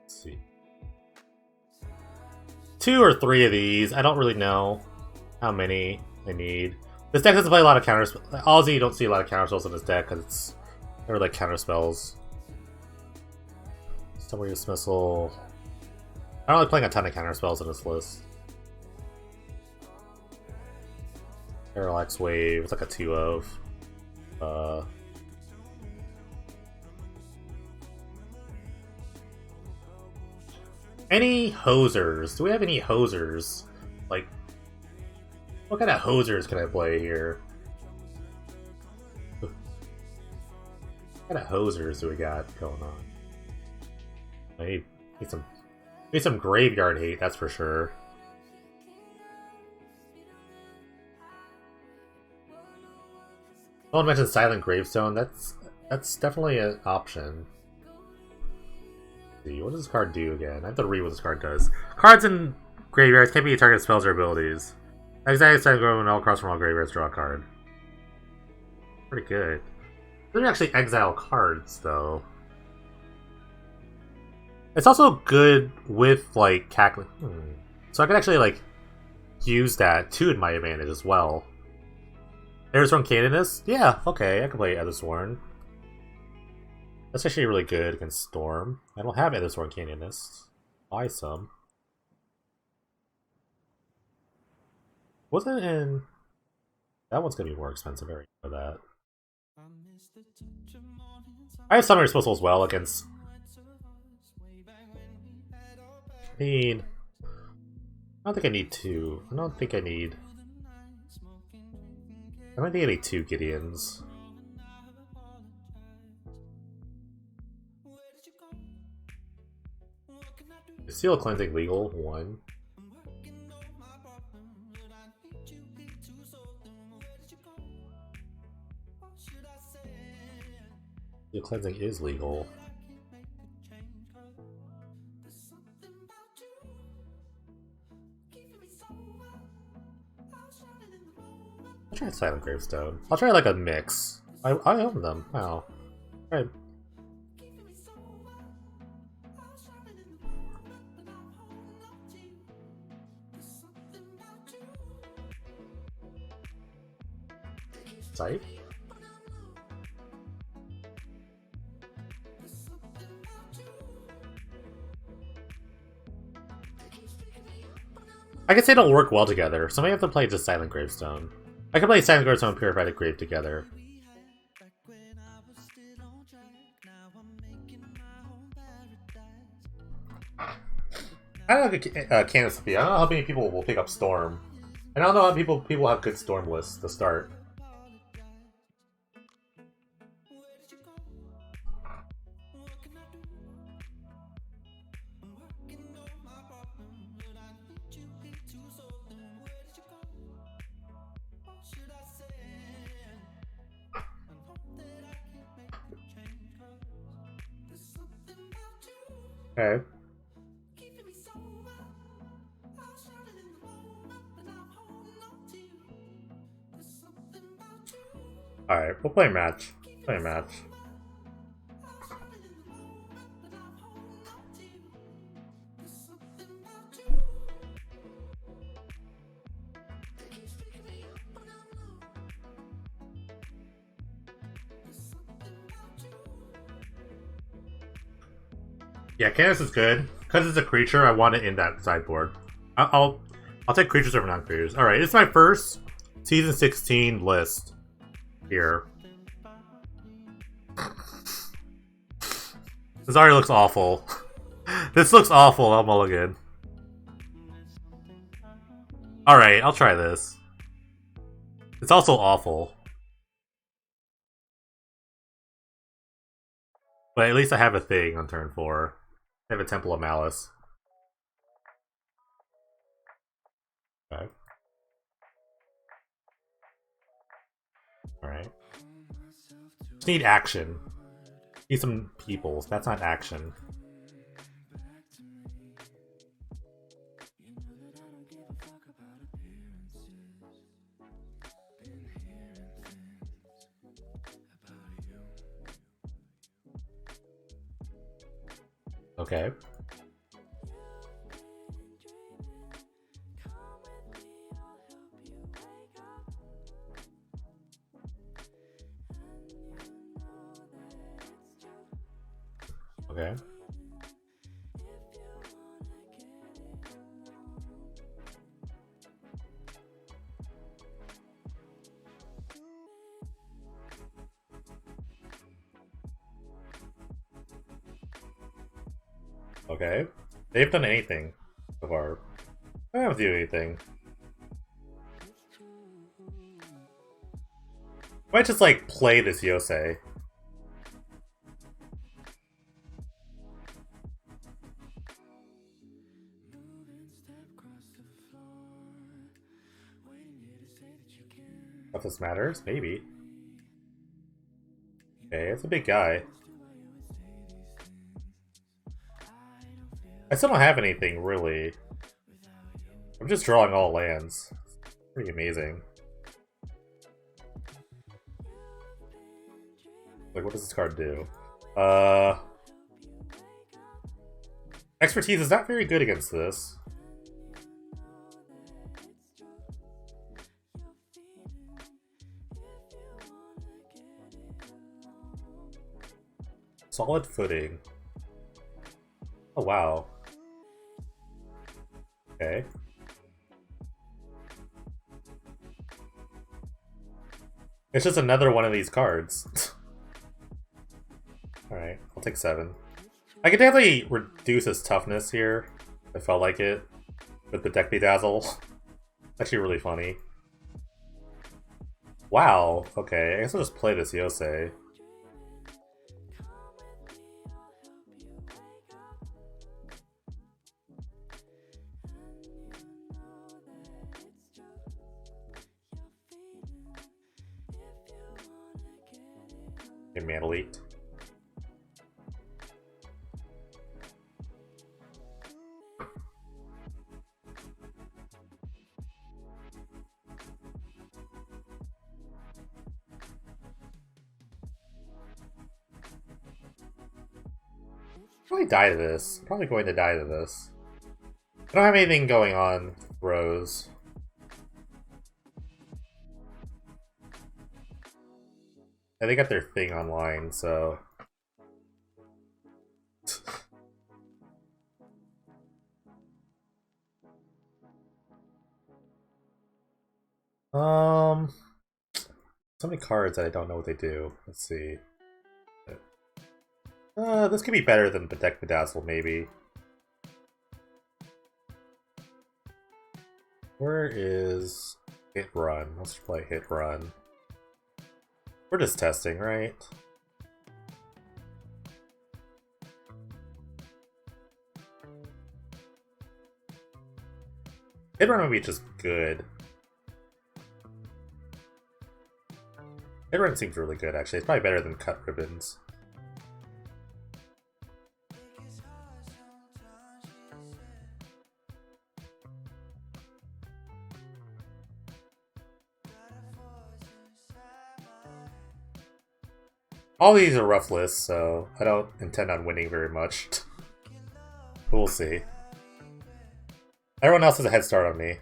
Let's see. 2 or 3 of these. I don't really know how many I need. This deck doesn't play a lot of counters. Ozzy, you don't see a lot of counterspells in this deck because they're like counterspells. Summary Dismissal. I'm not really playing a ton of counterspells in this list. Parallax Wave, it's like a 2 of. Any hosers? Do we have any hosers? Like, what kind of hosers can I play here? What kind of hosers do we got going on? I need some graveyard hate, that's for sure. Someone mentioned Silent Gravestone. That's definitely an option. Let's see, what does this card do again? I have to read what this card does. Cards in graveyards can't be targeted spells or abilities. Exactly, time going all across from all graveyards, draw a card. Pretty good. Those are actually exile cards, though. It's also good with, like, cackling. So I can actually, like, use that to my advantage as well. Aethersworn Canonist? Yeah, okay, I can play Aethersworn. That's actually really good against Storm. I don't have Aethersworn Canonist. Buy some. Wasn't in... That one's gonna be more expensive, I already know that. I have Summoner Dismissal as well against... I don't think I need 2. I don't think I need 2 Gideons. Is Seal Cleansing legal? 1. Seal Cleansing is legal. try Silent Gravestone. I'll try like a mix. I own them. Wow. Alright. Scythe? I guess they don't work well together, so I may have to play just Silent Gravestone. I can play Silent Gravestone and Purified Grave together. I don't know Candace will be. I don't know how many people will pick up Storm. And I don't know how people have good Storm lists to start. Okay. Alright, we'll play a match. Play a match. Yeah, Candace is good. Because it's a creature, I want it in that sideboard. I'll take creatures over non-creatures. Alright, it's my first Season 16 list here. This already looks awful. This looks awful, El Mulligan. Alright, I'll try this. It's also awful. But at least I have a thing on turn 4. I have a Temple of Malice. Okay. Alright. Just need action. Need some people. That's not action. Okay. Okay. Okay. They've done anything so far. I don't have to do anything. Might just like play this Yosei. If this matters, maybe. Okay, it's a big guy. I still don't have anything, really. I'm just drawing all lands. It's pretty amazing. Like, what does this card do? Expertise is not very good against this. Solid footing. Oh, wow. Okay. It's just another one of these cards. Alright, I'll take 7. I could definitely reduce his toughness here. I felt like it. With the Deck Bedazzle. Actually really funny. Wow, okay. I guess I'll just play this Yosei. Mana Leaked. Probably die to this. Probably going to die to this. I don't have anything going on with Rose. Yeah, they got their thing online, so... So many cards that I don't know what they do. Let's see. This could be better than Bedeck Bedazzle, maybe. Where is Hit Run? Let's play Hit Run. We're just testing, right? Hit Run would be just good. Hit Run seems really good, actually. It's probably better than Cut Ribbons. All these are rough lists, so I don't intend on winning very much. We'll see. Everyone else has a head start on me.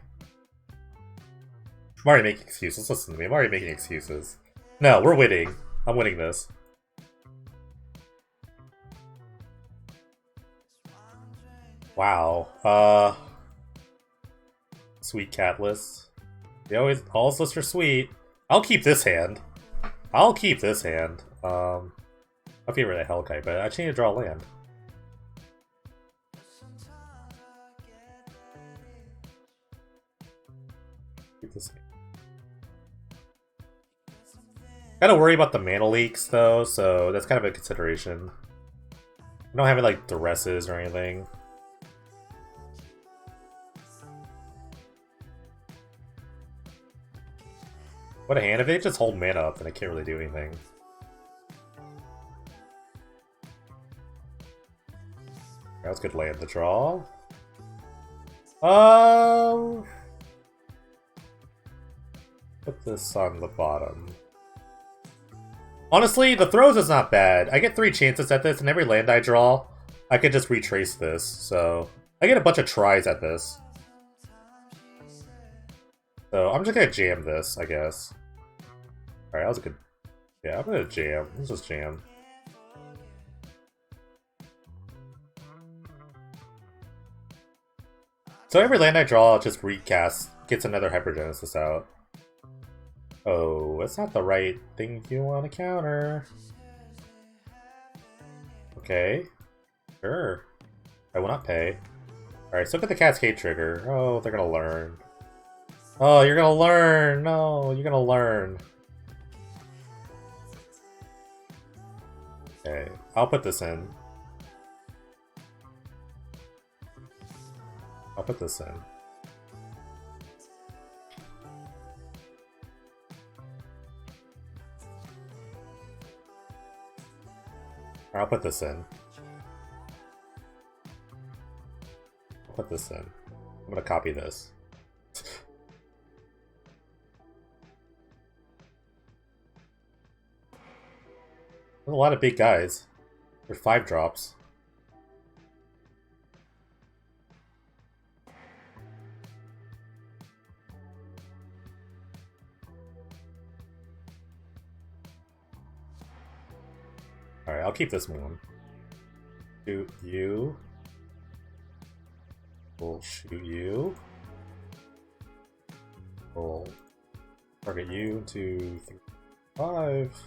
I'm already making excuses. Listen to me. I'm already making excuses. No, we're winning. I'm winning this. Wow. Sweet cat list. They always all lists are sweet. I'll keep this hand. I'll keep this hand. I'll get rid of Hellkite, but I just need to draw land. Keep this. Gotta worry about the mana leaks though, so that's kind of a consideration. I don't have any like duresses or anything. What a hand. If they just hold mana up, then I can't really do anything. That was good land to draw. Put this on the bottom. Honestly, the throws is not bad. I get 3 chances at this, and every land I draw, I could just retrace this. So I get a bunch of tries at this. So I'm just gonna jam this, I guess. Alright, that was a good... Yeah, I'm gonna jam. Let's just jam. So every land I draw just recast, gets another Hypergenesis out. Oh, that's not the right thing you want to counter. Okay. Sure. I will not pay. Alright, so look at the Cascade trigger. Oh, they're gonna learn. Oh, you're gonna learn! No, you're gonna learn. Okay, I'll put this in. I'll put this in. I'll put this in. I'll put this in. I'm gonna copy this. There's a lot of big guys. There's 5 drops. Alright, I'll keep this one. Shoot you. We'll shoot you. We'll target you. 2, 3, 5.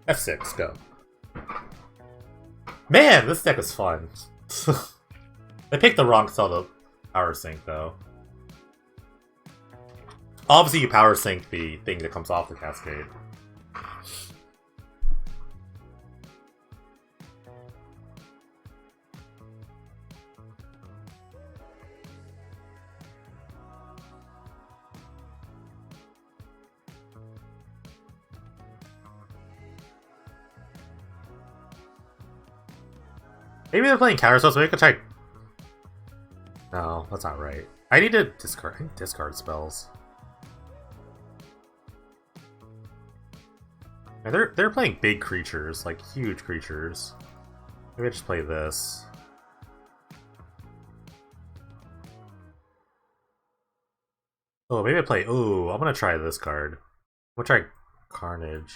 F6, go. Man, this deck is fun. They picked the wrong cell to power sync, though. Obviously, you power sync the thing that comes off the Cascade. Maybe they're playing counter spells, so we could try... No, that's not right. I need to discard spells. And they're playing big creatures, like huge creatures. Maybe I just play this. Oh, maybe I play. Oh, I'm gonna try this card. I'm gonna try Carnage.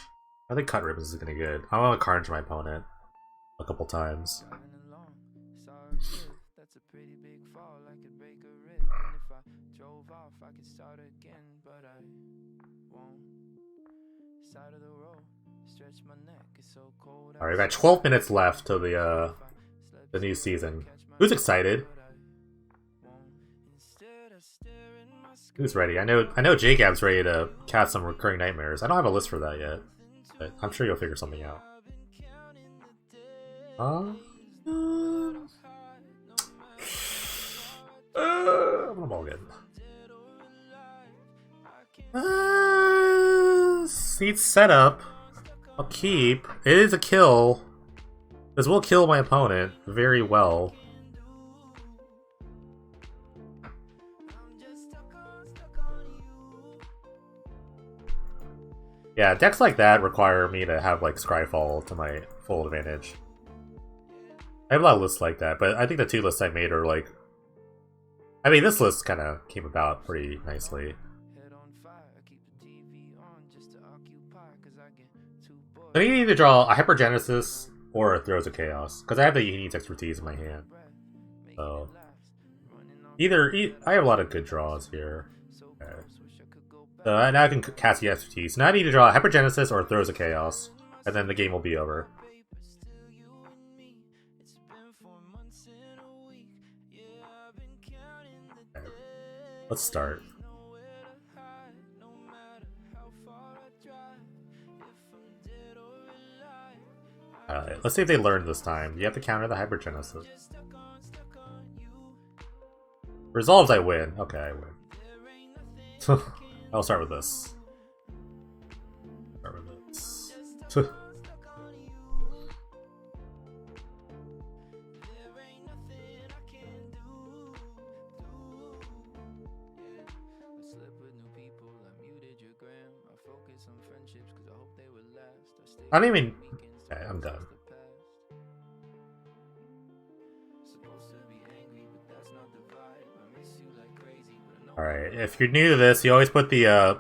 I think Cut Ribbons is gonna be good. I want to Carnage my opponent a couple times. Alright, we got 12 minutes left to the new season. Who's excited? Who's ready? I know JGab's ready to cast some Recurring Nightmares. I don't have a list for that yet, but I'm sure you'll figure something out. I'm all good. Seat setup. I'll keep. It is a kill. This will kill my opponent very well. Yeah, decks like that require me to have like Scryfall to my full advantage. I have a lot of lists like that, but I think the 2 lists I made are like... I mean, this list kind of came about pretty nicely. I think you need to draw a Hypergenesis or a Throes of Chaos, because I have the Unique Expertise in my hand. So... I have a lot of good draws here. Okay. So now I can cast the Expertise. Now I need to draw a Hypergenesis or a Throes of Chaos, and then the game will be over. Okay. Let's start. Let's see if they learn this time. You have to counter the Hypergenesis. Resolves, I win. Okay, I win. I'll start with this. Start with this. I don't even... Okay, I'm done. Alright, if you're new to this, you always put the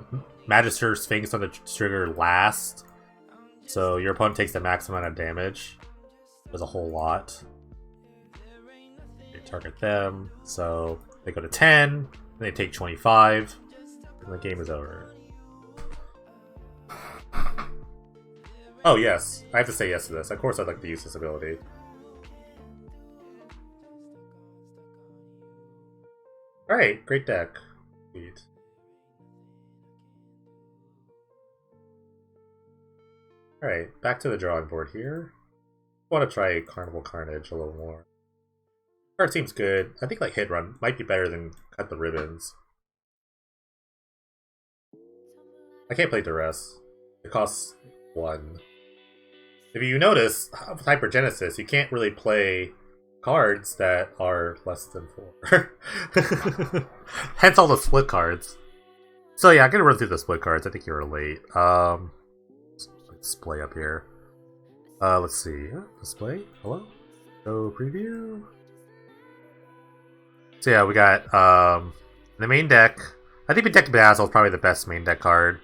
Magister Sphinx on the trigger last. So your opponent takes the maximum amount of damage. Does a whole lot. You target them, so they go to 10, and they take 25, and the game is over. Oh yes, I have to say yes to this. Of course I'd like to use this ability. Alright, great deck. Sweet. Alright, back to the drawing board here. I want to try Carnival Carnage a little more. Card seems good. I think like Hit Run might be better than Cut the Ribbons. I can't play Duress. It costs 1. If you notice, with Hypergenesis, you can't really play cards that are less than 4. Hence all the split cards. So yeah, I'm gonna run through the split cards. I think you were late. Display up here. Let's see. Display? Hello? Go preview. So yeah, we got the main deck. I think Bedecked Basil is probably the best main deck card.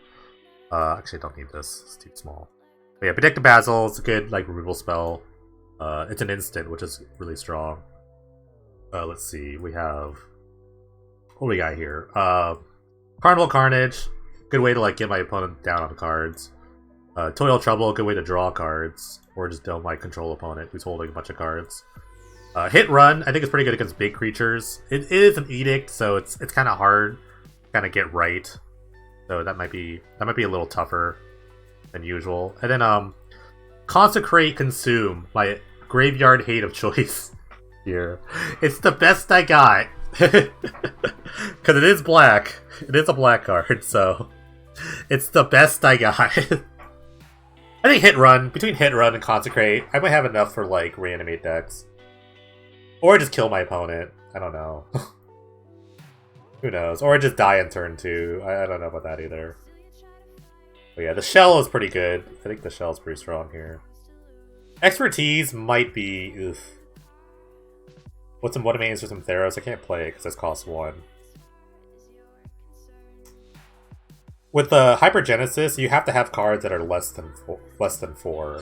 Actually I don't need this. It's too small. But yeah, Bedecked Basil is a good like removal spell. It's an instant, which is really strong. Let's see. We have... What do we got here? Carnival Carnage. Good way to like get my opponent down on cards. Toil Trouble. Good way to draw cards. Or just don't like control opponent who's holding a bunch of cards. Hit Run. I think it's pretty good against big creatures. It is an Edict, so it's kind of hard to kind of get right. So that might be a little tougher than usual. And then Consecrate Consume, my graveyard hate of choice here. It's the best I got. Because it is black. It is a black card, so it's the best I got. I think Hit Run, between Hit Run and Consecrate, I might have enough for like reanimate decks. Or just kill my opponent. I don't know. Who knows? Or just die in turn 2. I don't know about that either. But yeah, the shell is pretty good. I think the shell is pretty strong here. Expertise might be... Oof. What's some What-A-Mains for some Theros? I can't play it because this costs 1. With the Hypergenesis, you have to have cards that are less than 4.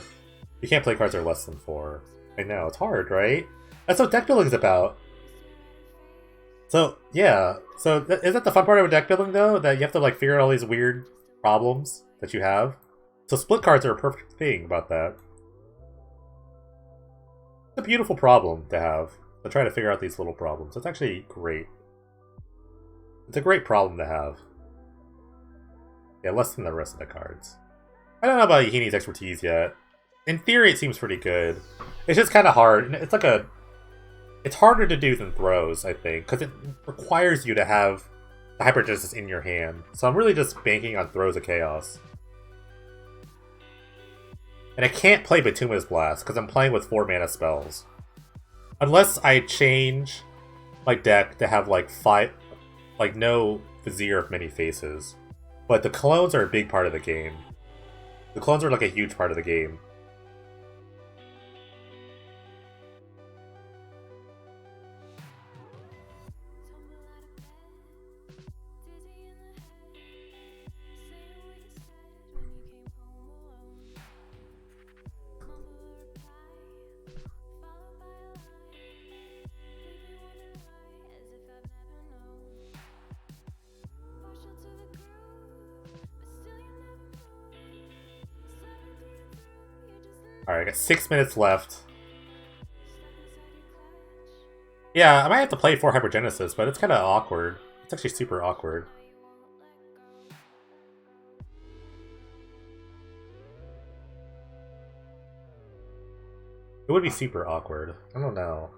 You can't play cards that are less than 4. I know, it's hard, right? That's what deck building's about. So, yeah. So, is that the fun part of deck building, though? That you have to, like, figure out all these weird problems that you have? So split cards are a perfect thing about that. It's a beautiful problem to have. To try to figure out these little problems. It's actually great. It's a great problem to have. Yeah, less than the rest of the cards. I don't know about Yahini's expertise yet. In theory, it seems pretty good. It's just kind of hard. It's like a... It's harder to do than throws, I think, because it requires you to have the Hypergenesis in your hand. So I'm really just banking on Throws of Chaos. And I can't play Bituminous Blast, because I'm playing with 4 mana spells. Unless I change my deck to have, like, 5... Like, no Vizier of Many Faces. But the clones are a big part of the game. The clones are, like, a huge part of the game. Alright, I got 6 minutes left. Yeah, I might have to play 4 Hypergenesis, but it's kind of awkward. It's actually super awkward. It would be super awkward. I don't know.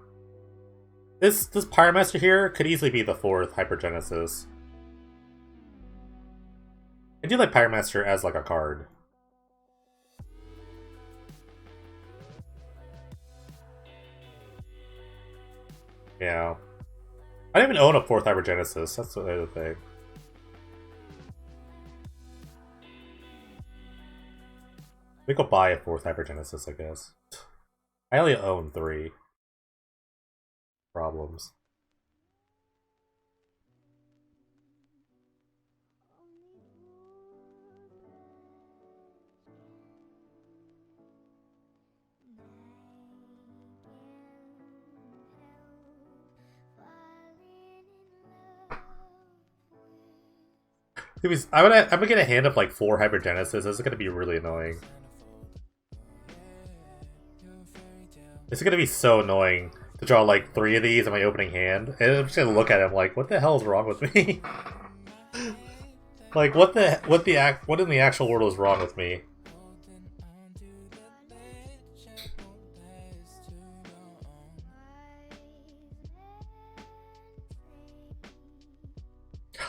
This Pyromancer here could easily be the 4th Hypergenesis. I do like Pyromancer as like a card. Yeah. I don't even own a 4th Hypergenesis, that's the other thing. We could buy a 4th Hypergenesis, I guess. I only own 3. Problems. I'm gonna get a hand of like 4 Hypergenesis. This is gonna be really annoying. This is gonna be so annoying to draw like 3 of these in my opening hand. And I'm just gonna look at him like, what the hell is wrong with me? Like, what in the actual world is wrong with me?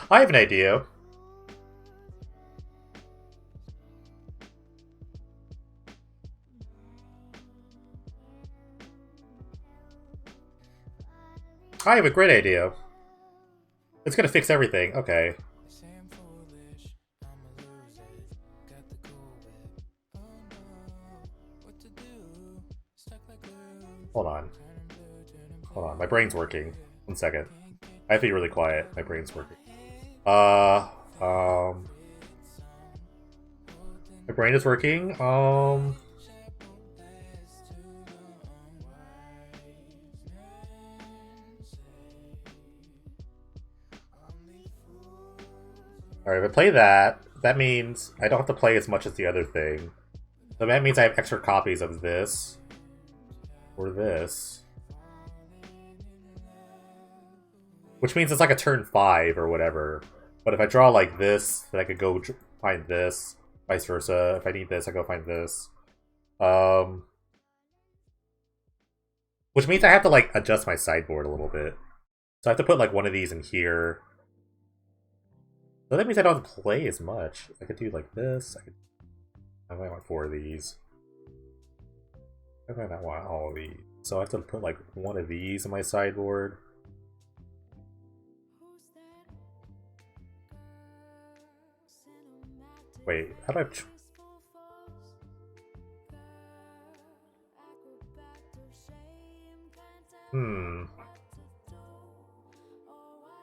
I have an idea. I have a great idea. It's gonna fix everything. Okay. Hold on. Hold on. My brain's working. 1 second. I have to be really quiet. My brain's working. My brain is working. Alright, if I play that, that means I don't have to play as much as the other thing. So that means I have extra copies of this. Or this. Which means it's like a turn 5 or whatever. But if I draw like this, then I could go find this. Vice versa. If I need this, I go find this. Which means I have to like adjust my sideboard a little bit. So I have to put like one of these in here. So that means I don't have to play as much. I could do like this. I might want 4 of these. I might not want all of these. So I have to put like one of these in my sideboard. Wait, how do I...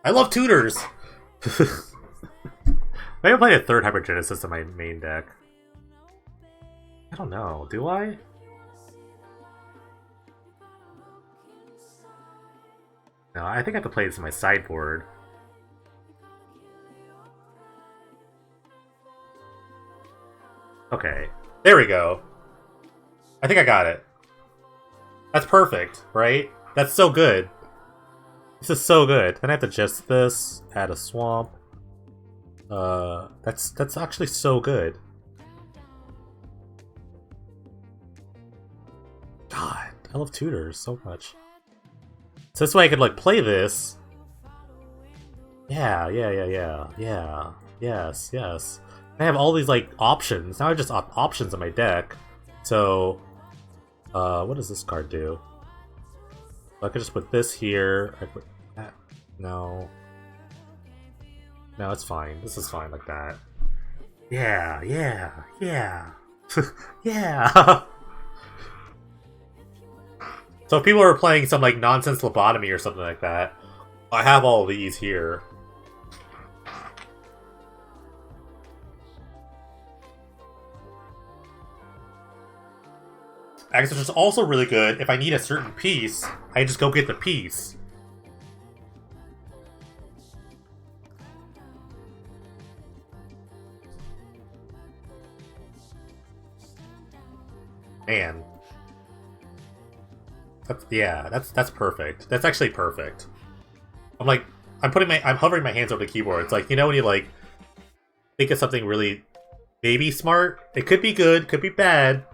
I love tutors! Maybe I play a third Hypergenesis in my main deck. I don't know, do I? No, I think I have to play this in my sideboard. Okay, there we go. I think I got it. That's perfect, right? That's so good. This is so good. Then I have to just this, add a swamp. That's actually so good. God, I love tutors so much. So this way I could like play this. Yeah. Yes. I have all these like options. Now I just options in my deck. So, what does this card do? I could just put this here. I put that. No, it's fine. This is fine like that. Yeah. Yeah. So if people are playing some like nonsense lobotomy or something like that, I have all of these here. Access is also really good. If I need a certain piece, I just go get the piece. Man. That's perfect. That's actually perfect. I'm hovering my hands over the keyboard. It's like, you know when you like think of something really maybe smart? It could be good, could be bad,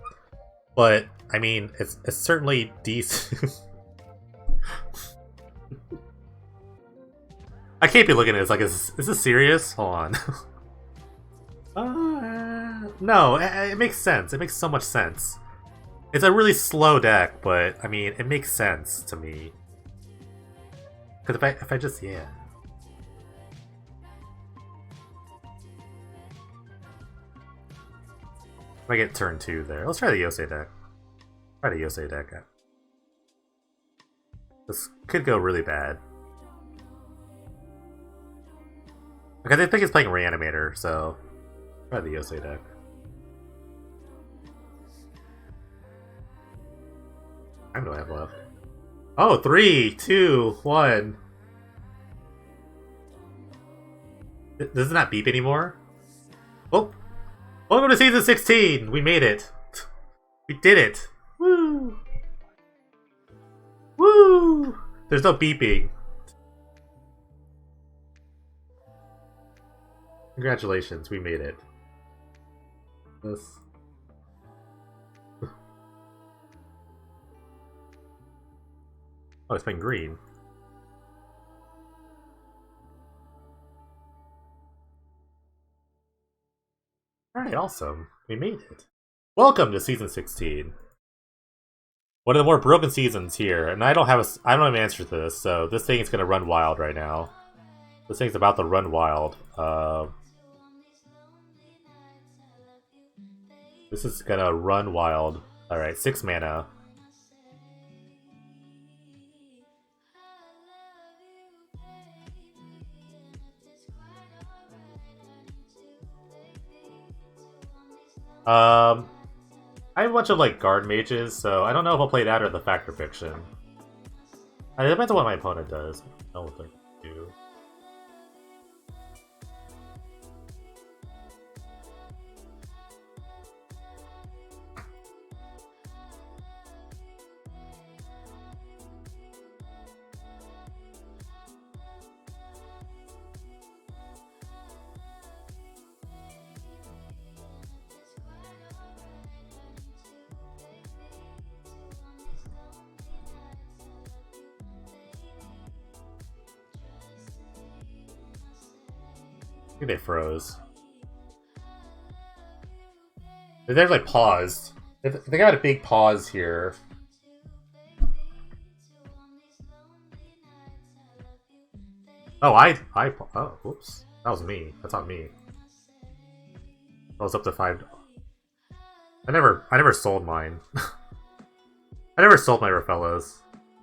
but I mean, it's certainly decent. I can't be looking at it. It's like, is this serious? Hold on. No, it makes sense. It makes so much sense. It's a really slow deck, but I mean, it makes sense to me. Because if I just, yeah. If I get turn 2 there. Let's try the Yosei deck. Try the Yosei deck. This could go really bad. Because I think it's playing Reanimator, so try the Yosei deck. How do I have left? Oh, 3, 2, 1. Does it not beep anymore? Oh! Welcome to Season 16! We made it! We did it! Woo! Woo! There's no beeping. Congratulations, we made it. This. Oh, it's been green. Alright, awesome. We made it. Welcome to Season 16. One of the more broken seasons here, and I don't have an answer to this, so this thing is gonna run wild right now. This thing's about to run wild. This is gonna run wild. Alright, 6 mana. I have a bunch of like guard mages, so I don't know if I'll play that or the Factor Fiction. It depends on what my opponent does. I don't know what they're gonna do. I think they froze. They're like paused. They got a big pause here. Oh, oh, whoops. That was me. That's on me. I was up to 5. I never sold mine. I never sold my Rafellas.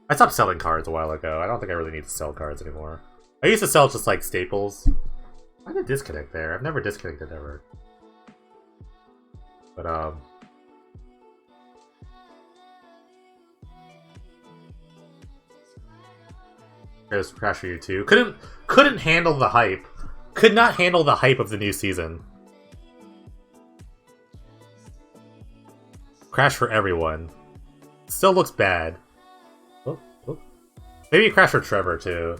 I stopped selling cards a while ago. I don't think I really need to sell cards anymore. I used to sell just like staples. Why did I disconnect there? I've never disconnected ever. But there's Crash for you too. Couldn't handle the hype. Could not handle the hype of the new season. Crash for everyone. Still looks bad. Oh, oh. Maybe Crash for Trevor too.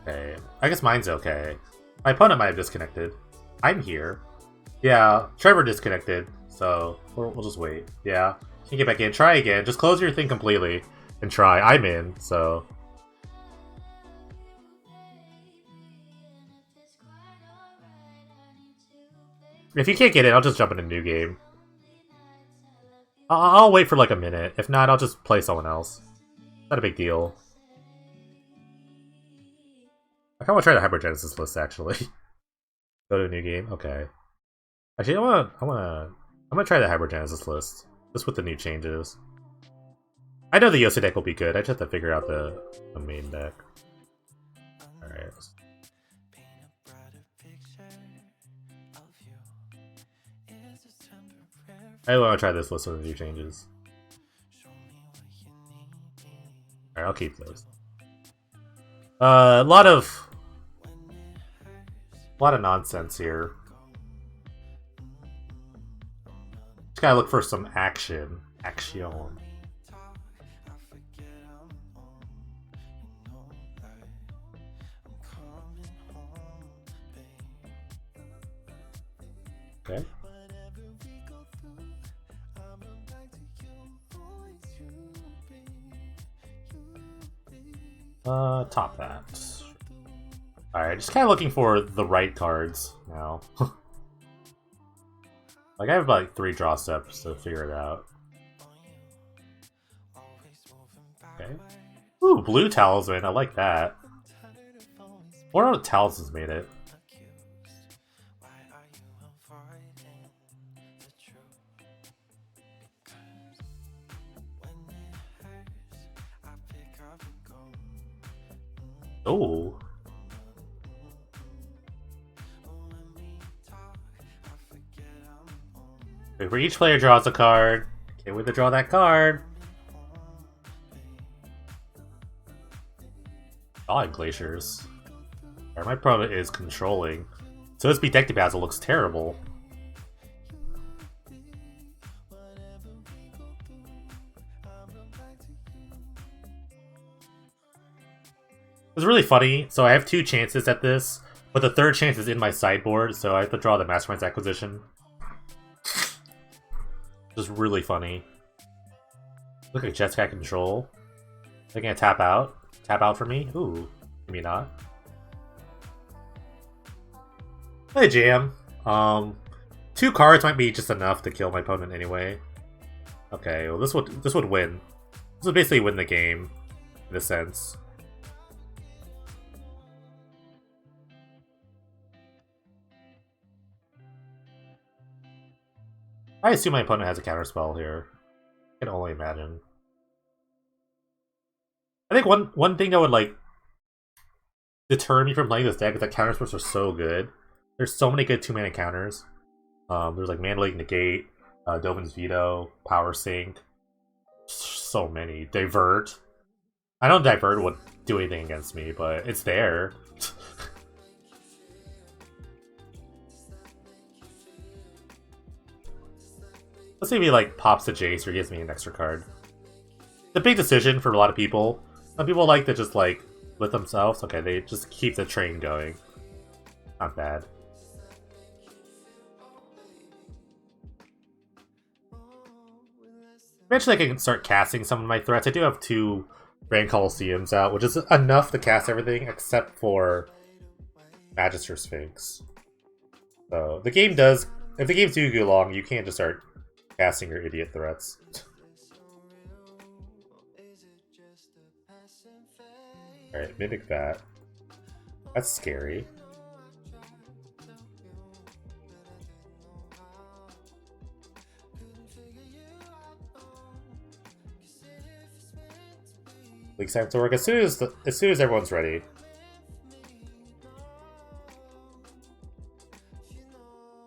Okay, I guess mine's okay. My opponent might have disconnected. I'm here. Yeah, Trevor disconnected, so we'll just wait. Yeah, can't get back in. Try again. Just close your thing completely and try. I'm in, so... If you can't get in, I'll just jump in a new game. I'll wait for like a minute. If not, I'll just play someone else. Not a big deal. I kind of want to try the Hypergenesis list, actually. Go to a new game? Okay. Actually, I'm gonna try the Hypergenesis list. Just with the new changes. I know the Yosu deck will be good, I just have to figure out the main deck. Alright. I want to try this list with the new changes. Alright, I'll keep those. A lot of nonsense here. Just gotta look for some action. Action. Okay. Top that. Alright, just kind of looking for the right cards now. Like, I have like 3 draw steps to figure it out. Okay. Ooh, blue talisman, I like that. What are the talismans made it? Oh. For each player draws a card. Can't wait to draw that card. Thawing Glaciers. Alright, my opponent is controlling. So this Bedectibazil looks terrible. It's really funny. So I have 2 chances at this, but the 3rd chance is in my sideboard, so I have to draw the Mastermind's Acquisition. Just really funny. Look at Jeskai control. They're gonna tap out. Tap out for me? Ooh, maybe not. Hey, jam. 2 cards might be just enough to kill my opponent anyway. Okay, well this would win. This would basically win the game, in a sense. I assume my opponent has a counterspell here. I can only imagine. I think one thing that would like deter me from playing this deck is that counterspells are so good. There's so many good 2-mana counters. There's like Mandalake Negate, Dovin's Veto, Power Sink. So many. Divert. I know Divert would do anything against me, but it's there. Let's see if he like pops the Jace or gives me an extra card. It's a big decision for a lot of people. Some people like to just like with themselves. Okay, they just keep the train going. Not bad. Eventually I can start casting some of my threats. I do have 2 Grand Colosseums out, which is enough to cast everything except for Magister Sphinx. So the game does. If the game's too long, you can't just start casting your idiot threats. Alright, mimic that. That's scary. Leaks time to work as soon as everyone's ready.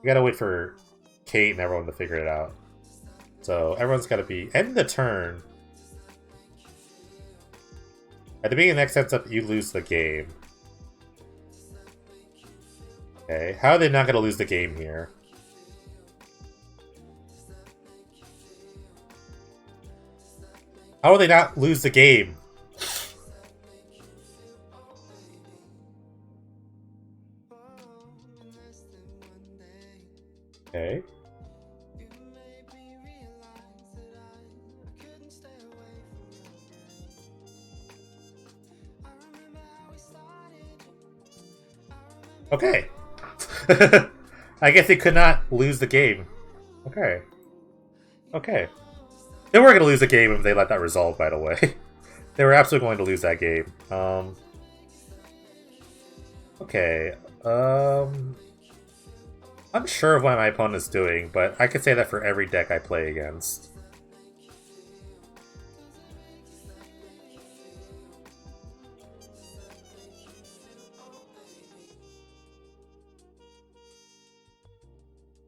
We gotta wait for Kate and everyone to figure it out. So everyone's gotta be end the turn. At the beginning of the next heads-up, you lose the game. Okay, how are they not gonna lose the game here? How will they not lose the game? Okay. Okay. I guess they could not lose the game. Okay. Okay. They were going to lose the game if they let that resolve, by the way. They were absolutely going to lose that game. Okay. Unsure of what my opponent is doing, but I could say that for every deck I play against.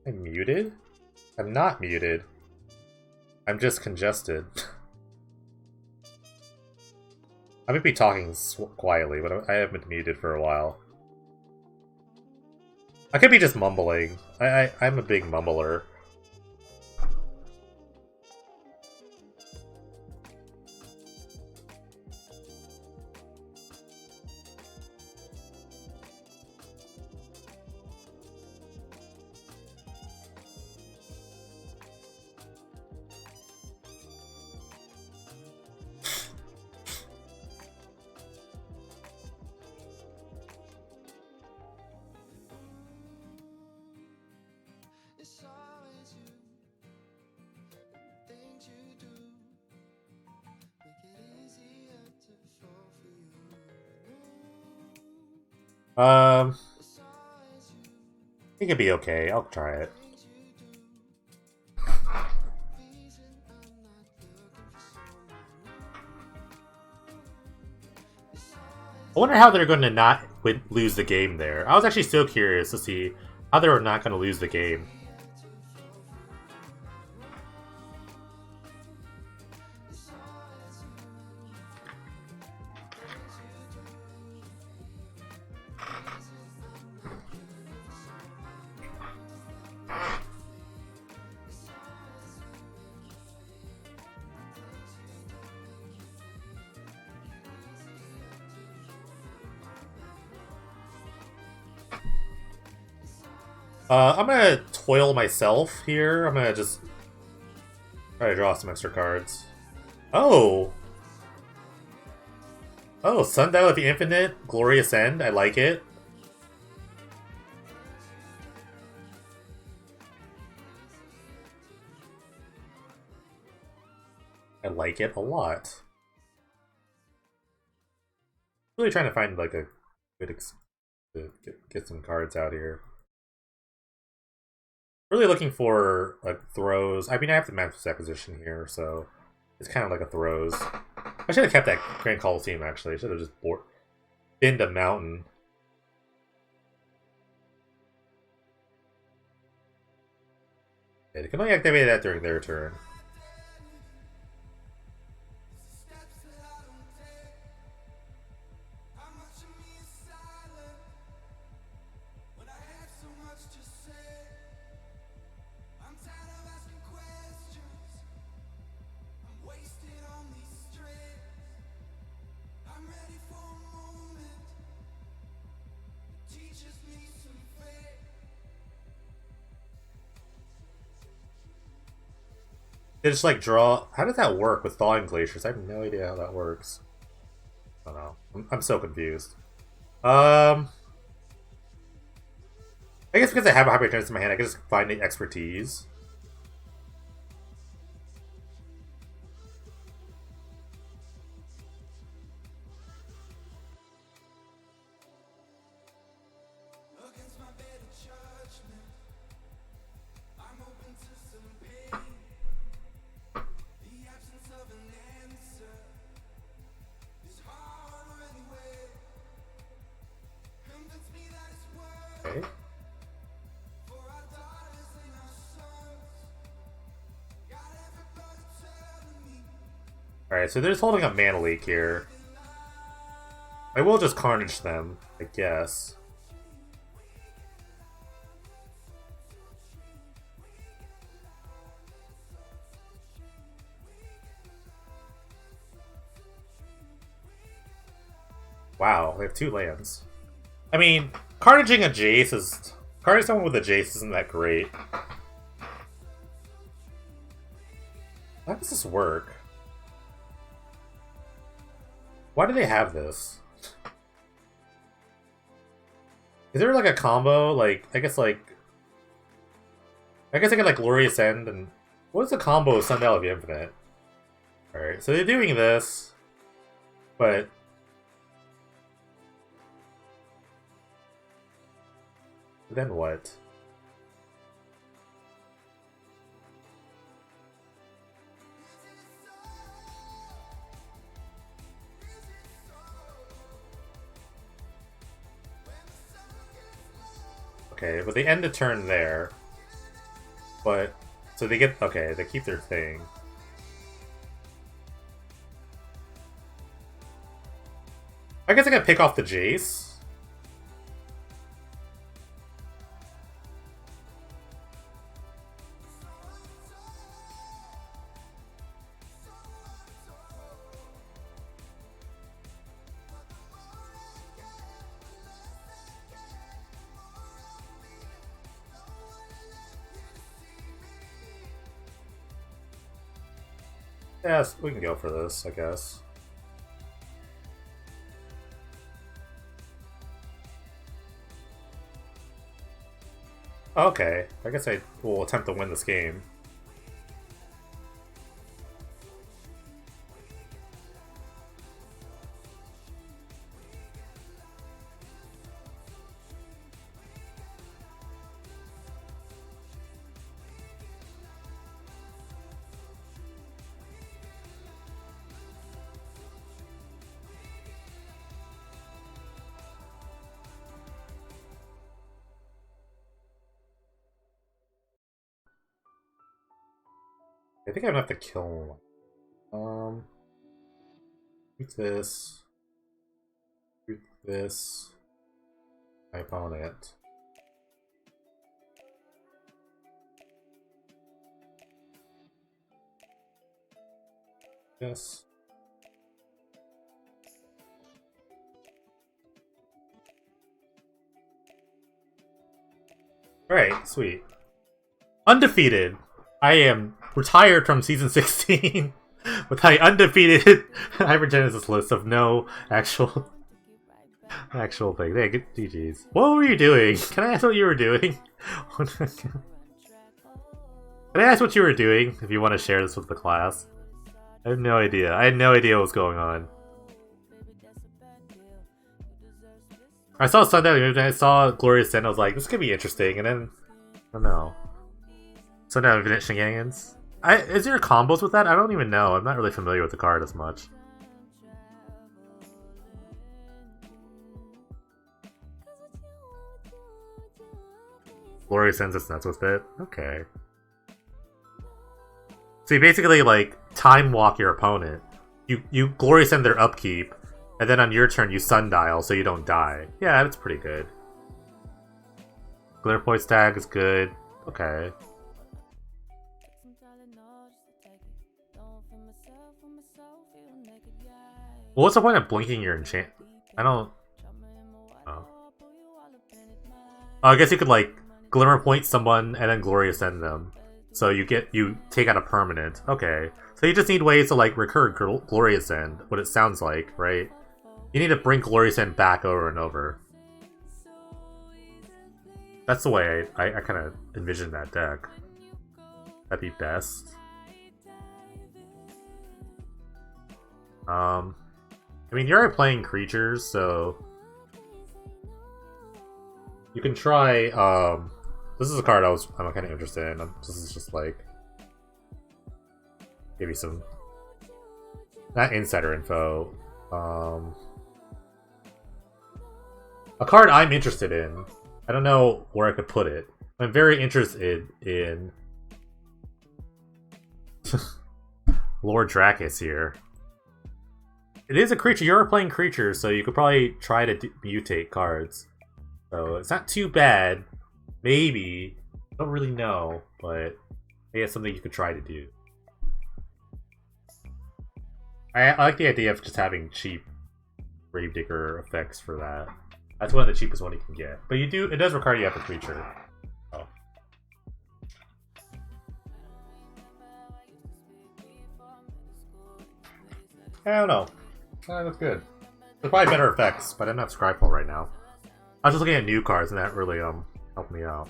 I'm muted? I'm not muted. I'm just congested. I might be talking quietly, but I haven't been muted for a while. I could be just mumbling. I'm a big mumbler. I think it'd be okay. I'll try it. I wonder how they're going to not lose the game there. I was actually so curious to see how they were not going to lose the game. I'm gonna toil myself here. I'm gonna just try to draw some extra cards. Oh! Oh, Sundial of the Infinite, Glorious End. I like it. I like it a lot. Really trying to find like a good to get some cards out here. Really looking for like throws. I mean, I have the Mantis Acquisition here, so it's kind of like a throws. I should have kept that Grand Coliseum, actually. I should have just binned a mountain. Okay, they can only activate that during their turn. They just like draw. How does that work with Thawing Glaciers? I have no idea how that works. I don't know. I'm so confused. I I guess because I have a Hypergenesis in my hand, I can just find the expertise. Okay. Alright, so they're just holding a Mana Leak here. I will just Carnage them, I guess. Wow, they have 2 lands. I mean, Carnaging a Jace is... Carnaging someone with a Jace isn't that great. How does this work? Why do they have this? Is there like a combo? Like, I guess I get like Glorious End and... What is the combo of Sundial of the Infinite? Alright, so they're doing this, but... Then what? Okay, but they end the turn there. But, so they get, okay, they keep their thing. I guess I gotta pick off the Jace. Yes, we can go for this, I guess. Okay, I guess I will attempt to win this game. I think I'm gonna have to kill him. Shoot this. Shoot this. My opponent. Yes. Alright, sweet. Undefeated. I am retired from Season 16 with my undefeated Hypergenesis list of no actual thing. Hey, good GG's. What were you doing? Can I ask what you were doing? Can I ask what you were doing if you want to share this with the class? I have no idea. I had no idea what was going on. I saw Sunday and I saw Glorious End. I was like, this could be interesting, and then I don't know. Sunday Infinite Shenanigans. Is there combos with that? I don't even know. I'm not really familiar with the card as much. Glorious Ends is nuts with it? Okay. So you basically, like, time walk your opponent. You Glorious End their upkeep, and then on your turn you Sundial so you don't die. Yeah, that's pretty good. Glitter Point Stag is good. Okay. Well, what's the point of blinking your enchant? I don't... Oh. I guess you could, like, Glimmer Point someone and then Glorious End them. So you take out a permanent. Okay. So you just need ways to, like, recur Glorious End, what it sounds like, right? You need to bring Glorious End back over and over. That's the way I kind of envision that deck. That'd be best. I mean, you're already playing creatures, so you can try. This is a card I'm kind of interested in. This is just like maybe some not insider info. A card I'm interested in. I don't know where I could put it. I'm very interested in Lord Dracus here. It is a creature. You're playing creatures, so you could probably try to mutate cards. So it's not too bad. Maybe. I don't really know, but maybe it's something you could try to do. I like the idea of just having cheap Gravedigger effects for that. That's one of the cheapest one you can get. But it does require you have a creature. Oh. I don't know. That's good. There's probably better effects, but I don't have Scryfall right now. I was just looking at new cards and that really helped me out.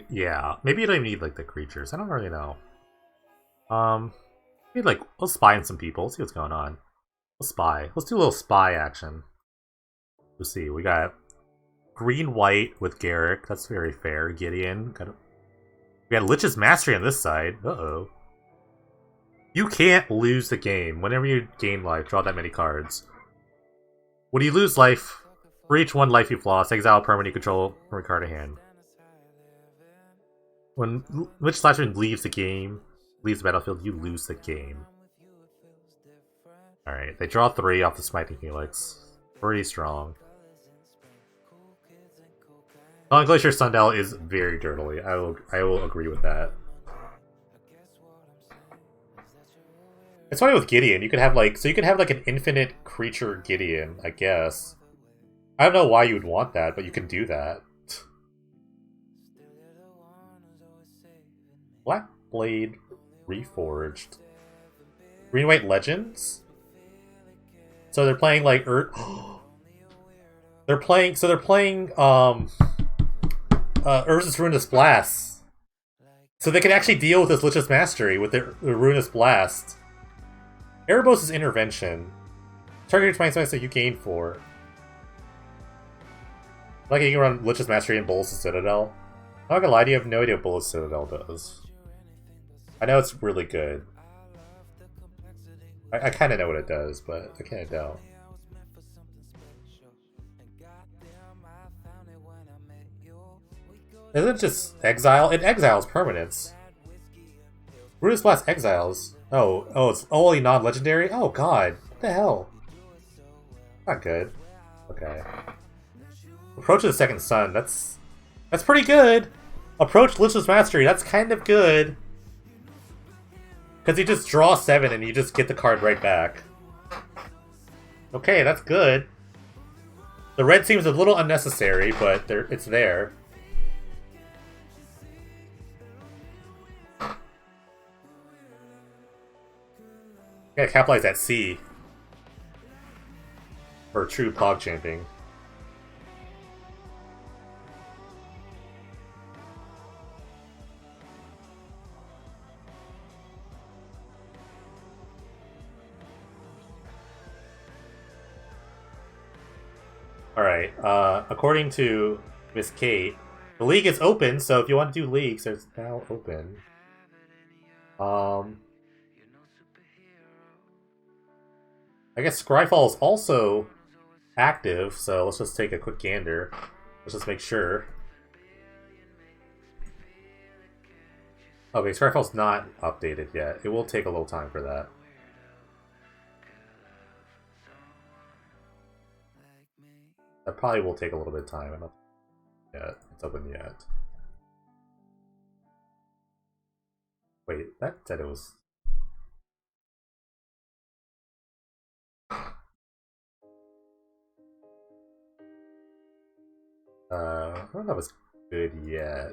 Yeah, maybe you don't even need like the creatures. I don't really know. Maybe like let's spy on some people. See what's going on. Let's spy. Let's do a little spy action. Let's see. We got green white with Garruk. That's very fair. Gideon. We got Lich's Mastery on this side. Uh-oh. You can't lose the game. Whenever you gain life, draw that many cards. When you lose life, for each one life you've lost, exile a permanent you control from your card in hand. When Lich Slasher leaves the battlefield, you lose the game. Alright, they draw 3 off the Smiting Helix. Pretty strong. Dawn Glacier Sundial is very dirtily. I will agree with that. It's funny with Gideon, you could have like an infinite creature Gideon, I guess. I don't know why you would want that, but you can do that. Black Blade Reforged. Green White Legends? So they're playing like they're playing Urza's Ruinous Blast. So they can actually deal with this Lich's Mastery with their Ruinous Blast. Erebos' Intervention. Target your mind so you gain 4. Like you can run Lich's Mastery and Bolas' Citadel. I'm not gonna lie to you, I have no idea what Bolas' Citadel does. I know it's really good. I kind of know what it does, but I kind of don't. Isn't it just exile? It exiles permanents. Ruinous Blast exiles. Oh, it's only non-legendary? Oh god, what the hell? Not good. Okay. Approach of the Second Sun, that's pretty good! Approach Lich's Mastery, that's kind of good. Because you just draw 7 and you just get the card right back. Okay, that's good. The red seems a little unnecessary, but it's there. Gotta capitalize that C. For true Pog champing. Alright, according to Miss Kate, the league is open, so if you want to do leagues, it's now open. I guess Scryfall is also active, so let's just take a quick gander. Let's just make sure. Okay, Scryfall's not updated yet. It will take a little time for that. That probably will take a little bit of time. I'm not yet. It's open yet. Wait, that said it was... I don't know if that was good yet.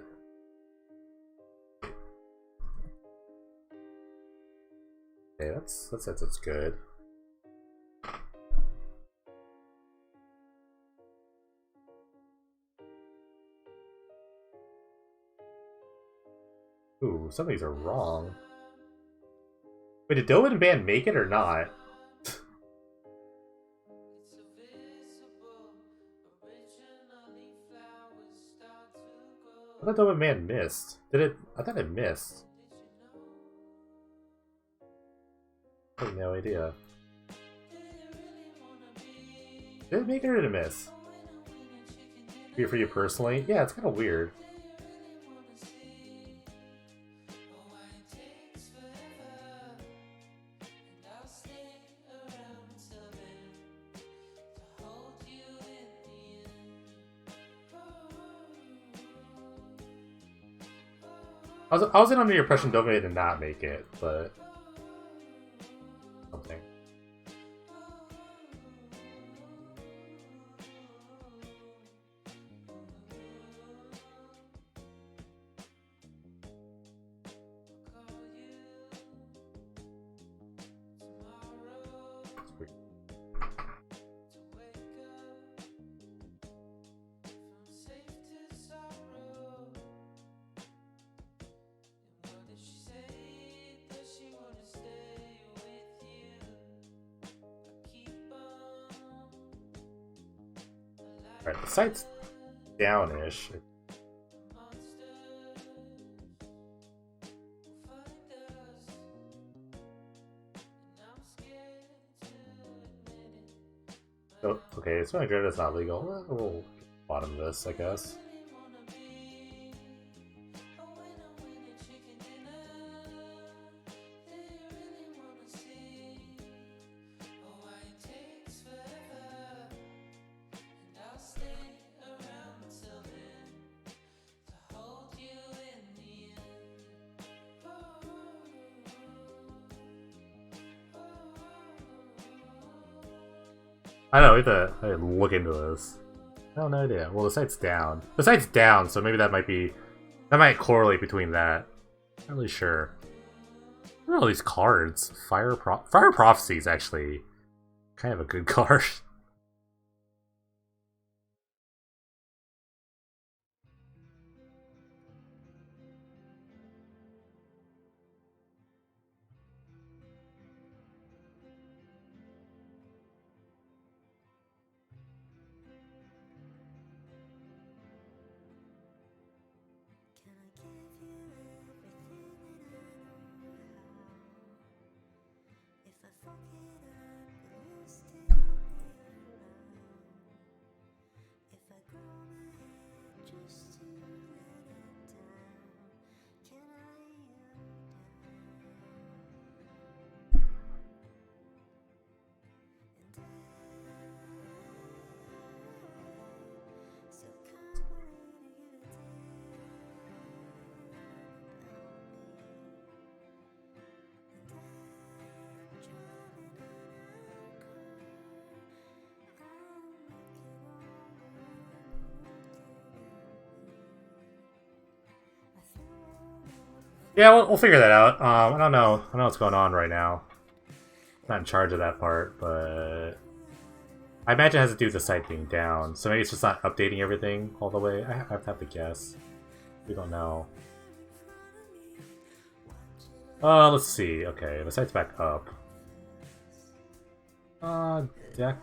Okay, that's good. Ooh, some of these are wrong. Wait, did Doman Band make it or not? I thought Doman Man missed. Did it? I thought it missed. I have no idea. Did it make it or did it miss? Weird for you personally? Yeah, it's kind of weird. I was under the impression Domain did not make it, but something. Alright, the site's down-ish. Oh, okay, so that's not legal. Well, we'll bottom this, I guess. I know, we have to look into this. I have no idea. Well, the site's down. The site's down, so maybe that might correlate between that. Not really sure. What are all these cards? Fire Prophecy is actually kind of a good card. Yeah, we'll figure that out. I don't know. I don't know what's going on right now. I'm not in charge of that part, but I imagine it has to do with the site being down. So maybe it's just not updating everything all the way. I have to guess. We don't know. Let's see. Okay, the site's back up. Deck.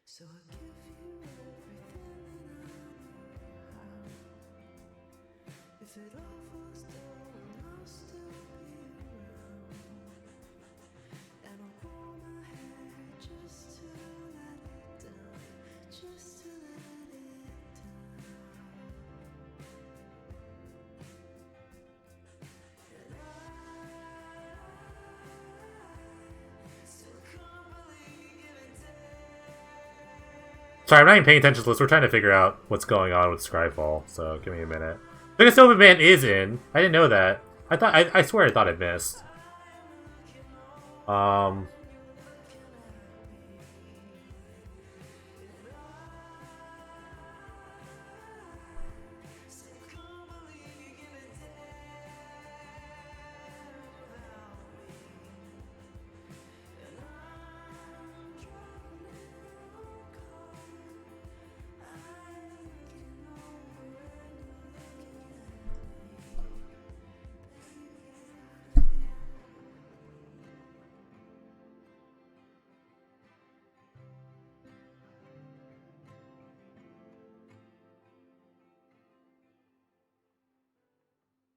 So I give you everything and I know how. If it all falls down, I'll still be around. And I'll grow my hair just to let just to let it down. And I still can't believe you give it down. Sorry, I'm not even paying attention to this. We're trying to figure out what's going on with Scryfall, so give me a minute. Biggest Open Man is in. I didn't know that. I swear I thought it missed.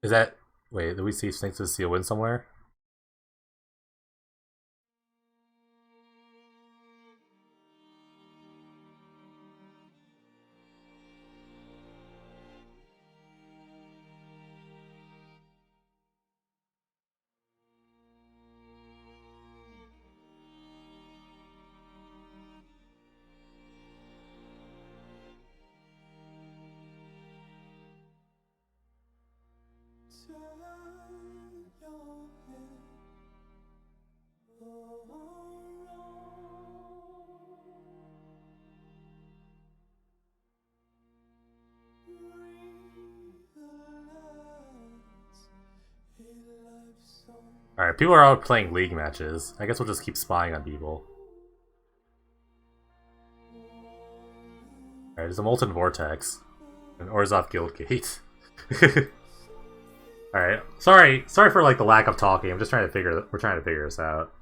Is that... Wait, did we see Snakes of Seal win somewhere? Turn your head Alright, people are out playing League matches. I guess we'll just keep spying on people. Alright, there's a Molten Vortex. An Orzhov Guildgate. Alright. Sorry for like the lack of talking. I'm just trying to figure we're trying to figure this out.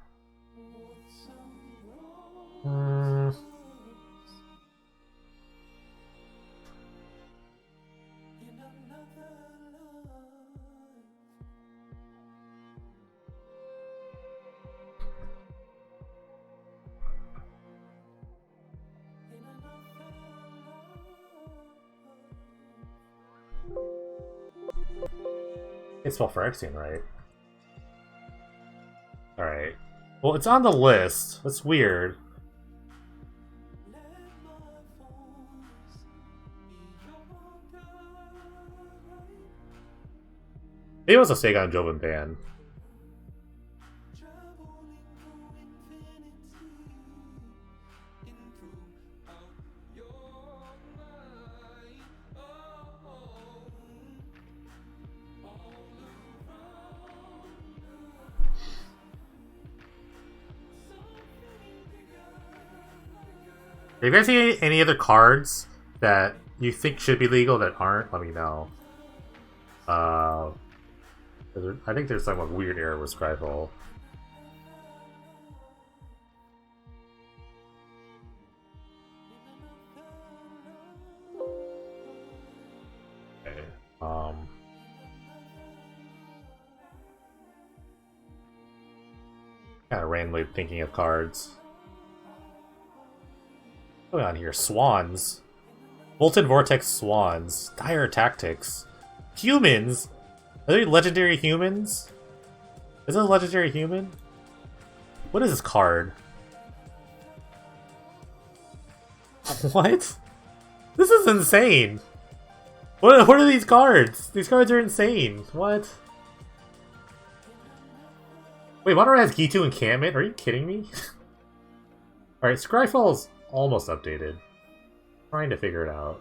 It's spelled Phyrexian, right? Alright. Well, it's on the list. That's weird. Maybe it was a Sega and Joven ban. Have you guys seen any other cards that you think should be legal that aren't? Let me know. I think there's some like, weird error with Scryfall. Okay. Kind of randomly thinking of cards. What's going on here? Swans. Molten Vortex Swans. Dire Tactics. Humans? Are they legendary humans? Is it a legendary human? What is this card? What? This is insane. What are these cards? These cards are insane. What? Wait, Monterey has Gitu Encampment? Are you kidding me? Alright, Scryfall's almost updated. Trying to figure it out.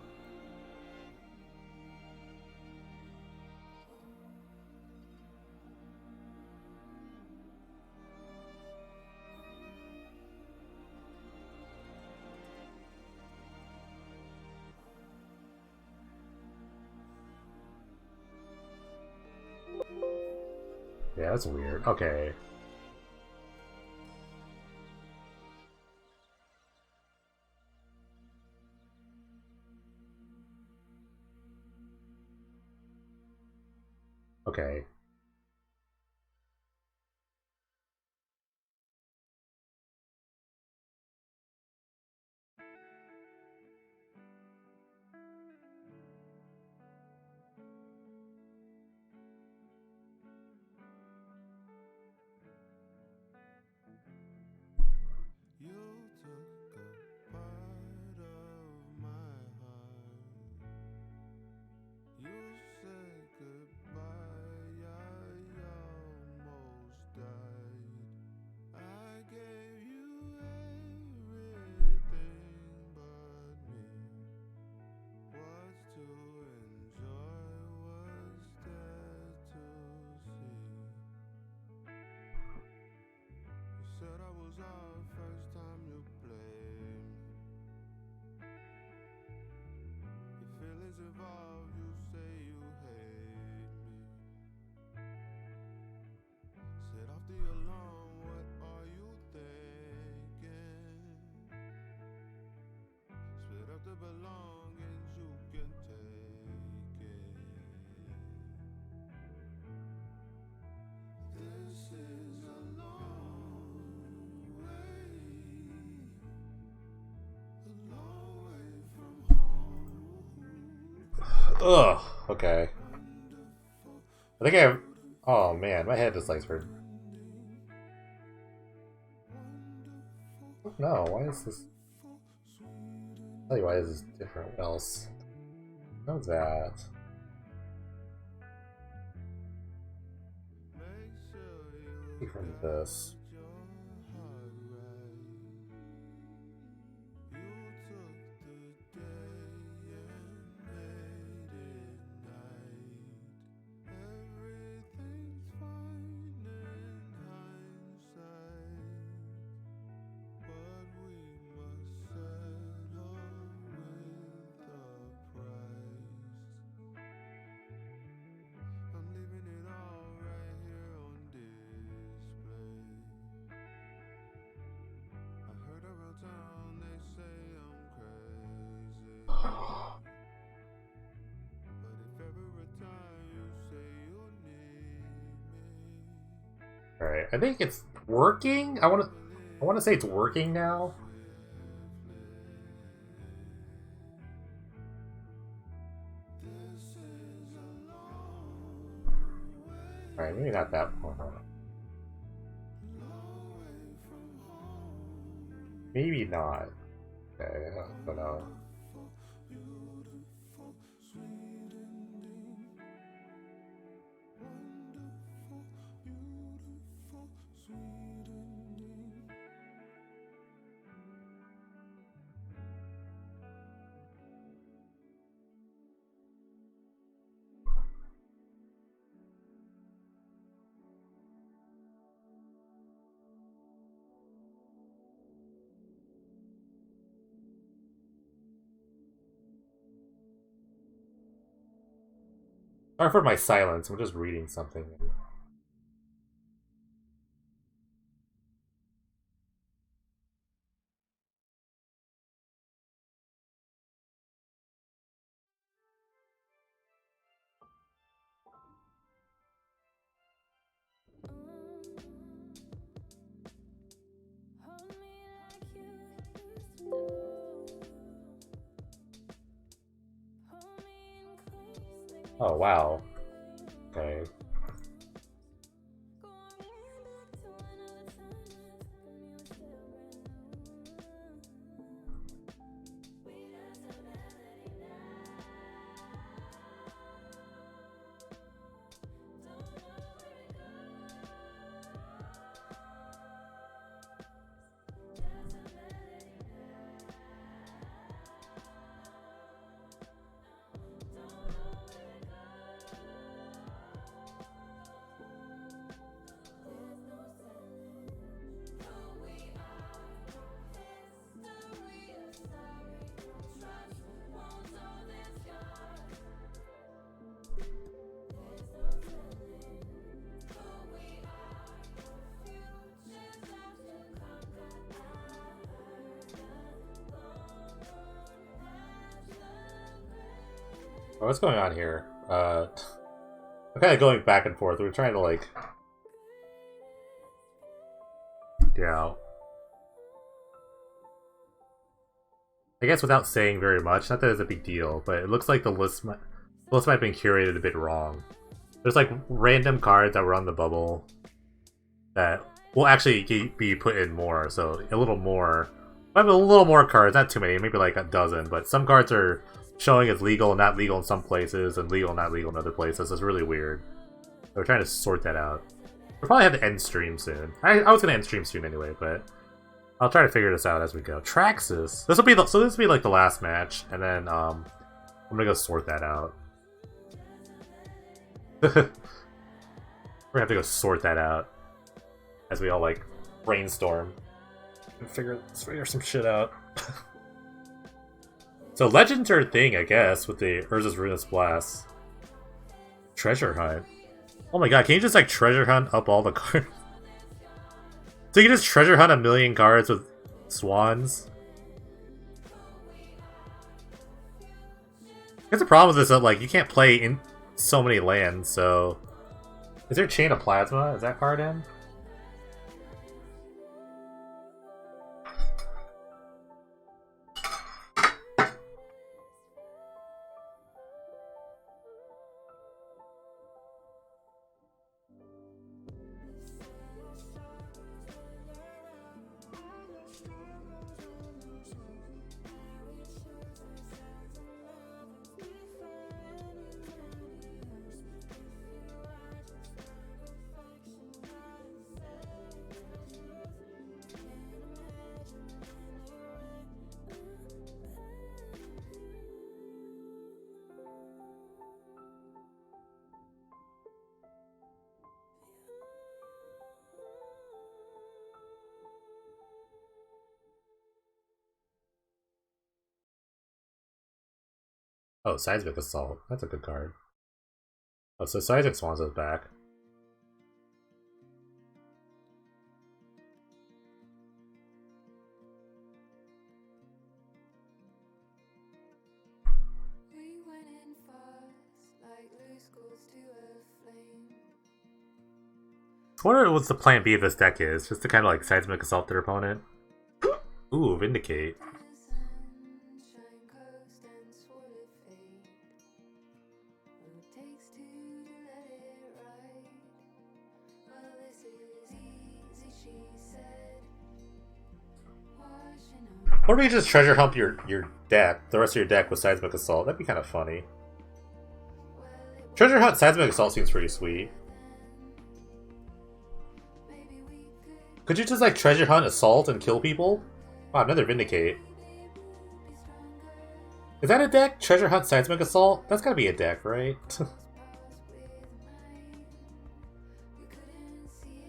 Yeah, that's weird. Okay. Okay. Ugh. Okay. I think I have. Oh man, my head just likes hurt. No, why is this? I'll tell you why this is different. What else? Know that. From this. Alright, I think it's working. I wanna say it's working now. Alright, maybe not that one. Maybe not. Okay, I don't know. Sorry for my silence, I'm just reading something. Oh wow. Okay. Oh, what's going on here? I'm kind of going back and forth. We're trying to like, yeah. I guess without saying very much, not that it's a big deal, but it looks like the list might have been curated a bit wrong. There's like random cards that were on the bubble that will actually be put in more, so a little more. I have a little more cards, not too many, maybe like a dozen, but some cards are showing as legal and not legal in some places, and legal and not legal in other places. It's really weird. So we're trying to sort that out. We'll probably have to end stream soon. I was gonna end stream soon anyway, but I'll try to figure this out as we go. Traxxas. This will be like the last match, and then I'm gonna go sort that out. We're gonna have to go sort that out as we all like brainstorm. Let's figure some shit out. So legends are a thing, I guess, with the Urza's Ruinous Blast. Treasure hunt. Oh my god, can you just like treasure hunt up all the cards? So you can just treasure hunt 1,000,000 cards with swans? I guess the problem with this is that like you can't play in so many lands, so... Is there Chain of Plasma? Is that card in? Oh, Seismic Assault. That's a good card. Oh, so Seismic Swans is back. We went in fast, like loose coals to a flame. I wonder what the plan B of this deck is. Just to kind of like Seismic Assault their opponent. Ooh, Vindicate. Sunshine coast and swallowed fate. What it takes to let it ride. Well, this is easy, she said. Washing up. Or maybe just treasure hunt your deck, the rest of your deck with Seismic Assault. That'd be kind of funny. Treasure hunt Seismic Assault seems pretty sweet. Maybe we Could you just like treasure hunt Assault and kill people? Wow, another Vindicate. Is that a deck? Treasure hunt Seismic Assault? That's gotta be a deck, right?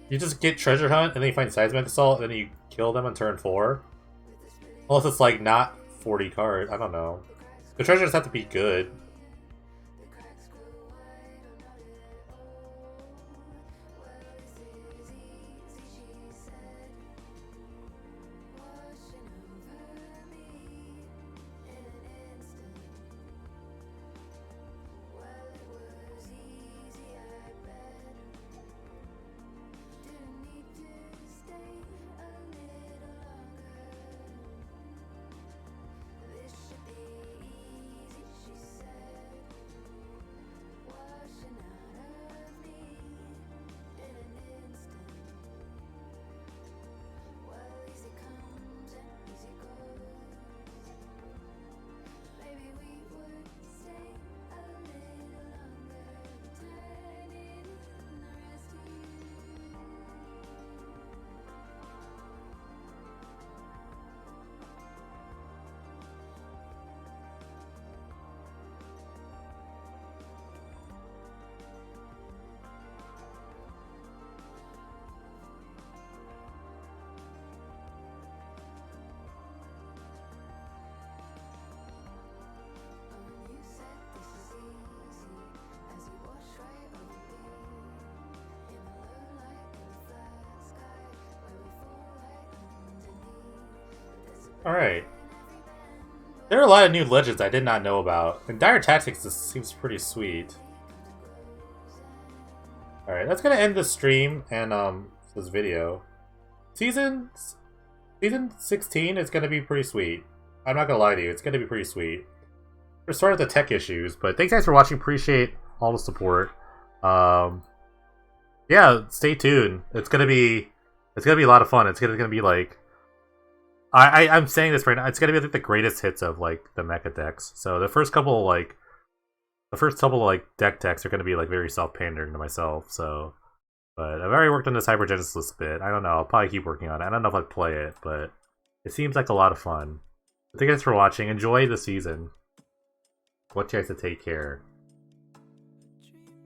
You just get treasure hunt and then you find Seismic Assault and then you kill them on turn 4? Unless it's like not 40 cards, I don't know. The treasures have to be good. Alright. There are a lot of new legends I did not know about. And Dire Tactics seems pretty sweet. Alright, that's gonna end the stream and this video. Season 16 is gonna be pretty sweet. I'm not gonna lie to you, it's gonna be pretty sweet. We're starting with the tech issues, but thanks guys for watching, appreciate all the support. Yeah, stay tuned. It's gonna be a lot of fun. It's gonna be like I'm saying this right now. It's gonna be like the greatest hits of like the mecha decks. So the first couple deck decks are gonna be like very self-pandering to myself. So, but I've already worked on this Hypergenesis a bit. I don't know. I'll probably keep working on it. I don't know if I'd play it, but it seems like a lot of fun. Thank you guys for watching. Enjoy the season. Want you guys to take care.